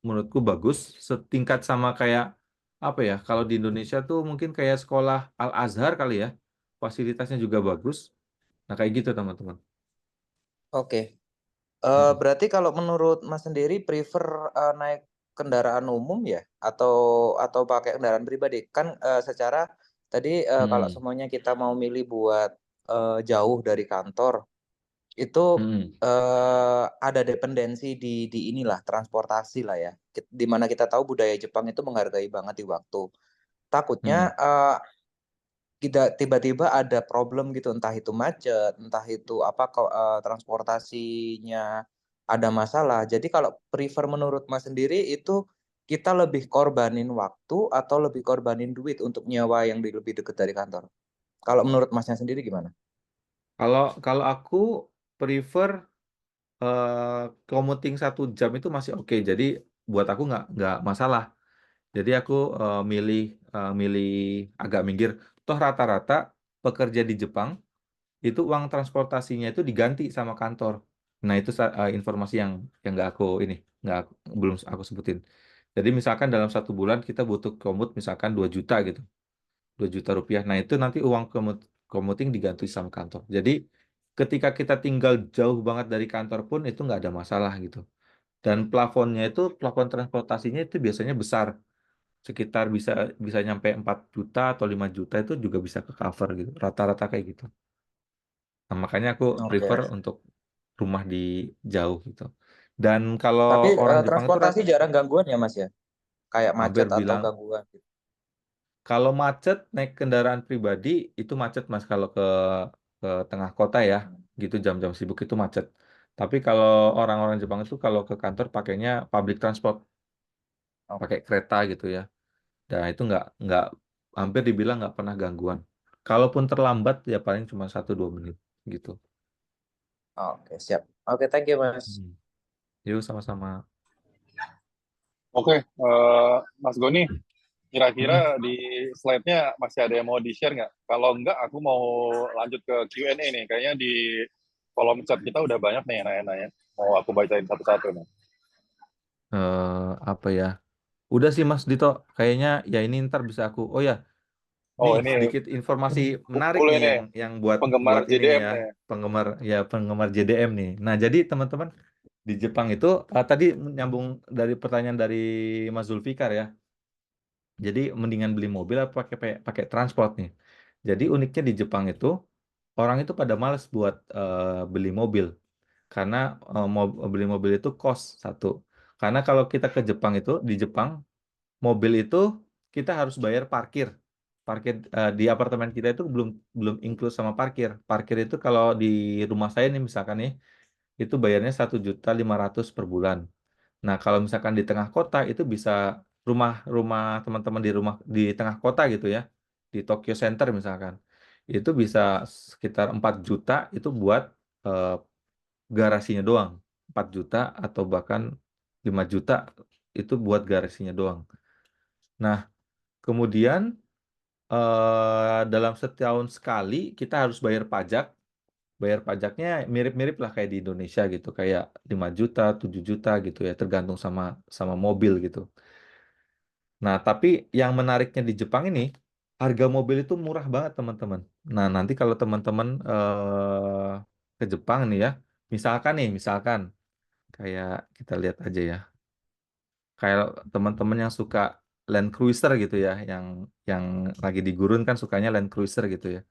menurutku bagus, setingkat sama kayak apa ya? Kalau di Indonesia tuh mungkin kayak sekolah Al-Azhar kali ya, fasilitasnya juga bagus. Nah kayak gitu teman-teman. Oke. Mm-mm. Berarti kalau menurut Mas sendiri prefer naik kendaraan umum ya atau pakai kendaraan pribadi? Kan secara tadi kalau Mm-mm. semuanya kita mau milih buat jauh dari kantor itu Mm-mm. ada dependensi di inilah transportasi lah ya. Di mana kita tahu budaya Jepang itu menghargai banget di waktu. Takutnya Mm-mm. tidak tiba-tiba ada problem gitu, entah itu macet, entah itu apa transportasinya ada masalah. Jadi kalau prefer menurut Mas sendiri itu kita lebih korbanin waktu atau lebih korbanin duit untuk nyewa yang lebih dekat dari kantor? Kalau menurut Masnya sendiri gimana? Kalau kalau aku prefer commuting 1 jam itu masih oke. Jadi buat aku nggak masalah. Jadi aku milih agak minggir. Toh rata-rata pekerja di Jepang itu uang transportasinya itu diganti sama kantor. Nah, itu informasi yang belum aku sebutin. Jadi misalkan dalam 1 bulan kita butuh komut misalkan 2 juta gitu, 2 juta rupiah. Nah, itu nanti uang komuting diganti sama kantor. Jadi ketika kita tinggal jauh banget dari kantor pun itu nggak ada masalah gitu. Dan plafon transportasinya itu biasanya besar, sekitar bisa bisa nyampe 4 juta atau 5 juta itu juga bisa ke cover gitu. Rata-rata kayak gitu. Nah, makanya aku prefer Oke. untuk rumah di jauh gitu. Dan kalau Tapi orang Jepang itu transportasi jarang gangguan ya Mas ya? Kayak hampir macet atau bilang gangguan gitu. kalau macet naik kendaraan pribadi itu macet Mas kalau ke tengah kota ya, gitu jam-jam sibuk itu macet. Tapi kalau orang-orang Jepang itu kalau ke kantor pakainya public transport, pakai Oke. kereta gitu ya. Dan itu nggak hampir dibilang nggak pernah gangguan. Kalaupun terlambat ya paling cuma 1-2 menit gitu. Oke, siap. Oke, thank you Mas. Hmm. Yuk sama-sama. Oke, Mas Goni, Hmm. kira-kira di slide-nya masih ada yang mau di-share nggak? Kalau nggak, aku mau lanjut ke Q&A nih. Kayaknya di kolom chat kita udah banyak nih yang nanya-nanya. Mau aku bacain satu-satu nih. Apa ya? Udah sih Mas Dito, kayaknya ya ini ntar bisa aku. Oh ya, Oh, nih ini sedikit informasi menarik boleh nih nih, yang buat penggemar buat ini nih JDM ya, nih. penggemar JDM nih. Nah, jadi teman-teman di Jepang itu tadi nyambung dari pertanyaan dari Mas Zulfikar ya. Jadi mendingan beli mobil apa pakai pakai transport nih. Jadi uniknya di Jepang itu orang itu pada males buat beli mobil karena beli mobil itu kos satu. Karena kalau kita ke Jepang itu di Jepang mobil itu kita harus bayar parkir. Parkir di apartemen kita itu belum belum include sama parkir. Parkir itu kalau di rumah saya nih misalkan nih itu bayarnya 1.500.000 per bulan. Nah, kalau misalkan di tengah kota itu bisa rumah-rumah teman-teman di tengah kota gitu ya, di Tokyo Center misalkan. Itu bisa sekitar 4 juta itu buat eh, garasinya doang. 4 juta atau bahkan 5 juta itu buat garasinya doang. Nah, kemudian dalam setahun sekali kita harus bayar pajak. Bayar pajaknya mirip-mirip lah kayak di Indonesia gitu, kayak 5 juta, 7 juta gitu ya, tergantung sama sama mobil gitu. Nah, tapi yang menariknya di Jepang ini, harga mobil itu murah banget, teman-teman. Nah, nanti kalau teman-teman ke Jepang nih ya, misalkan kayak kita lihat aja ya. Kayak teman-teman yang suka Land Cruiser gitu ya, yang lagi di gurun kan sukanya Land Cruiser gitu ya.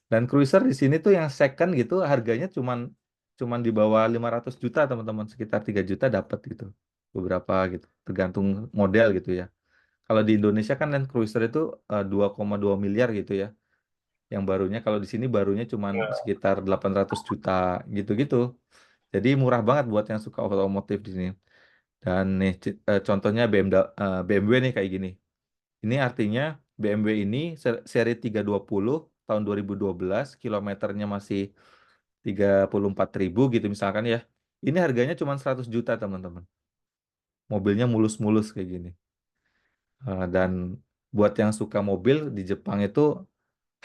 Dan cruiser di sini tuh yang second gitu harganya cuman cuman di bawah 500 juta teman-teman, sekitar 3 juta dapat gitu. Beberapa gitu, tergantung model gitu ya. Kalau di Indonesia kan Land Cruiser itu 2,2 miliar gitu ya. Yang barunya kalau di sini barunya cuman Ya. sekitar 800 juta gitu-gitu. Jadi murah banget buat yang suka otomotif di sini. Dan nih contohnya BMW nih kayak gini. Ini artinya BMW ini seri 320 tahun 2012, kilometernya masih 34.000 gitu misalkan ya. Ini harganya cuma 100 juta teman-teman. Mobilnya mulus-mulus kayak gini. Dan buat yang suka mobil di Jepang itu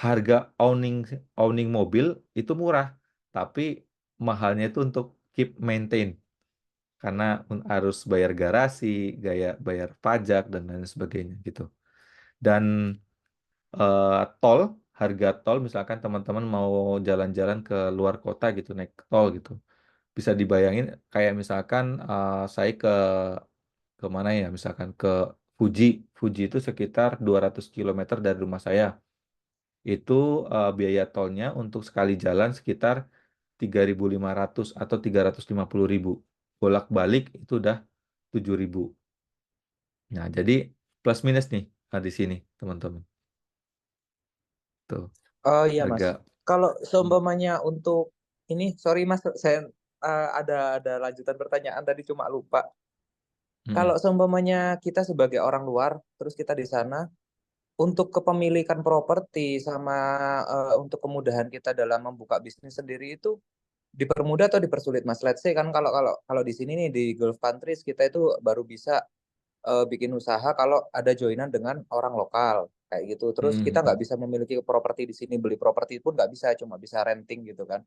harga owning mobil itu murah, tapi mahalnya itu untuk keep maintain karena harus bayar garasi, bayar pajak dan lain sebagainya gitu. Dan tol, harga tol misalkan teman-teman mau jalan-jalan ke luar kota gitu naik tol gitu. Bisa dibayangin kayak misalkan saya ke mana ya, misalkan ke Fuji. Fuji itu sekitar 200 kilometer dari rumah saya. Itu biaya tolnya untuk sekali jalan sekitar 3.500 atau 350.000. Bolak-balik itu udah 7.000. Nah, jadi plus minus nih di sini, teman-teman. Tuh, Oh iya Mas. harga. Kalau Hmm. seumpamanya untuk ini, sorry Mas, saya ada lanjutan pertanyaan tadi cuma lupa. Mm-mm. Kalau seumpamanya kita sebagai orang luar, terus kita di sana, untuk kepemilikan properti sama untuk kemudahan kita dalam membuka bisnis sendiri itu dipermudah atau dipersulit Mas? Let's say kan kalau kalau kalau di sini nih di Gulf countries kita itu baru bisa bikin usaha kalau ada joinan dengan orang lokal kayak gitu. Terus kita nggak bisa memiliki properti di sini, beli properti pun nggak bisa, cuma bisa renting gitu kan.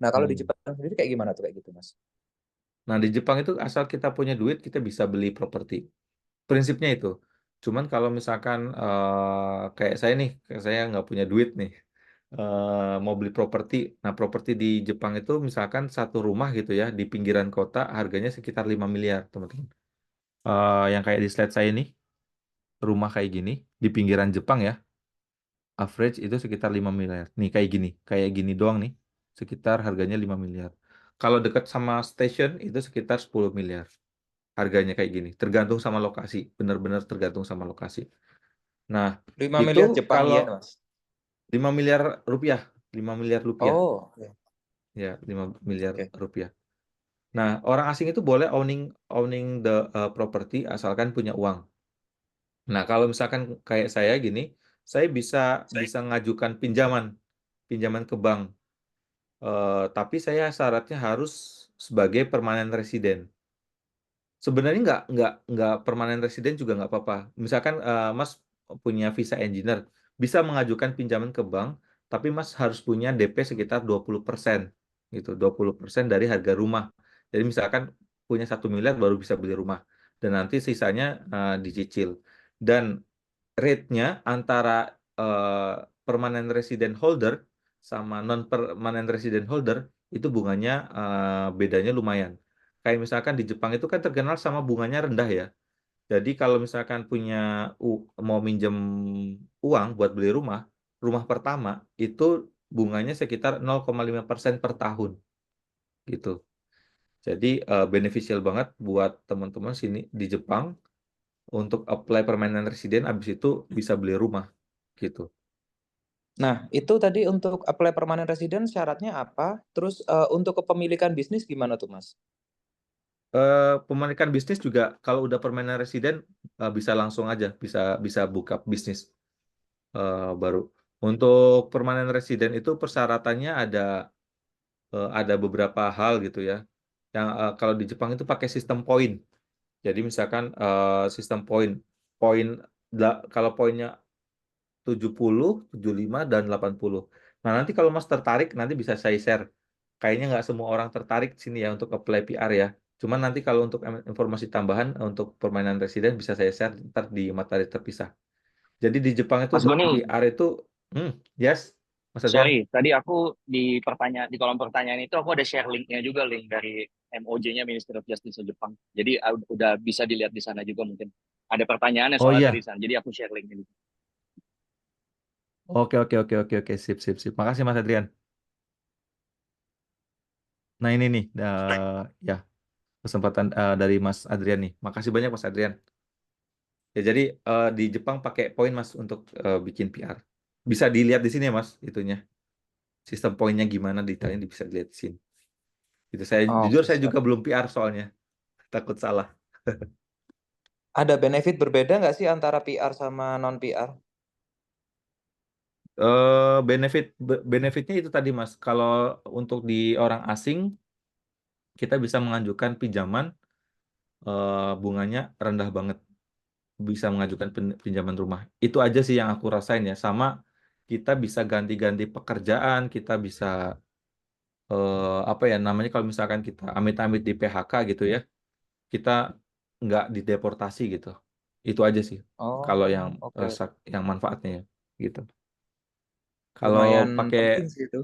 Nah kalau di Hmm. Jepang sendiri kayak gimana tuh kayak gitu Mas? Nah, di Jepang itu asal kita punya duit, kita bisa beli properti. Prinsipnya itu. Cuman kalau misalkan kayak saya nih, kayak saya nggak punya duit nih, mau beli properti. Nah, properti di Jepang itu misalkan satu rumah gitu ya, di pinggiran kota harganya sekitar 5 miliar, teman-teman. Yang kayak di slide saya nih, rumah kayak gini, di pinggiran Jepang ya, average itu sekitar 5 miliar. Nih, kayak gini doang nih, sekitar harganya 5 miliar. Kalau dekat sama station itu sekitar 10 miliar. Harganya kayak gini, tergantung sama lokasi, benar-benar tergantung sama lokasi. Nah, 5 itu miliar Jepang kalau yen Mas. 5 miliar rupiah, 5 miliar rupiah, Oh, oke. ya 5 miliar Oke. rupiah. Nah, orang asing itu boleh owning owning the property asalkan punya uang. Nah, kalau misalkan kayak saya gini, saya bisa bisa ngajukan pinjaman ke bank. Tapi saya syaratnya harus sebagai permanent resident. Sebenarnya nggak permanen residen juga nggak apa-apa. Misalkan Mas punya visa engineer, bisa mengajukan pinjaman ke bank, tapi Mas harus punya DP sekitar 20% gitu, 20% dari harga rumah. Jadi misalkan punya 1 miliar baru bisa beli rumah, dan nanti sisanya dicicil. Dan rate-nya antara permanent resident holder sama non permanent resident holder itu bunganya bedanya lumayan. Kayak misalkan di Jepang itu kan terkenal sama bunganya rendah ya. Jadi kalau misalkan mau minjem uang buat beli rumah, rumah pertama itu bunganya sekitar 0,5% per tahun gitu. Jadi beneficial banget buat teman-teman sini di Jepang untuk apply permanent resident, abis itu bisa beli rumah gitu. Nah, itu tadi untuk apply permanent resident syaratnya apa? Terus untuk kepemilikan bisnis gimana tuh Mas? Pemilikan bisnis juga kalau udah permanent resident bisa langsung aja bisa bisa buka bisnis baru. Untuk permanent resident itu persyaratannya ada beberapa hal gitu ya. Yang kalau di Jepang itu pakai sistem poin. Jadi misalkan sistem poin, poin kalau poinnya 70, 75, dan 80. Nah, nanti kalau Mas tertarik, nanti bisa saya share. Kayaknya nggak semua orang tertarik sini ya untuk apply PR ya. Cuman nanti kalau untuk informasi tambahan untuk permainan residen bisa saya share ntar di materi terpisah. Jadi di Jepang itu Mas Goni, PR itu, yes, Mas Adrian. sorry, tadi aku di kolom pertanyaan itu aku ada share linknya juga, link dari MOJ-nya Ministry of Justice Jepang. Jadi udah bisa dilihat di sana juga mungkin. Ada pertanyaannya Oh soalnya dari iya, sana. Jadi aku share linknya. oke oke oke oke oke, sip sip sip. Makasih Mas Adrian. Nah ini nih, ya kesempatan dari Mas Adrian nih. Makasih banyak Mas Adrian. Ya, jadi di Jepang pakai poin Mas untuk bikin PR. Bisa dilihat di sini ya Mas, itunya. Sistem poinnya gimana detailnya bisa dilihat di sini. Itu saya jujur Oke, saya siap. juga belum PR soalnya. Takut salah. Ada benefit berbeda nggak sih antara PR sama non PR? Benefitnya itu tadi Mas. Kalau untuk di orang asing kita bisa mengajukan pinjaman bunganya rendah banget. Bisa mengajukan pinjaman rumah. Itu aja sih yang aku rasain ya. Sama kita bisa ganti-ganti pekerjaan, kita bisa apa ya namanya kalau misalkan kita amit-amit di PHK gitu ya, kita nggak dideportasi gitu. Itu aja sih. Kalau yang Oh, oke. yang manfaatnya ya, gitu. Kalau Lumayan pakai penting sih itu.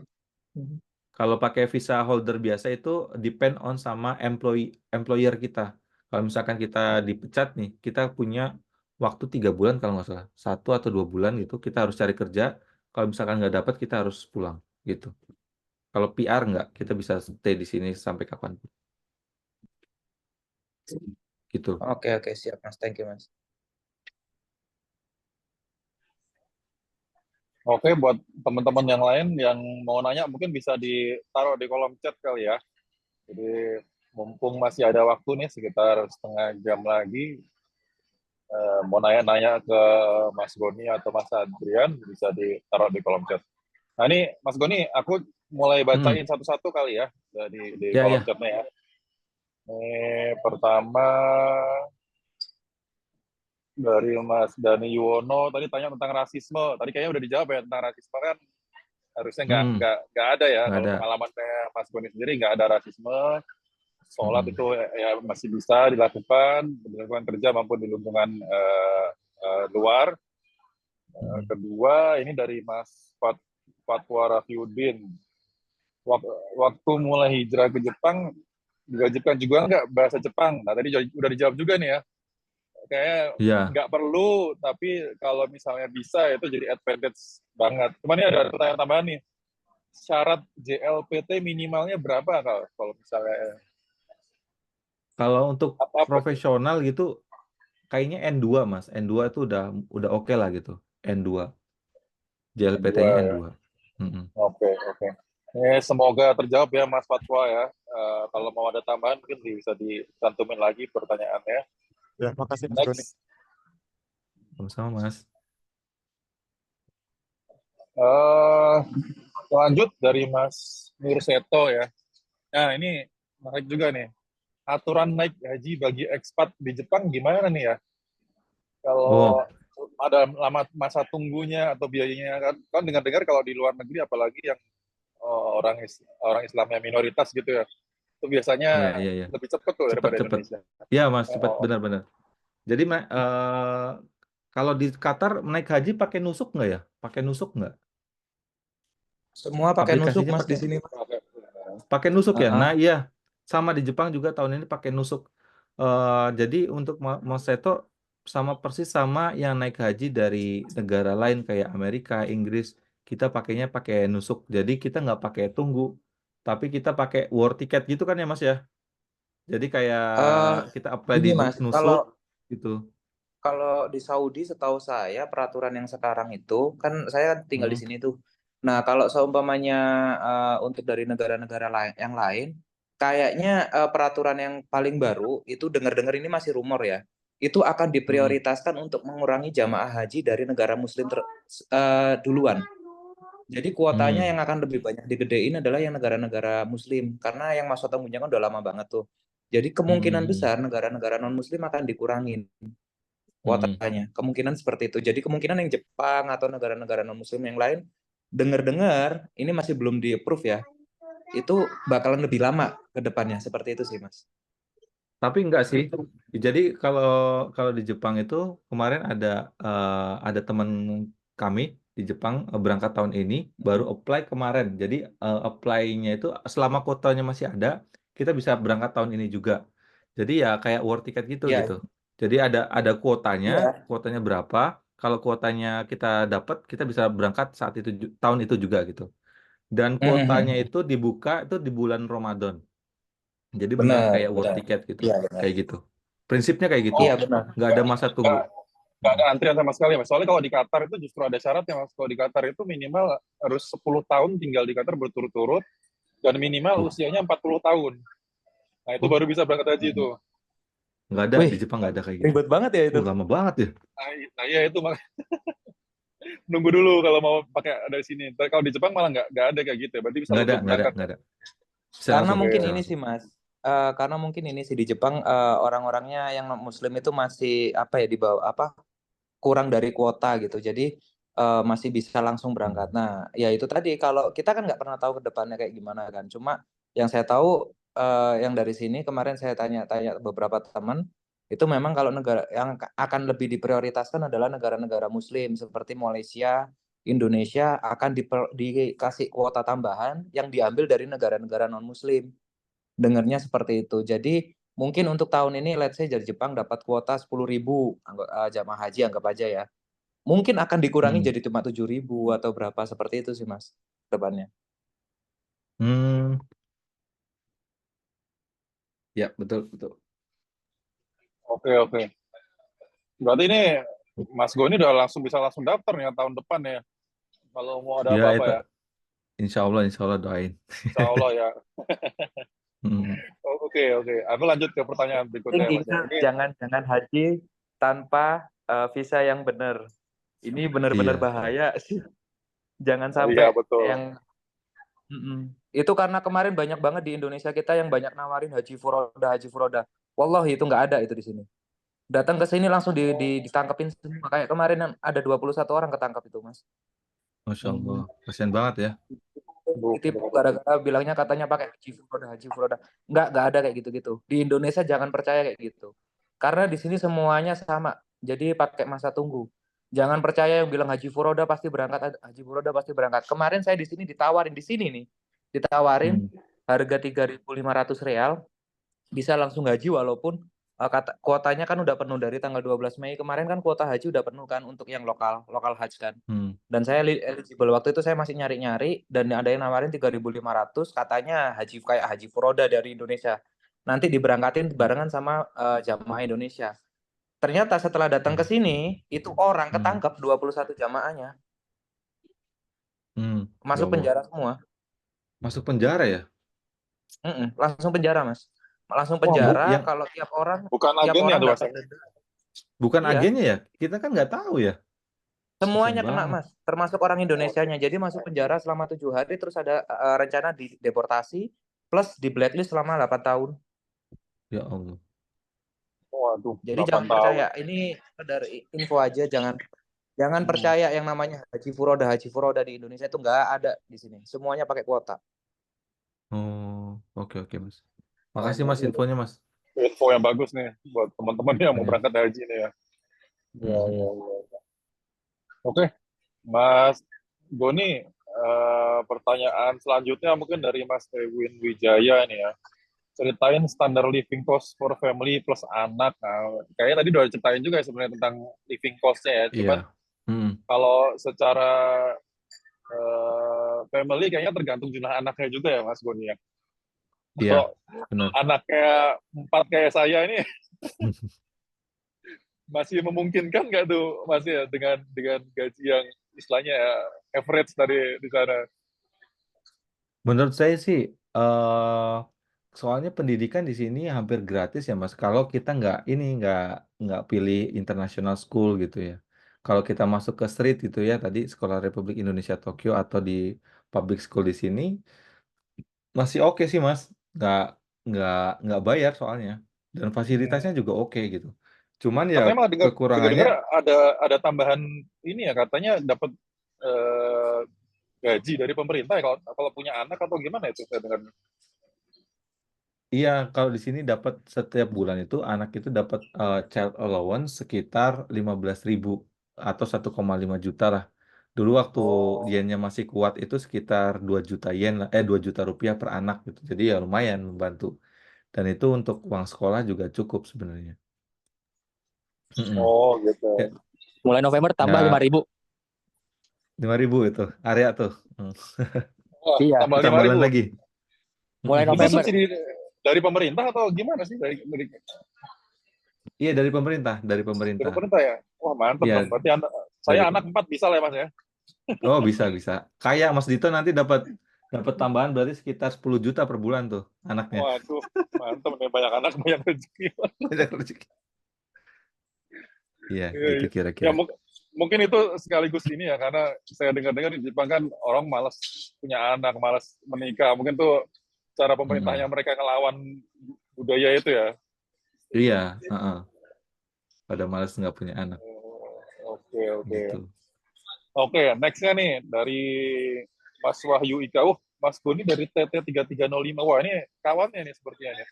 kalau pakai visa holder biasa itu depend on sama employer kita. Kalau misalkan kita dipecat nih, kita punya waktu 3 bulan kalau nggak salah, 1 atau 2 bulan gitu, kita harus cari kerja. Kalau misalkan nggak dapat, kita harus pulang gitu. Kalau PR nggak, kita bisa stay di sini sampai kapan gitu. Oke, oke, siap Mas. Thank you Mas. Oke, buat teman-teman yang lain yang mau nanya mungkin bisa ditaruh di kolom chat kali ya. Jadi mumpung masih ada waktu nih sekitar setengah jam lagi, mau nanya-nanya ke Mas Goni atau Mas Adrian bisa ditaruh di kolom chat. Nah ini Mas Goni, aku mulai Hmm, bacain satu-satu kali ya di ya kolom ya. chatnya ya. Ini pertama Dari Mas Dani Yuwono tadi tanya tentang rasisme. Tadi kayaknya udah dijawab ya tentang rasisme kan harusnya Hmm, nggak ada ya. nggak Kalau ada. pengalaman saya Mas Goni sendiri nggak ada rasisme. Sholat Hmm. itu ya masih bisa dilakukan di lingkungan kerja maupun di lingkungan luar. Hmm. Kedua ini dari Mas Fatwa Rafiuddin. Waktu mulai hijrah ke Jepang diwajibkan juga nggak bahasa Jepang? Nah tadi udah dijawab juga nih ya. Kayak Iya, nggak perlu, tapi kalau misalnya bisa itu jadi advantage banget. Cuman ini ada pertanyaan tambahan nih. Syarat JLPT minimalnya berapa kalau misalnya kalau untuk apa? profesional gitu kayaknya N2 Mas. N2 itu udah oke lah gitu. N2. Dua JLPT-nya ya. N2. Mm-mm. Oke, oke. Semoga terjawab ya Mas Fatwa ya. Kalau mau ada tambahan mungkin bisa dicantumin lagi pertanyaannya. Ya, makasih Mas Goni. Next, Sama-sama Mas. eh lanjut dari Mas Nurseto ya. Nah ini menarik juga nih. Aturan naik haji bagi ekspat di Jepang gimana nih ya? Kalau Oh, ada lama masa tunggunya atau biayanya kan dengar-dengar kalau di luar negeri apalagi yang orang Islamnya minoritas gitu ya. Itu iya, biasanya iya, iya. lebih cepat tuh Cepet, daripada cepet. Indonesia. Iya Mas, cepet. Oh, Benar-benar. Jadi kalau di Qatar naik haji pakai nusuk nggak ya? Pakai nusuk nggak? Semua pakai nusuk Aplikasinya Mas di pakai sini, Mas. oke. pakai nusuk ya? Heeh. Nah iya, sama di Jepang juga tahun ini pakai nusuk. Jadi untuk Mas Seto sama persis sama yang naik haji dari negara lain kayak Amerika, Inggris, kita pakainya pakai nusuk. Jadi kita nggak pakai tunggu, tapi kita pakai war ticket gitu kan ya Mas ya? Jadi kayak Eh, kita apply di Gini Mas, nusuk kalau gitu. kalau di Saudi setahu saya peraturan yang sekarang itu kan saya tinggal di Hmm. sini tuh. Nah, kalau seumpamanya untuk dari negara-negara lain yang lain, kayaknya peraturan yang paling baru itu dengar-dengar ini masih rumor ya. Itu akan Hmm. diprioritaskan untuk mengurangi jamaah haji dari negara muslim duluan. Jadi kuotanya Hmm. yang akan lebih banyak digedein adalah yang negara-negara muslim karena yang masa tunggunya kan udah lama banget tuh. Jadi kemungkinan Hmm. besar negara-negara non muslim akan dikurangin Hmm. kuotanya. Kemungkinan seperti itu. Jadi kemungkinan yang Jepang atau negara-negara non-muslim yang lain dengar-dengar ini masih belum di-approve ya. Itu bakalan lebih lama ke depannya. Seperti itu sih, Mas. Tapi enggak sih. Jadi kalau kalau di Jepang itu kemarin ada teman kami di Jepang berangkat tahun ini baru apply kemarin. Jadi apply-nya itu selama kuotanya masih ada, kita bisa berangkat tahun ini juga. Jadi ya kayak war ticket gitu gitu. Iya, Jadi ada kuotanya, iya. kuotanya berapa? Kalau kuotanya kita dapat, kita bisa berangkat saat itu tahun itu juga gitu. Dan kuotanya itu dibuka itu di bulan Ramadan. Jadi benar Benar, kayak war benar. ticket gitu, Iya, benar. kayak gitu. Prinsipnya kayak gitu, Oh, Iya, benar. nggak ada masa tunggu. nggak nggak Mm. ada antrian sama sekali Mas. Soalnya kalau di Qatar itu justru ada syaratnya Mas. Kalau di Qatar itu minimal harus 10 tahun tinggal di Qatar berturut-turut dan minimal Uh, usianya 40 tahun. Nah, itu uh, baru bisa berangkat haji itu. nggak ada Wih, di Jepang nggak ada kayak gitu. ribet banget ya itu. Lama banget ya. Nah iya itu nunggu dulu kalau mau pakai dari sini. Tapi kalau di Jepang malah nggak ada kayak gitu ya. Berarti bisa Nggak ada, langsung nggak ada, berangkat nggak ya. ada. Bisa Karena langsung, mungkin bisa ini langsung. sih, Mas. Karena mungkin ini sih di Jepang orang-orangnya yang non muslim itu masih apa ya di bawah apa kurang dari kuota gitu. Jadi masih bisa langsung berangkat. Hmm. Nah, ya itu tadi kalau kita kan nggak pernah tahu ke depannya kayak gimana kan. Cuma yang saya tahu yang dari sini kemarin saya tanya-tanya beberapa teman itu memang kalau negara yang akan lebih diprioritaskan adalah negara-negara Muslim seperti Malaysia, Indonesia akan dikasih kuota tambahan yang diambil dari negara-negara non-Muslim. Dengarnya seperti itu. Jadi mungkin untuk tahun ini let's say dari Jepang dapat kuota 10.000 jamaah haji anggap aja ya. Mungkin akan dikurangi Hmm. jadi cuma 7.000 atau berapa seperti itu sih Mas depannya. Hmm. Ya, betul, betul. Oke, oke. Berarti ini Mas Goni udah bisa langsung daftar nih tahun depan ya. Kalau mau ada Ya, apa-apa itu ya. insya Allah doain. Insya Allah ya. Hmm. Oke, oke. Aku lanjut ke pertanyaan berikutnya ya, Mas. Ingat Ini jangan haji tanpa visa yang benar. Ini benar-benar Iya. bahaya sih. Jangan iya sampai betul. yang itu karena kemarin banyak banget di Indonesia kita yang banyak nawarin haji furoda. Wallahi itu nggak ada itu di sini. Datang ke sini langsung ditangkepin semua. Kayak kemarin ada 21 orang ketangkap itu, Mas. Masya Allah, kasihan banget ya. Ditipu gara-gara bilangnya katanya pakai haji furoda. Nggak ada kayak gitu-gitu. Di Indonesia jangan percaya kayak gitu. Karena di sini semuanya sama. Jadi pakai masa tunggu. Jangan percaya yang bilang haji furoda pasti berangkat, haji furoda pasti berangkat. Kemarin saya di sini ditawarin di sini nih. Ditawarin harga 3.500 real bisa langsung haji walaupun kuotanya kan udah penuh dari tanggal 12 Mei kemarin kan kuota haji udah penuh kan untuk yang lokal haji kan. Dan saya eligible waktu itu saya masih nyari-nyari dan ada yang nawarin 3.500 katanya haji kayak haji furoda dari Indonesia. Nanti diberangkatin barengan sama jamaah Indonesia. Ternyata setelah datang ke sini itu orang ketangkep 21 jamaahnya. Masuk penjara semua. Masuk penjara ya? Langsung penjara, Mas. Langsung penjara kalau tiap orang bukan tiap agennya orang tuh, dapat Mas. Bukan Iya. agennya ya? Kita kan nggak tahu ya. Semuanya Kasihan kena, banget. Mas. Termasuk orang Indonesianya. Jadi masuk penjara selama 7 hari terus ada rencana deportasi plus di blacklist selama 8 tahun. Ya Allah. Waduh, Jadi 8 jangan tahun. percaya. Ini dari info aja, jangan percaya yang namanya haji furoda di Indonesia itu nggak ada di sini. Semuanya pakai kuota. Oh, oke Mas. Makasih Mas infonya Mas. Info yang bagus nih buat teman-teman yang mau berangkat haji nih ya. Ya. Oke, Mas Goni, pertanyaan selanjutnya mungkin dari Mas Ewin Wijaya nih ya. Ceritain standar living cost for family plus anak. Nah, kayaknya tadi udah ceritain juga ya sebenarnya tentang living cost-nya ya. Cuman kalau secara family kayaknya tergantung jumlah anaknya juga ya Mas Goni ya. Kalau anaknya 4 kayak saya ini masih memungkinkan nggak tuh Mas ya dengan gaji yang istilahnya ya, average dari di sana? Menurut saya sih soalnya pendidikan di sini hampir gratis ya Mas. Kalau kita nggak pilih international school gitu ya. Kalau kita masuk ke street gitu ya tadi Sekolah Republik Indonesia Tokyo atau di public school di sini masih oke sih Mas. Nggak bayar soalnya dan fasilitasnya juga oke gitu. Cuman ya Katanya malah kekurangannya dengar ada tambahan ini ya, katanya dapat gaji dari pemerintah ya kalau punya anak atau gimana itu saya dengar. iya, kalau di sini dapat setiap bulan itu anak itu dapat child allowance sekitar 15.000 atau 1,5 juta lah. Dulu waktu dianya masih kuat itu sekitar 2 juta yen lah, 2 juta rupiah per anak gitu. Jadi ya lumayan membantu. Dan itu untuk uang sekolah juga cukup sebenarnya. Oh gitu. Ya, Mulai November tambah ya, 5.000. 5.000 itu area tuh. Wah, Iya. tambah Tambahan 5.000. lagi. Mulai Itu November. subsidi dari pemerintah atau gimana sih Iya dari pemerintah, dari pemerintah ya? Wah mantep Iya, dong. Berarti saya anak 4 bisa lah ya Mas ya? Oh bisa. Kayak Mas Dito nanti dapat tambahan berarti sekitar 10 juta per bulan tuh anaknya. Waduh, mantep nih, banyak anak banyak rezeki. Banyak rezeki. Iya, Ya, gitu kira-kira. mungkin itu sekaligus ini ya, karena saya dengar-dengar di Jepang kan orang malas punya anak, malas menikah. Mungkin tuh cara pemerintahnya mereka ngelawan budaya itu ya. Iya, pada malas nggak punya anak. Oke. Gitu. Oke, next-nya nih dari Mas Wahyu Ika. Mas Goni dari TT3305. Wah, ini kawannya nih sepertinya nih.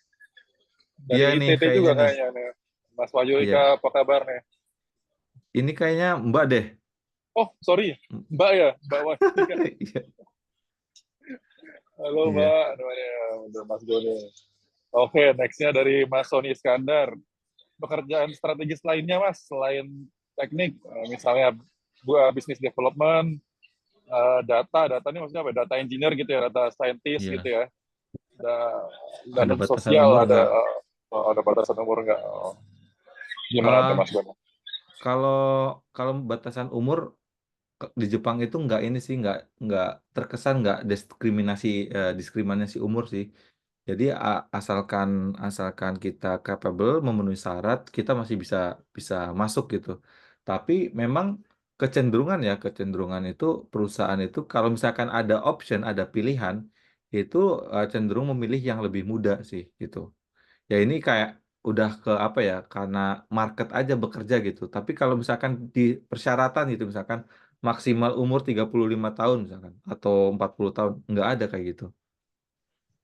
Dari Iya nih ITT juga kayaknya kayaknya nih. Mas Wahyu Iya. Ika, apa kabar nih? Ini kayaknya Mbak deh. Oh, sorry. Mbak ya? Mbak Wahyu Ika. Iya. Halo Iya. Mbak, namanya Mas Goni. Oke, next-nya dari Mas Sony Iskandar. Pekerjaan strategis lainnya Mas, selain teknik, misalnya business development, data ini maksudnya apa? Data engineer gitu ya, data scientist Iya. gitu ya. Ada Dan batasan sosial umur ada nggak? ada batasan umur nggak? Gimana tuh Mas Goni? Kalau batasan umur di Jepang itu nggak ini sih nggak terkesan nggak diskriminasi umur sih. Jadi asalkan kita capable memenuhi syarat kita masih bisa masuk gitu. Tapi memang kecenderungan itu perusahaan itu kalau misalkan ada option ada pilihan itu cenderung memilih yang lebih muda sih gitu. Ya ini kayak udah ke apa ya, karena market aja bekerja gitu. Tapi kalau misalkan di persyaratan gitu, misalkan maksimal umur 35 tahun misalkan, atau 40 tahun, nggak ada kayak gitu.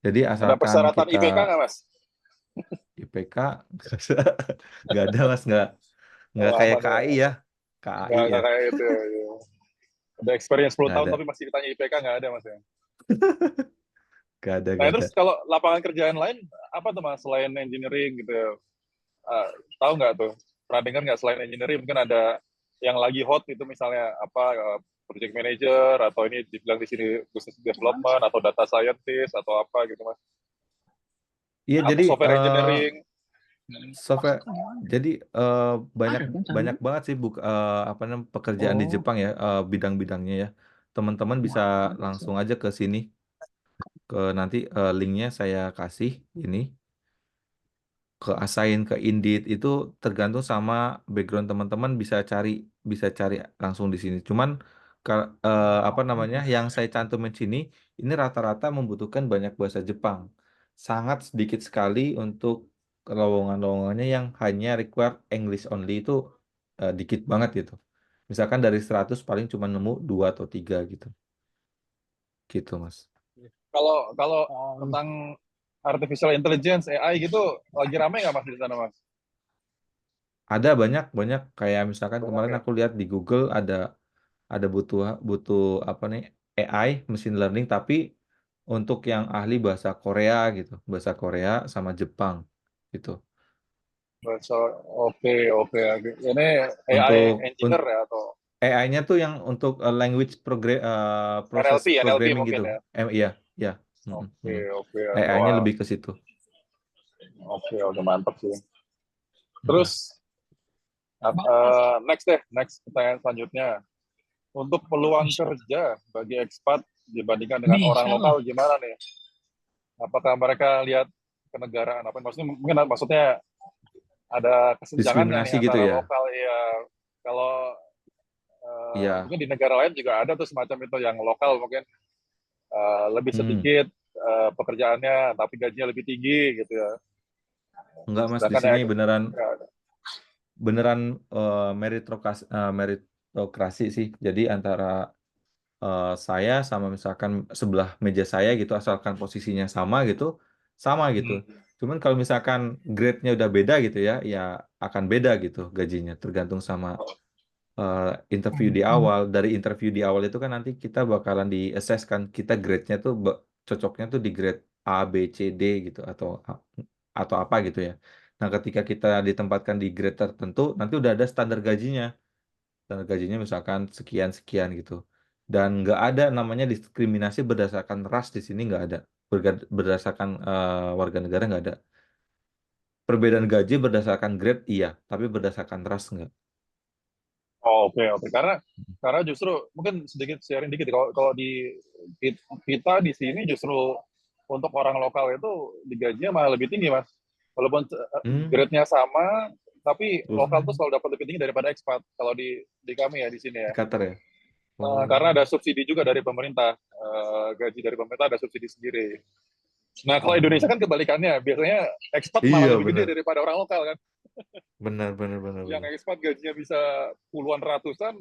Jadi Ada asalkan persyaratan kita IPK nggak, Mas? IPK, nggak ada mas, nggak Oh, kayak aman ya. KAI ya, KAI Nggak ya, kayak itu ya. Iya. Ada experience 10 nggak tahun ada, tapi masih ditanya IPK nggak ada, Mas ya. nggak ada, Nah, nggak ada. terus kalau lapangan kerjaan lain apa tuh, Mas, selain engineering gitu ya? Ah, tahu nggak tuh? Pernah dengar nggak selain engineering mungkin ada yang lagi hot itu misalnya apa project manager atau ini dibilang di sini business development atau data scientist atau apa gitu, Mas? Iya, Apa jadi software engineering? software, jadi banyak banyak banget sih apa namanya pekerjaan di Jepang ya, bidang-bidangnya ya. Teman-teman bisa langsung aja ke sini, ke nanti linknya saya kasih ini, ke Assign, ke Indeed, itu tergantung sama background teman-teman, bisa cari langsung di sini. Cuman apa namanya yang saya cantumin sini ini rata-rata membutuhkan banyak bahasa Jepang. Sangat sedikit sekali untuk lowongan-lowongannya yang hanya require English only, itu dikit banget gitu. Misalkan dari 100 paling cuma nemu 2 atau 3 gitu. Gitu, Mas. Kalau kalau tentang artificial intelligence AI gitu lagi rame nggak, Mas, di sana, Mas? Ada banyak banyak kayak misalkan Banyak kemarin ya. aku lihat di Google ada butuh butuh apa nih, AI machine learning, tapi untuk yang ahli bahasa Korea gitu, bahasa Korea sama Jepang gitu. So, oke, oke, oke. Ini AI Untuk engineer ya atau AI-nya tuh yang untuk language process NLP programming mungkin gitu. ya. Iya, iya. Oke, oke. AI-nya Wah, lebih ke situ. oke, udah mantap sih. Mm-mm. Terus next pertanyaan selanjutnya. Untuk peluang kerja bagi ekspat dibandingkan dengan orang lokal gimana nih? Apakah mereka lihat kenegaraan apa? Maksudnya mungkin maksudnya ada kesenjangan nggak nih Diskriminasi gitu antara ya. lokal ya? Kalau Iya. mungkin di negara lain juga ada tuh semacam itu yang lokal mungkin lebih Hmm. sedikit pekerjaannya tapi gajinya lebih tinggi gitu ya. Enggak Mas, di Sedangkan sini ya, beneran ya, beneran meritokrasi sih. Jadi antara saya sama misalkan sebelah meja saya gitu, asalkan posisinya sama gitu. hmm, Cuman kalau misalkan grade-nya udah beda gitu ya, ya akan beda gitu gajinya, tergantung sama eh, interview di awal. Dari interview di awal itu kan nanti kita bakalan di-assess kan, kita grade-nya tuh cocoknya tuh di grade A, B, C, D gitu, atau apa gitu ya. Nah, ketika kita ditempatkan di grade tertentu, nanti udah ada standar gajinya. Standar gajinya misalkan sekian-sekian gitu. Dan nggak ada namanya diskriminasi berdasarkan ras di sini, nggak ada. Berdasarkan warga negara nggak ada. Perbedaan gaji berdasarkan grade iya, tapi berdasarkan ras nggak. oh, oke, oke. Karena justru mungkin sedikit sharing dikit. Kalau kita di sini justru untuk orang lokal itu digajinya malah lebih tinggi, Mas. Walaupun Hmm, grade-nya sama, tapi terus lokal tuh selalu dapat lebih tinggi daripada ekspat. Kalau di kami ya di sini di ya. Qatar ya. Karena Oh, ada subsidi juga dari pemerintah. Gaji dari pemerintah ada subsidi sendiri. Nah, kalau Indonesia oh, kan kebalikannya. Biasanya ekspat malah iya lebih gede benar, daripada orang lokal kan. benar, benar, benar, Yang benar. ekspat gajinya bisa puluhan ratusan,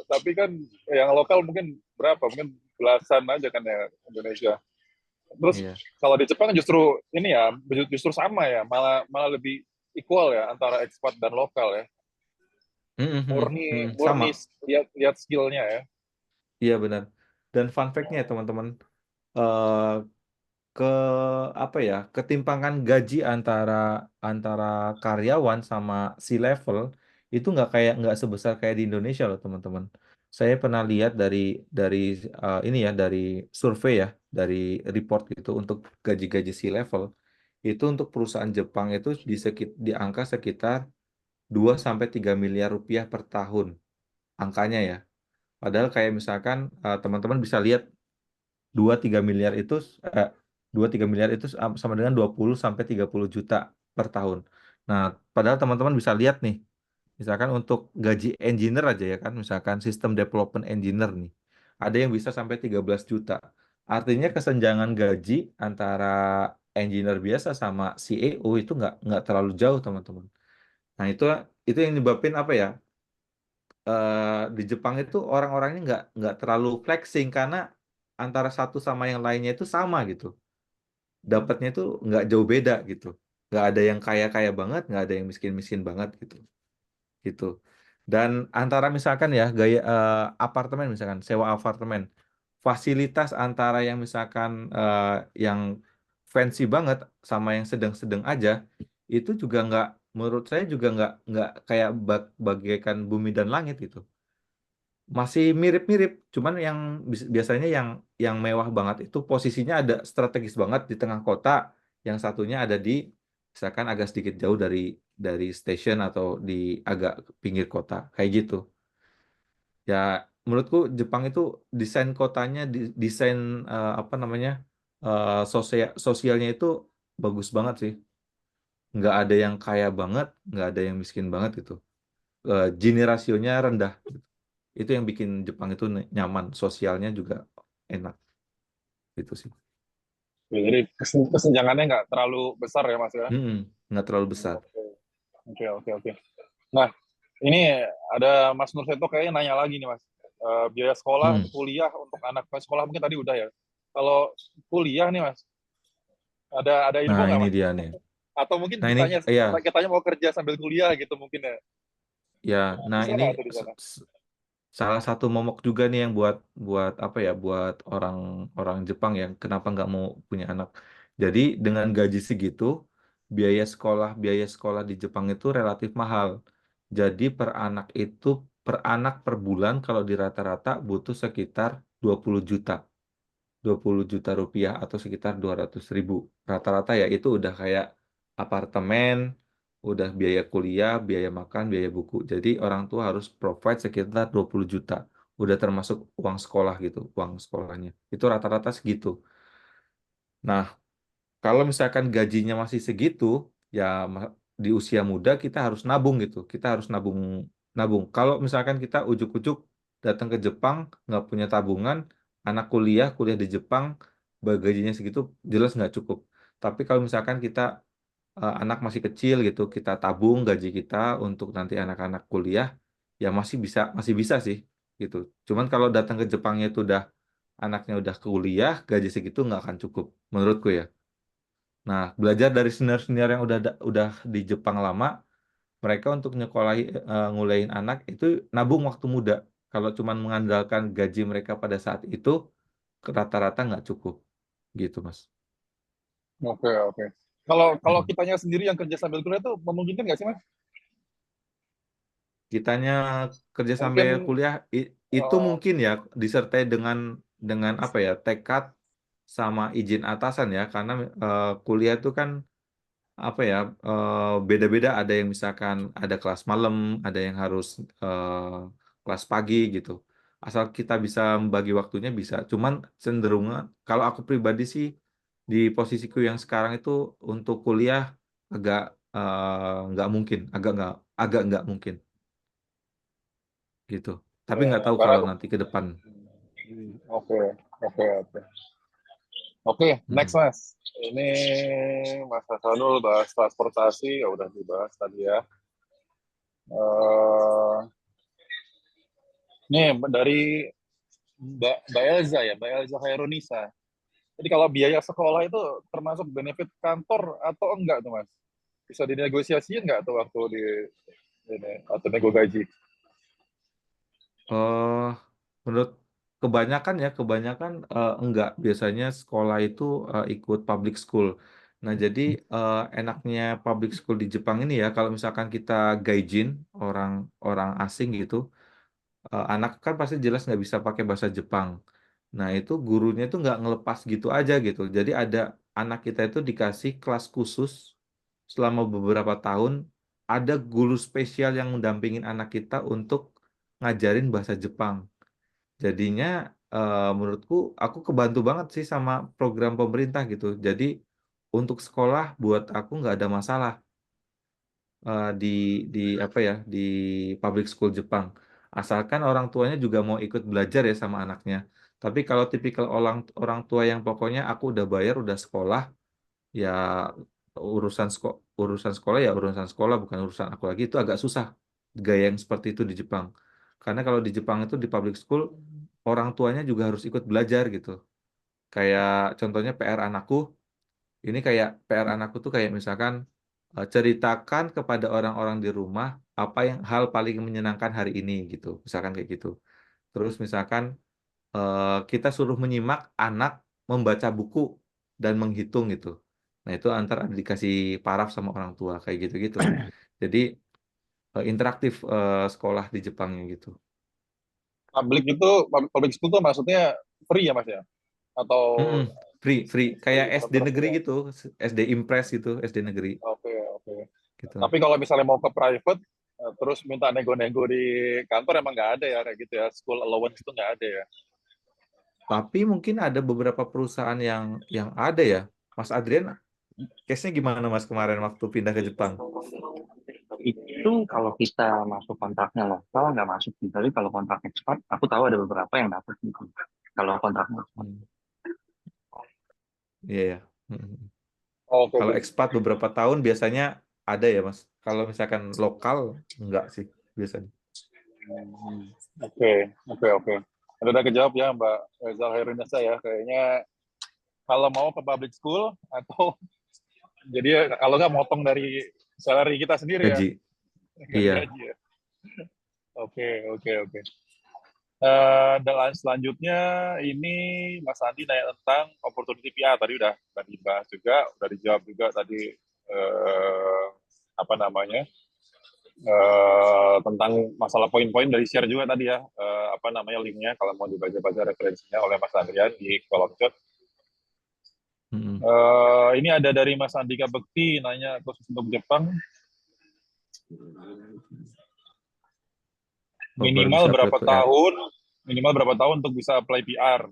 tapi kan yang lokal mungkin berapa? Mungkin belasan aja kan ya Indonesia. Terus Iya. kalau di Jepang justru ini ya, justru sama ya, malah malah lebih equal ya antara ekspat dan lokal ya. Murni murni Sama, lihat lihat skillnya ya. iya benar. Dan fun fact-nya ya teman-teman, eh ke apa ya, ketimpangan gaji antara antara karyawan sama si level itu nggak sebesar kayak di Indonesia loh teman-teman. Saya pernah lihat dari ini ya, dari survei ya, dari report itu untuk gaji-gaji si level itu untuk perusahaan Jepang itu di angka sekitar 2 sampai 3 miliar rupiah per tahun angkanya ya. Padahal kayak misalkan teman-teman bisa lihat 2-3 miliar itu eh, 2-3 miliar itu sama dengan 20 sampai 30 juta per tahun. Nah, padahal teman-teman bisa lihat nih, misalkan untuk gaji engineer aja ya kan, misalkan sistem development engineer nih, ada yang bisa sampai 13 juta. Artinya kesenjangan gaji antara engineer biasa sama CEO itu nggak terlalu jauh teman-teman. Nah itu yang nyebabin apa ya? Di Jepang itu orang-orangnya nggak terlalu flexing karena antara satu sama yang lainnya itu sama gitu. Dapatnya itu nggak jauh beda gitu. Nggak ada yang kaya-kaya banget, nggak ada yang miskin-miskin banget gitu. Gitu. Dan antara misalkan ya gaya apartemen misalkan sewa apartemen, fasilitas antara yang misalkan yang fancy banget sama yang sedang-sedang aja itu juga nggak, menurut saya juga nggak kayak bagaikan bumi dan langit gitu. Masih mirip-mirip, cuman yang biasanya yang mewah banget itu posisinya ada strategis banget di tengah kota, yang satunya ada di misalkan agak sedikit jauh dari stasiun atau di agak pinggir kota, kayak gitu. Ya, menurutku Jepang itu desain kotanya, desain apa namanya sosialnya itu bagus banget sih. Nggak ada yang kaya banget, nggak ada yang miskin banget gitu. Gini rasionya rendah. Itu yang bikin Jepang itu nyaman, sosialnya juga enak gitu sih. Ya, jadi kesenjangannya nggak terlalu besar ya Mas ya. Nggak terlalu besar. Oke. Nah, ini ada Mas Nurseto kayaknya nanya lagi nih Mas. Biaya sekolah, kuliah untuk anak Mas, sekolah mungkin tadi udah ya. Kalau kuliah nih Mas, ada info Nah, nggak ini Mas? dia nih. Atau mungkin Nah, ini ya, kitanya mau kerja sambil kuliah gitu mungkin ya. ya. Nah, Bisa ini nggak tuh di sana? salah satu momok juga nih yang buat buat apa ya, buat orang orang Jepang yang kenapa nggak mau punya anak. Jadi dengan gaji segitu, biaya sekolah di Jepang itu relatif mahal. Jadi per anak per bulan kalau di rata-rata butuh sekitar 20 juta. 20 juta rupiah atau sekitar 200 ribu. Rata-rata ya itu udah kayak apartemen, udah biaya kuliah, biaya makan, biaya buku. Jadi orang tua harus provide sekitar 20 juta. Udah termasuk uang sekolah gitu, uang sekolahnya. Itu rata-rata segitu. Nah, kalau misalkan gajinya masih segitu, ya di usia muda kita harus nabung gitu. Kita harus nabung nabung. Kalau misalkan kita ujuk-ujuk datang ke Jepang nggak punya tabungan, anak kuliah di Jepang, gajinya segitu jelas nggak cukup. Tapi kalau misalkan kita anak masih kecil gitu, kita tabung gaji kita untuk nanti anak-anak kuliah, ya masih bisa sih gitu. Cuman kalau datang ke Jepangnya itu anaknya udah kuliah, gaji segitu nggak akan cukup menurutku ya. Nah, belajar dari senior-senior yang udah di Jepang lama, mereka untuk nguliahin anak itu nabung waktu muda. Kalau cuma mengandalkan gaji mereka pada saat itu, rata-rata nggak cukup, gitu, Mas. Oke. Kalau kitanya sendiri yang kerja sambil kuliah tuh memungkinkan nggak sih Mas? Kitanya kerja sampai Mungkin kuliah itu uh, mungkin ya disertai dengan apa ya, tekad sama izin atasan ya, karena kuliah itu kan apa ya, beda-beda, ada yang misalkan ada kelas malam, ada yang harus kelas pagi gitu. Asal kita bisa membagi waktunya bisa. Cuman cenderungan kalau aku pribadi sih di posisiku yang sekarang itu untuk kuliah agak nggak mungkin, agak nggak mungkin gitu. Tapi ya, nggak tahu karena kalau nanti ke depan. oke. Oke, next Mm-mm. Mas. Ini Mas Hasanul bahas transportasi, ya udah dibahas tadi ya. Nih dari Mbak Elza ya, Mbak Elza Khairunisa. Jadi kalau biaya sekolah itu termasuk benefit kantor atau enggak tuh Mas? Bisa dinegosiasiin nggak tuh waktu di ini atau nego gaji? eh Menurut kebanyakan enggak. Biasanya sekolah itu ikut public school. Nah, jadi enaknya public school di Jepang ini ya, kalau misalkan kita gaijin, orang orang asing gitu, anak kan pasti jelas nggak bisa pakai bahasa Jepang. Nah, itu gurunya itu nggak ngelepas gitu aja gitu. Jadi ada anak kita itu dikasih kelas khusus selama beberapa tahun. Ada guru spesial yang mendampingin anak kita untuk ngajarin bahasa Jepang. Jadinya menurutku aku kebantu banget sih sama program pemerintah gitu. Jadi untuk sekolah buat aku nggak ada masalah di apa ya, di public school Jepang. Asalkan orang tuanya juga mau ikut belajar ya sama anaknya. Tapi kalau tipikal orang orang tua yang pokoknya aku udah bayar udah sekolah, ya urusan sekolah ya urusan sekolah, bukan urusan aku lagi. Itu agak susah gaya yang seperti itu di Jepang. Karena kalau di Jepang itu di public school orang tuanya juga harus ikut belajar gitu. Kayak contohnya PR anakku, ini kayak PR anakku tuh kayak misalkan ceritakan kepada orang-orang di rumah apa yang hal paling menyenangkan hari ini gitu. Misalkan kayak gitu. Terus misalkan kita suruh menyimak anak membaca buku dan menghitung gitu. Nah, itu antara dikasih paraf sama orang tua kayak gitu-gitu. Jadi interaktif sekolah di Jepangnya gitu. Public school tuh maksudnya free ya Mas ya? Atau Mm-mm. Free, kayak free SD tetap negeri ya? gitu, SD Impress gitu, SD negeri Oke, oke. gitu. Tapi kalau misalnya mau ke private, terus minta nego-nego di kantor emang nggak ada ya kayak gitu ya. School allowance itu nggak ada ya. Tapi mungkin ada beberapa perusahaan yang ada ya. Mas Adrian, case-nya gimana Mas kemarin waktu pindah ke Jepang? Itu kalau kita masuk kontraknya lokal nggak masuk sih. Tapi kalau kontrak ekspor, aku tahu ada beberapa yang dapat gitu. Kalau kontraknya ekspor. Hmm, Iya ya. Hmm. Oke, Kalau oke. ekspat beberapa tahun biasanya ada ya Mas. Kalau misalkan lokal enggak sih biasanya. Oke, oke, oke. Udah kejawab ya Mbak Rizal Herunisa ya. Kayaknya kalau mau ke public school atau jadi kalau nggak motong dari salary kita sendiri ya, Gaji. dari Iya. gaji ya. Oke, oke, oke. Dan selanjutnya ini Mas Andi nanya tentang opportunity PR tadi udah dibahas juga, udah dijawab juga tadi apa namanya tentang masalah poin-poin dari share juga tadi ya apa namanya linknya kalau mau dibaca-baca referensinya oleh Mas Andrian di kolom chat. Mm-mm. Ini ada dari Mas Andika Bekti nanya khusus untuk Jepang Oh, baru bisa apply PR. minimal berapa tahun untuk bisa apply PR.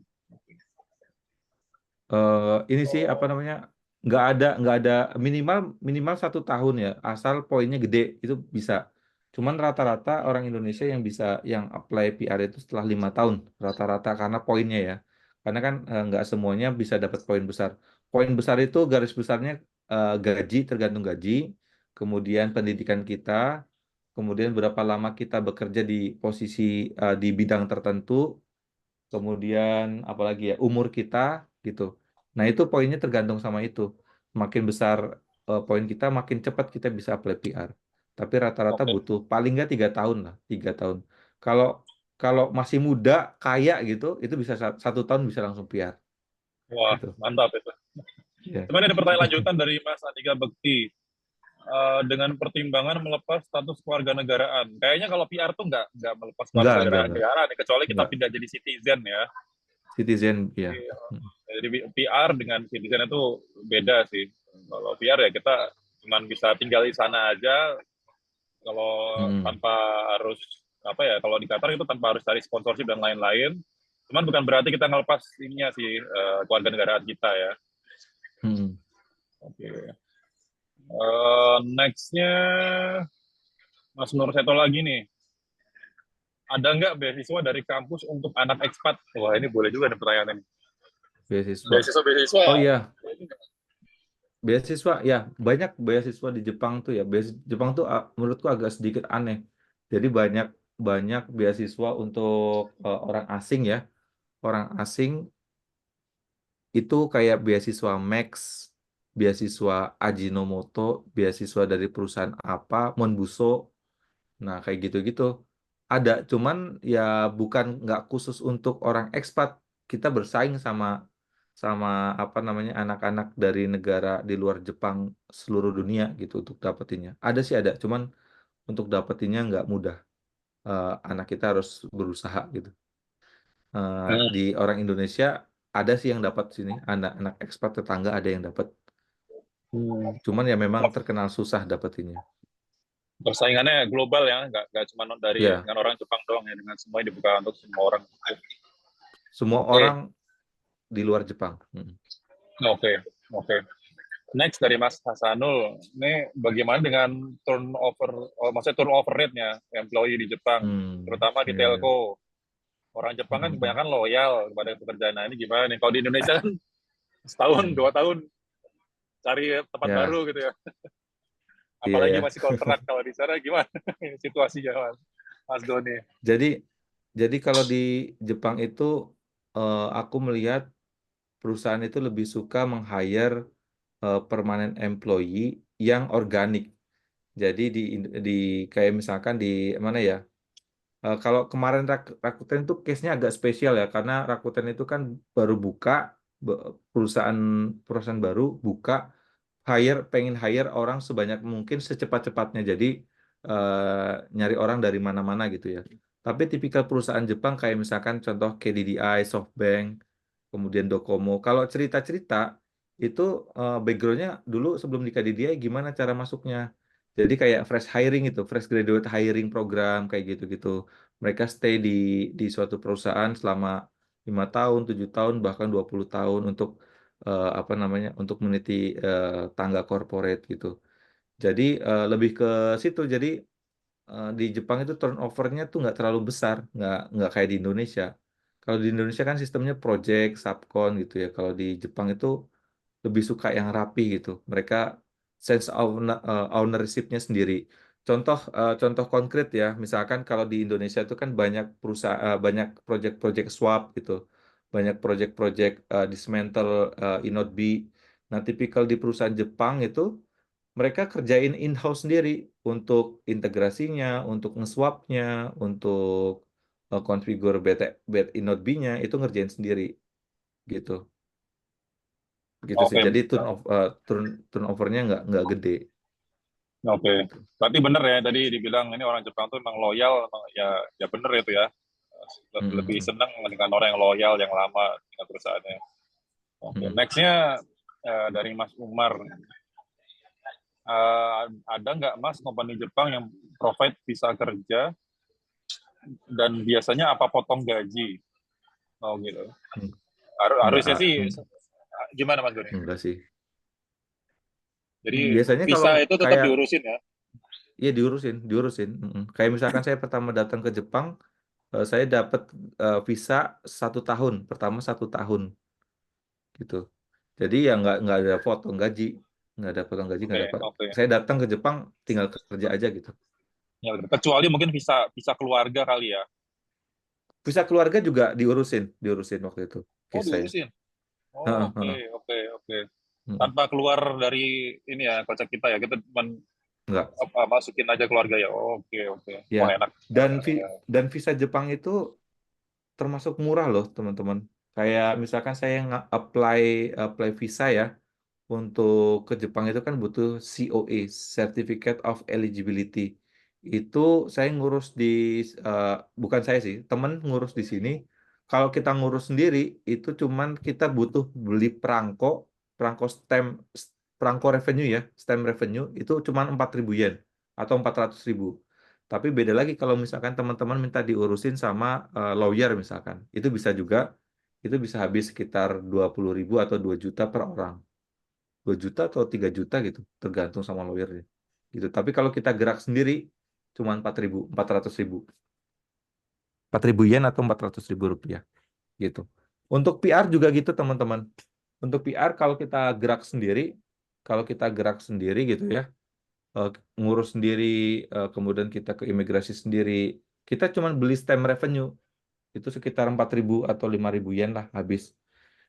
Ini sih apa namanya? Nggak ada minimal minimal 1 tahun ya. Asal poinnya gede itu bisa. Cuman rata-rata orang Indonesia yang apply PR itu setelah 5 tahun rata-rata karena poinnya ya. Karena kan nggak semuanya bisa dapat poin besar. Poin besar itu garis besarnya gaji tergantung gaji, kemudian pendidikan kita, kemudian berapa lama kita bekerja di posisi di bidang tertentu, kemudian apalagi ya umur kita gitu. Nah itu poinnya tergantung sama itu. Makin besar poin kita, makin cepat kita bisa apply PR. Tapi rata-rata Oke. butuh paling nggak 3 tahun lah, 3 tahun. Kalau kalau masih muda, kaya gitu, itu bisa 1 tahun bisa langsung PR Wah, gitu. mantap itu. Ya. Cuman ada pertanyaan lanjutan dari Mas Andika Bekti. Dengan pertimbangan melepas status keluarga negaraan. Kayaknya kalau PR tuh nggak melepas keluarga Enggak, negaraan, kecuali kita enggak. pindah jadi citizen ya. Citizen ya. Jadi, jadi PR dengan citizen itu beda sih. Kalau PR ya kita cuma bisa tinggal di sana aja. Kalau Hmm. tanpa harus apa ya? Kalau di Qatar itu tanpa harus cari sponsorship dan lain-lain. Cuman bukan berarti kita ngelepas ininya sih keluarga negaraan kita ya. Hmm. Oke. Next-nya Mas Nur Seto lagi nih. Ada nggak beasiswa dari kampus untuk anak ekspat? Wah, ini boleh juga nih pertanyaannya. Beasiswa. Beasiswa. Oh iya, beasiswa ya banyak beasiswa di Jepang tuh ya. Jepang tuh menurutku agak sedikit aneh. Jadi banyak banyak beasiswa untuk orang asing ya. Orang asing itu kayak beasiswa Max, beasiswa Ajinomoto, beasiswa dari perusahaan apa, Monbuso. Nah, kayak gitu-gitu. Ada, cuman ya bukan nggak khusus untuk orang ekspat. Kita bersaing sama sama apa namanya anak-anak dari negara di luar Jepang seluruh dunia gitu untuk dapetinnya. Ada sih ada, cuman untuk dapetinnya nggak mudah. Anak kita harus berusaha gitu. Di orang Indonesia ada sih yang dapat sini, anak-anak ekspat tetangga ada yang dapat. Cuman ya memang terkenal susah dapetinnya. Persaingannya global ya, nggak cuma dari Ya, dengan orang Jepang doang ya, dengan semua dibuka untuk semua orang. semua Oke, orang di luar Jepang. oke, oke. Next dari Mas Hasanul, ini bagaimana dengan maksudnya turnover rate-nya employee di Jepang, terutama di Ya, ya. telco. Orang Jepang kan kebanyakan loyal kepada pekerjaan. Nah, ini gimana nih? Kalau di Indonesia kan setahun, Hmm. 2 tahun cari tempat Ya, baru gitu ya. iya Apalagi ya. masih kontrak, kalau di sana gimana situasinya, Mas Doni? Jadi kalau di Jepang itu aku melihat perusahaan itu lebih suka meng-hire permanent employee yang organik. Jadi di kayak misalkan di mana ya? Kalau kemarin Rakuten itu case-nya agak spesial ya, karena Rakuten itu kan baru buka perusahaan perusahaan baru buka, pengen hire orang sebanyak mungkin secepat-cepatnya. Jadi nyari orang dari mana-mana gitu ya. Tapi tipikal perusahaan Jepang kayak misalkan contoh KDDI, SoftBank, kemudian Docomo. Kalau cerita-cerita itu background-nya dulu sebelum di KDDI gimana cara masuknya. Jadi kayak fresh hiring itu, fresh graduate hiring program kayak gitu-gitu. Mereka stay di suatu perusahaan selama 5 tahun, 7 tahun, bahkan 20 tahun untuk apa namanya, untuk meniti tangga corporate gitu. Jadi lebih ke situ. Jadi di Jepang itu turnover-nya tuh nggak terlalu besar, nggak kayak di Indonesia. Kalau di Indonesia kan sistemnya project, subkon gitu ya. Kalau di Jepang itu lebih suka yang rapi gitu. Mereka sense of ownership-nya sendiri. Contoh konkret ya, misalkan kalau di Indonesia itu kan banyak perusahaan, banyak project-project swap gitu, banyak project-project dismantle Inotbi. Nah, tipikal di perusahaan Jepang itu mereka kerjain in-house sendiri untuk integrasinya, untuk nge-swapnya, untuk configure bad Inotbi-nya itu ngerjain sendiri gitu. Gitu sih. Oke, Jadi turnovernya nggak gede oke. gitu. Berarti bener ya tadi dibilang ini orang Jepang tuh emang loyal, emang ya, ya bener itu ya. Lebih Mm-mm. senang dengan orang yang loyal, yang lama dengan perusahaannya. Oke, Mm. nextnya dari Mas Umar. Ada nggak Mas company Jepang yang provide visa kerja, dan biasanya apa potong gaji? Oh gitu. Mm. Nggak, Harusnya sih gimana Mas Doni? enggak sih. Jadi Biasanya kalau visa itu tetap kayak diurusin ya? ya diurusin. Mm-mm. Kayak misalkan saya pertama datang ke Jepang, saya dapat visa 1 tahun, pertama 1 tahun gitu. Jadi ya nggak ada potong gaji, nggak ada potong gaji, nggak Oke, dapat. oke. Saya datang ke Jepang tinggal kerja aja gitu. Ya, kecuali mungkin visa visa keluarga kali ya. Visa keluarga juga diurusin waktu itu, Oh, case saya. diurusin. Heeh, Oh, oke, heeh. oke, oke. Mm. Tanpa keluar dari ini ya, kocak kita ya. Kita cuma Nggak. masukin aja keluarga ya. Oh, oke, oke. Ya, Wah, enak. Ya. dan visa Jepang itu termasuk murah loh, teman-teman. Kayak misalkan saya apply visa ya untuk ke Jepang itu kan butuh COE, Certificate of Eligibility. Itu saya ngurus eh, bukan saya sih, temen ngurus di sini. Kalau kita ngurus sendiri itu cuman kita butuh beli perangko perangko revenue ya, stamp revenue itu cuman 4.000 yen atau 400.000. Tapi beda lagi kalau misalkan teman-teman minta diurusin sama lawyer misalkan. Itu bisa habis sekitar 20.000 atau 2 juta per orang. 2 juta atau 3 juta gitu, tergantung sama lawyernya. Gitu. Tapi kalau kita gerak sendiri cuma 4.000, 400.000. 4.000 yen atau 400.000 rupiah gitu. Untuk PR juga gitu teman-teman. Untuk PR kalau kita gerak sendiri gitu ya, eh, ngurus sendiri, kemudian kita ke imigrasi sendiri, kita cuma beli stamp revenue itu sekitar 4.000 atau 5.000 yen lah habis.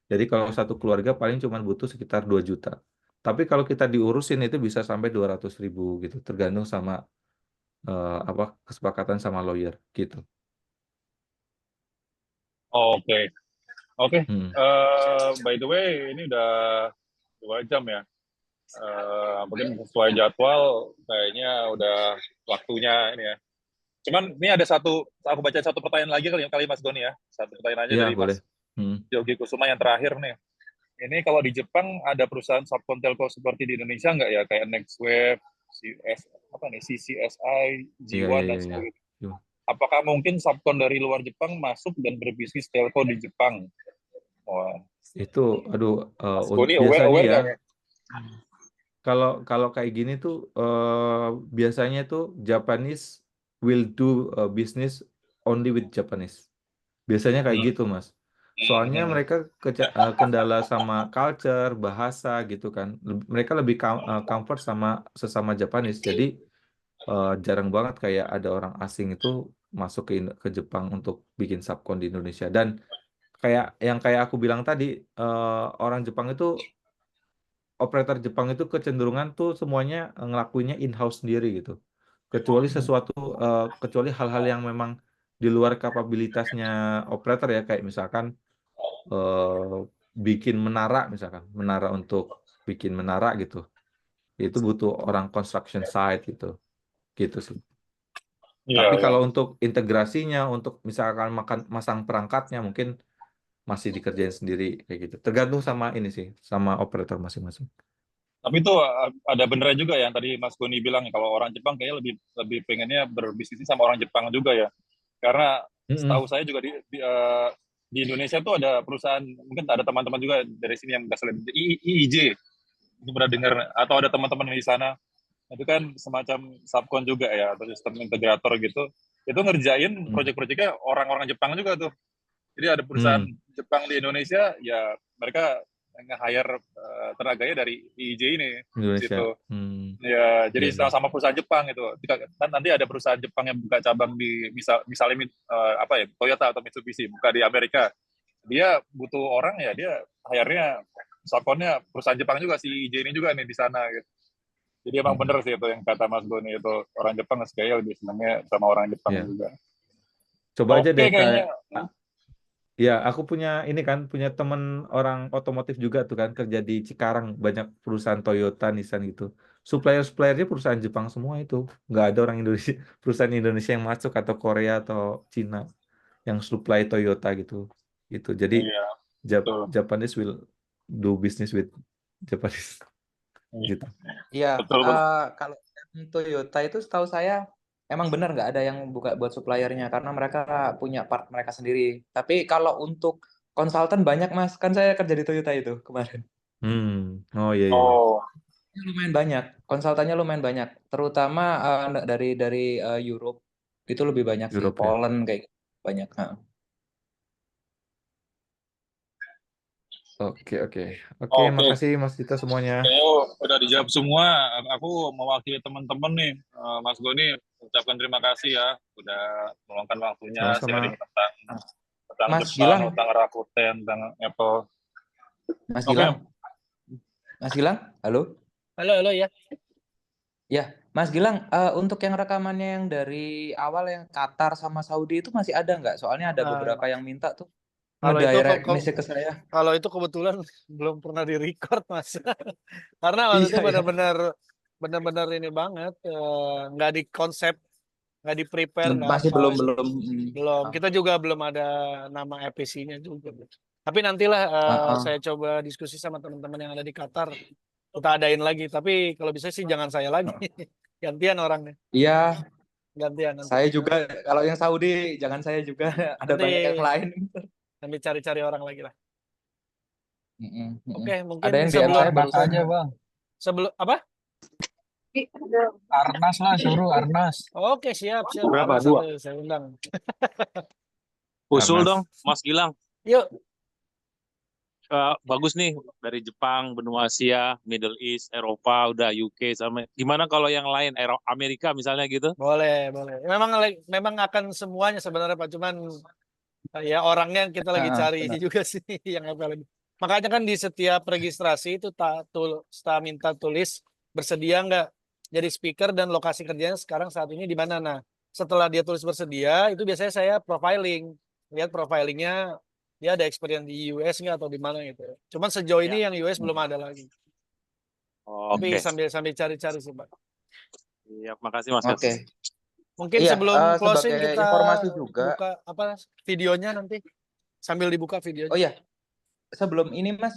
Jadi kalau satu keluarga paling cuma butuh sekitar 2 juta. Tapi kalau kita diurusin itu bisa sampai 200.000 gitu, tergantung sama apa kesepakatan sama lawyer gitu. Oke, oke. Hmm. By the way, ini udah 2 jam ya. Mungkin sesuai jadwal, kayaknya udah waktunya ini ya. Cuman ini ada aku baca satu pertanyaan lagi kali Mas Doni ya. Satu pertanyaan aja Ya dari boleh. Mas Hmm. Yogi Kusuma yang terakhir nih. Ini kalau di Jepang ada perusahaan subkon telco seperti di Indonesia nggak ya? Kayak Nextwave, CCSI, Iya G1 iya dan iya. Iya. sebagainya. Yo. Apakah mungkin subkon dari luar Jepang masuk dan berbisnis telco di Jepang? Wah, Itu aduh Mas Boni biasanya aware ya nggak nih? kalau kalau kayak gini tuh biasanya tuh Japanese will do business only with Japanese. Biasanya kayak Hmm. gitu, Mas. Soalnya mereka kendala sama culture, bahasa gitu kan. Mereka lebih comfort sama sesama Japanese. Jadi jarang banget kayak ada orang asing itu masuk ke Jepang untuk bikin subkon di Indonesia. Dan kayak aku bilang tadi, orang Jepang itu, operator Jepang itu kecenderungan tuh semuanya ngelakuinnya in-house sendiri gitu. Kecuali hal-hal yang memang di luar kapabilitasnya operator ya, kayak misalkan eh, bikin menara, misalkan menara untuk bikin menara gitu. Itu butuh orang construction site gitu sih. Iya, Tapi iya. kalau untuk integrasinya, untuk misalkan masang perangkatnya mungkin masih dikerjain sendiri kayak gitu. Tergantung sama ini sih, sama operator masing-masing. Tapi itu ada benernya juga ya yang tadi Mas Goni bilang ya, kalau orang Jepang kayaknya lebih lebih pengennya berbisnis sama orang Jepang juga ya. Karena setahu Mm-mm. saya juga di Indonesia tuh ada perusahaan, mungkin ada teman-teman juga dari sini yang nggak seleb, IIJ, itu pernah dengar, atau ada teman-teman di sana, itu kan semacam subkon juga ya, atau sistem integrator gitu, itu ngerjain Mm. proyek-proyeknya orang-orang Jepang juga tuh. Jadi ada perusahaan Hmm, Jepang di Indonesia, ya mereka nge-hire tenaganya dari IIJ ini, di situ. Indonesia. Ya, jadi Iya, iya. sama perusahaan Jepang itu. Kan nanti ada perusahaan Jepang yang buka cabang di misalnya apa ya, Toyota atau Mitsubishi buka di Amerika. Dia butuh orang ya, dia hire-nya subkonnya perusahaan Jepang juga, si IJ ini juga nih di sana gitu. Jadi emang Mm-mm. bener sih itu yang kata Mas Goni, itu orang Jepang kayaknya lebih senangnya sama orang Jepang Iya. juga. Coba aja Oke deh kayaknya. kayak ya, aku punya temen orang otomotif juga tuh kan, kerja di Cikarang, banyak perusahaan Toyota, Nissan gitu. Supplier-suppliernya perusahaan Jepang semua itu. Nggak ada orang Indonesia, perusahaan Indonesia yang masuk, atau Korea atau Cina yang supply Toyota gitu. Gitu. Jadi Iya, betul. Japanese will do business with Japanese Iya, gitu. Iya, betul, betul. kalau yang Toyota itu setahu saya emang benar nggak ada yang buka buat suppliernya karena mereka punya part mereka sendiri. Tapi kalau untuk konsultan banyak Mas, kan saya kerja di Toyota itu kemarin. Oh iya iya. Oh, Lumayan banyak, konsultannya lumayan banyak, terutama dari Europe itu lebih banyak sih, Europe ya. Poland kayak gitu, banyak. Ha. Oke oke oke. oke. Makasih Mas Dita semuanya. Kayaknya udah dijawab semua. Aku mewakili teman-teman nih, Mas Goni, ucapkan terima kasih ya, udah meluangkan waktunya sharing Sama-sama. tentang tentang Mas Jepang, Gilang, tentang Rakuten, tentang Apple. Mas Oke, Gilang, Mas Gilang, halo, Halo, halo ya. ya, Mas Gilang, untuk yang rekamannya yang dari awal yang Qatar sama Saudi itu masih ada nggak? Soalnya ada beberapa Nah, yang minta tuh kalau itu ngedirect message ke saya. kalau itu kebetulan belum pernah di-record, Mas. Karena waktu itu Iya ya. benar-benar ini banget, nggak di konsep, nggak di prepare, nggak Masih apa. belum belum. Belum. Kita juga belum ada nama EPC-nya juga. Tapi nantilah Uh-uh. saya coba diskusi sama teman-teman yang ada di Qatar. Kita adain lagi. Tapi kalau bisa sih jangan saya lagi. Gantian orangnya. Iya, Gantian nanti. saya juga kalau yang Saudi jangan saya juga ada Nanti banyak yang lain. nanti cari-cari orang lagi lah. Mm-mm, mm-mm. Oke, Ada mungkin yang DM sebelum saya barusan. aja bang, apa? Arnas lah suruh Arnas. Oke, siap. berapa? Arnas Dua. nanti saya undang. Usul Arnas. dong, Mas Gilang. Yuk. Bagus nih dari Jepang, benua Asia, Middle East, Eropa, udah UK sama. Gimana kalau yang lain, Amerika misalnya gitu? Boleh, boleh. Memang akan semuanya sebenarnya Pak. Cuman ya orangnya kita lagi cari Benar. juga sih yang apa lagi. Makanya kan di setiap registrasi itu minta tulis bersedia nggak jadi speaker dan lokasi kerjanya sekarang saat ini di mana. Nah, setelah dia tulis bersedia, itu biasanya saya profiling. Lihat profilingnya dia ada experience di US nggak atau di mana gitu. Cuman sejauh ini yang US belum ada lagi. Tapi Oke, sambil cari-cari sih, Pak. iya, makasih Mas. Oke. Mungkin Iya, sebelum closing sebagai kita informasi juga. buka apa videonya nanti sambil dibuka videonya. Oh iya, sebelum ini Mas,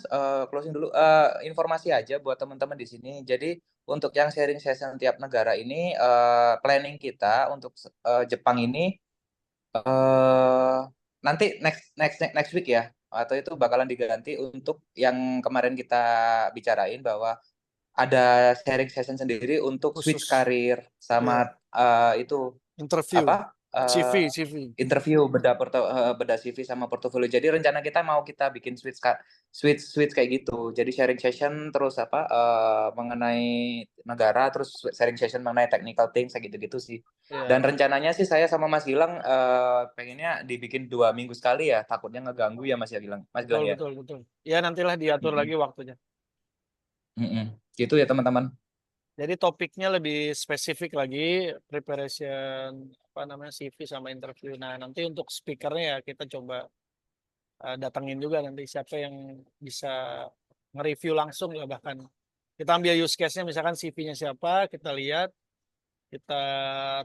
closing dulu. Informasi aja buat teman-teman di sini. Jadi untuk yang sharing session tiap negara ini, planning kita untuk Jepang ini nanti next week ya, atau itu bakalan diganti untuk yang kemarin kita bicarain bahwa ada sharing session sendiri untuk Khusus. switch karir sama itu Interview. apa CV. interview beda CV sama portofolio. Jadi rencana kita mau kita bikin switch kayak gitu. Jadi sharing session terus mengenai negara, terus sharing session mengenai technical things kayak gitu-gitu sih. Iya. Dan rencananya sih saya sama Mas Gilang pengennya dibikin 2 minggu sekali ya. Takutnya ngeganggu ya Mas Gilang. Mas Gilang ya. Betul. Ya nantilah diatur lagi waktunya. Gitu ya teman-teman. Jadi topiknya lebih spesifik lagi, preparation CV sama interview. Nah, nanti untuk speakernya ya kita coba datangin juga nanti siapa yang bisa nge-review langsung lah, bahkan kita ambil use case-nya misalkan CV-nya siapa, kita lihat, kita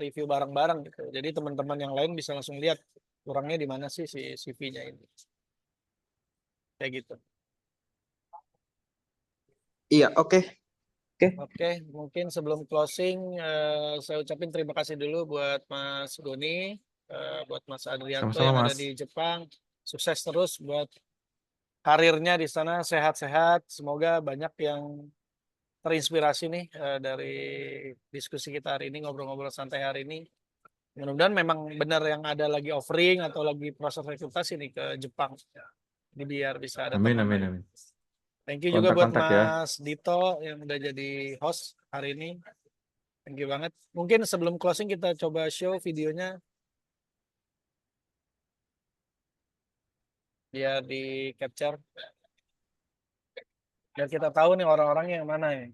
review bareng-bareng gitu. Jadi teman-teman yang lain bisa langsung lihat kurangnya di mana sih si CV-nya ini. Kayak gitu. Iya, oke. Oke, mungkin sebelum closing saya ucapin terima kasih dulu buat Mas Goni, buat Mas Adrianto Sama-sama, yang ada Mas. di Jepang. Sukses terus buat karirnya di sana, sehat-sehat. Semoga banyak yang terinspirasi nih dari diskusi kita hari ini, ngobrol-ngobrol santai hari ini. Mudah-mudahan memang benar yang ada lagi offering atau lagi proses rekrutasi nih ke Jepang. Jadi biar bisa ada Amin, teman. amin, amin. Thank you juga buat Kontak-kontak ya. Mas Dito yang udah jadi host hari ini. Thank you banget. Mungkin sebelum closing kita coba show videonya biar di capture. Biar kita tahu nih orang-orangnya yang mana ya.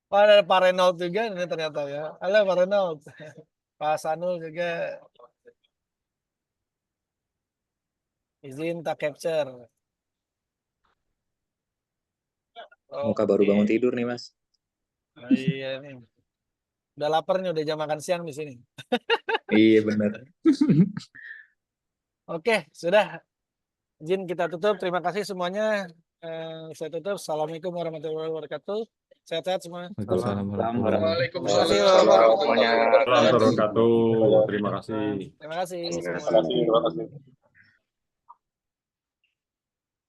Oh, ada Pak Reynold juga ini ternyata ya. Halo Pak Reynold. Pak Sanul juga. Izin tak capture. Muka baru bangun tidur nih, Mas. Oh, iya nih. Udah lapar nih, udah jam makan siang di sini. Iya, benar. Oke, sudah. Izin kita tutup. Terima kasih semuanya. Saya tutup. Assalamualaikum warahmatullahi wabarakatuh. Sehat-sehat semua. Waalaikumsalam warahmatullahi Waalaikumsalam Waalaikumsalam warahmatullahi wabarakatuh. Terima kasih. Terima kasih Terima semua. kasih.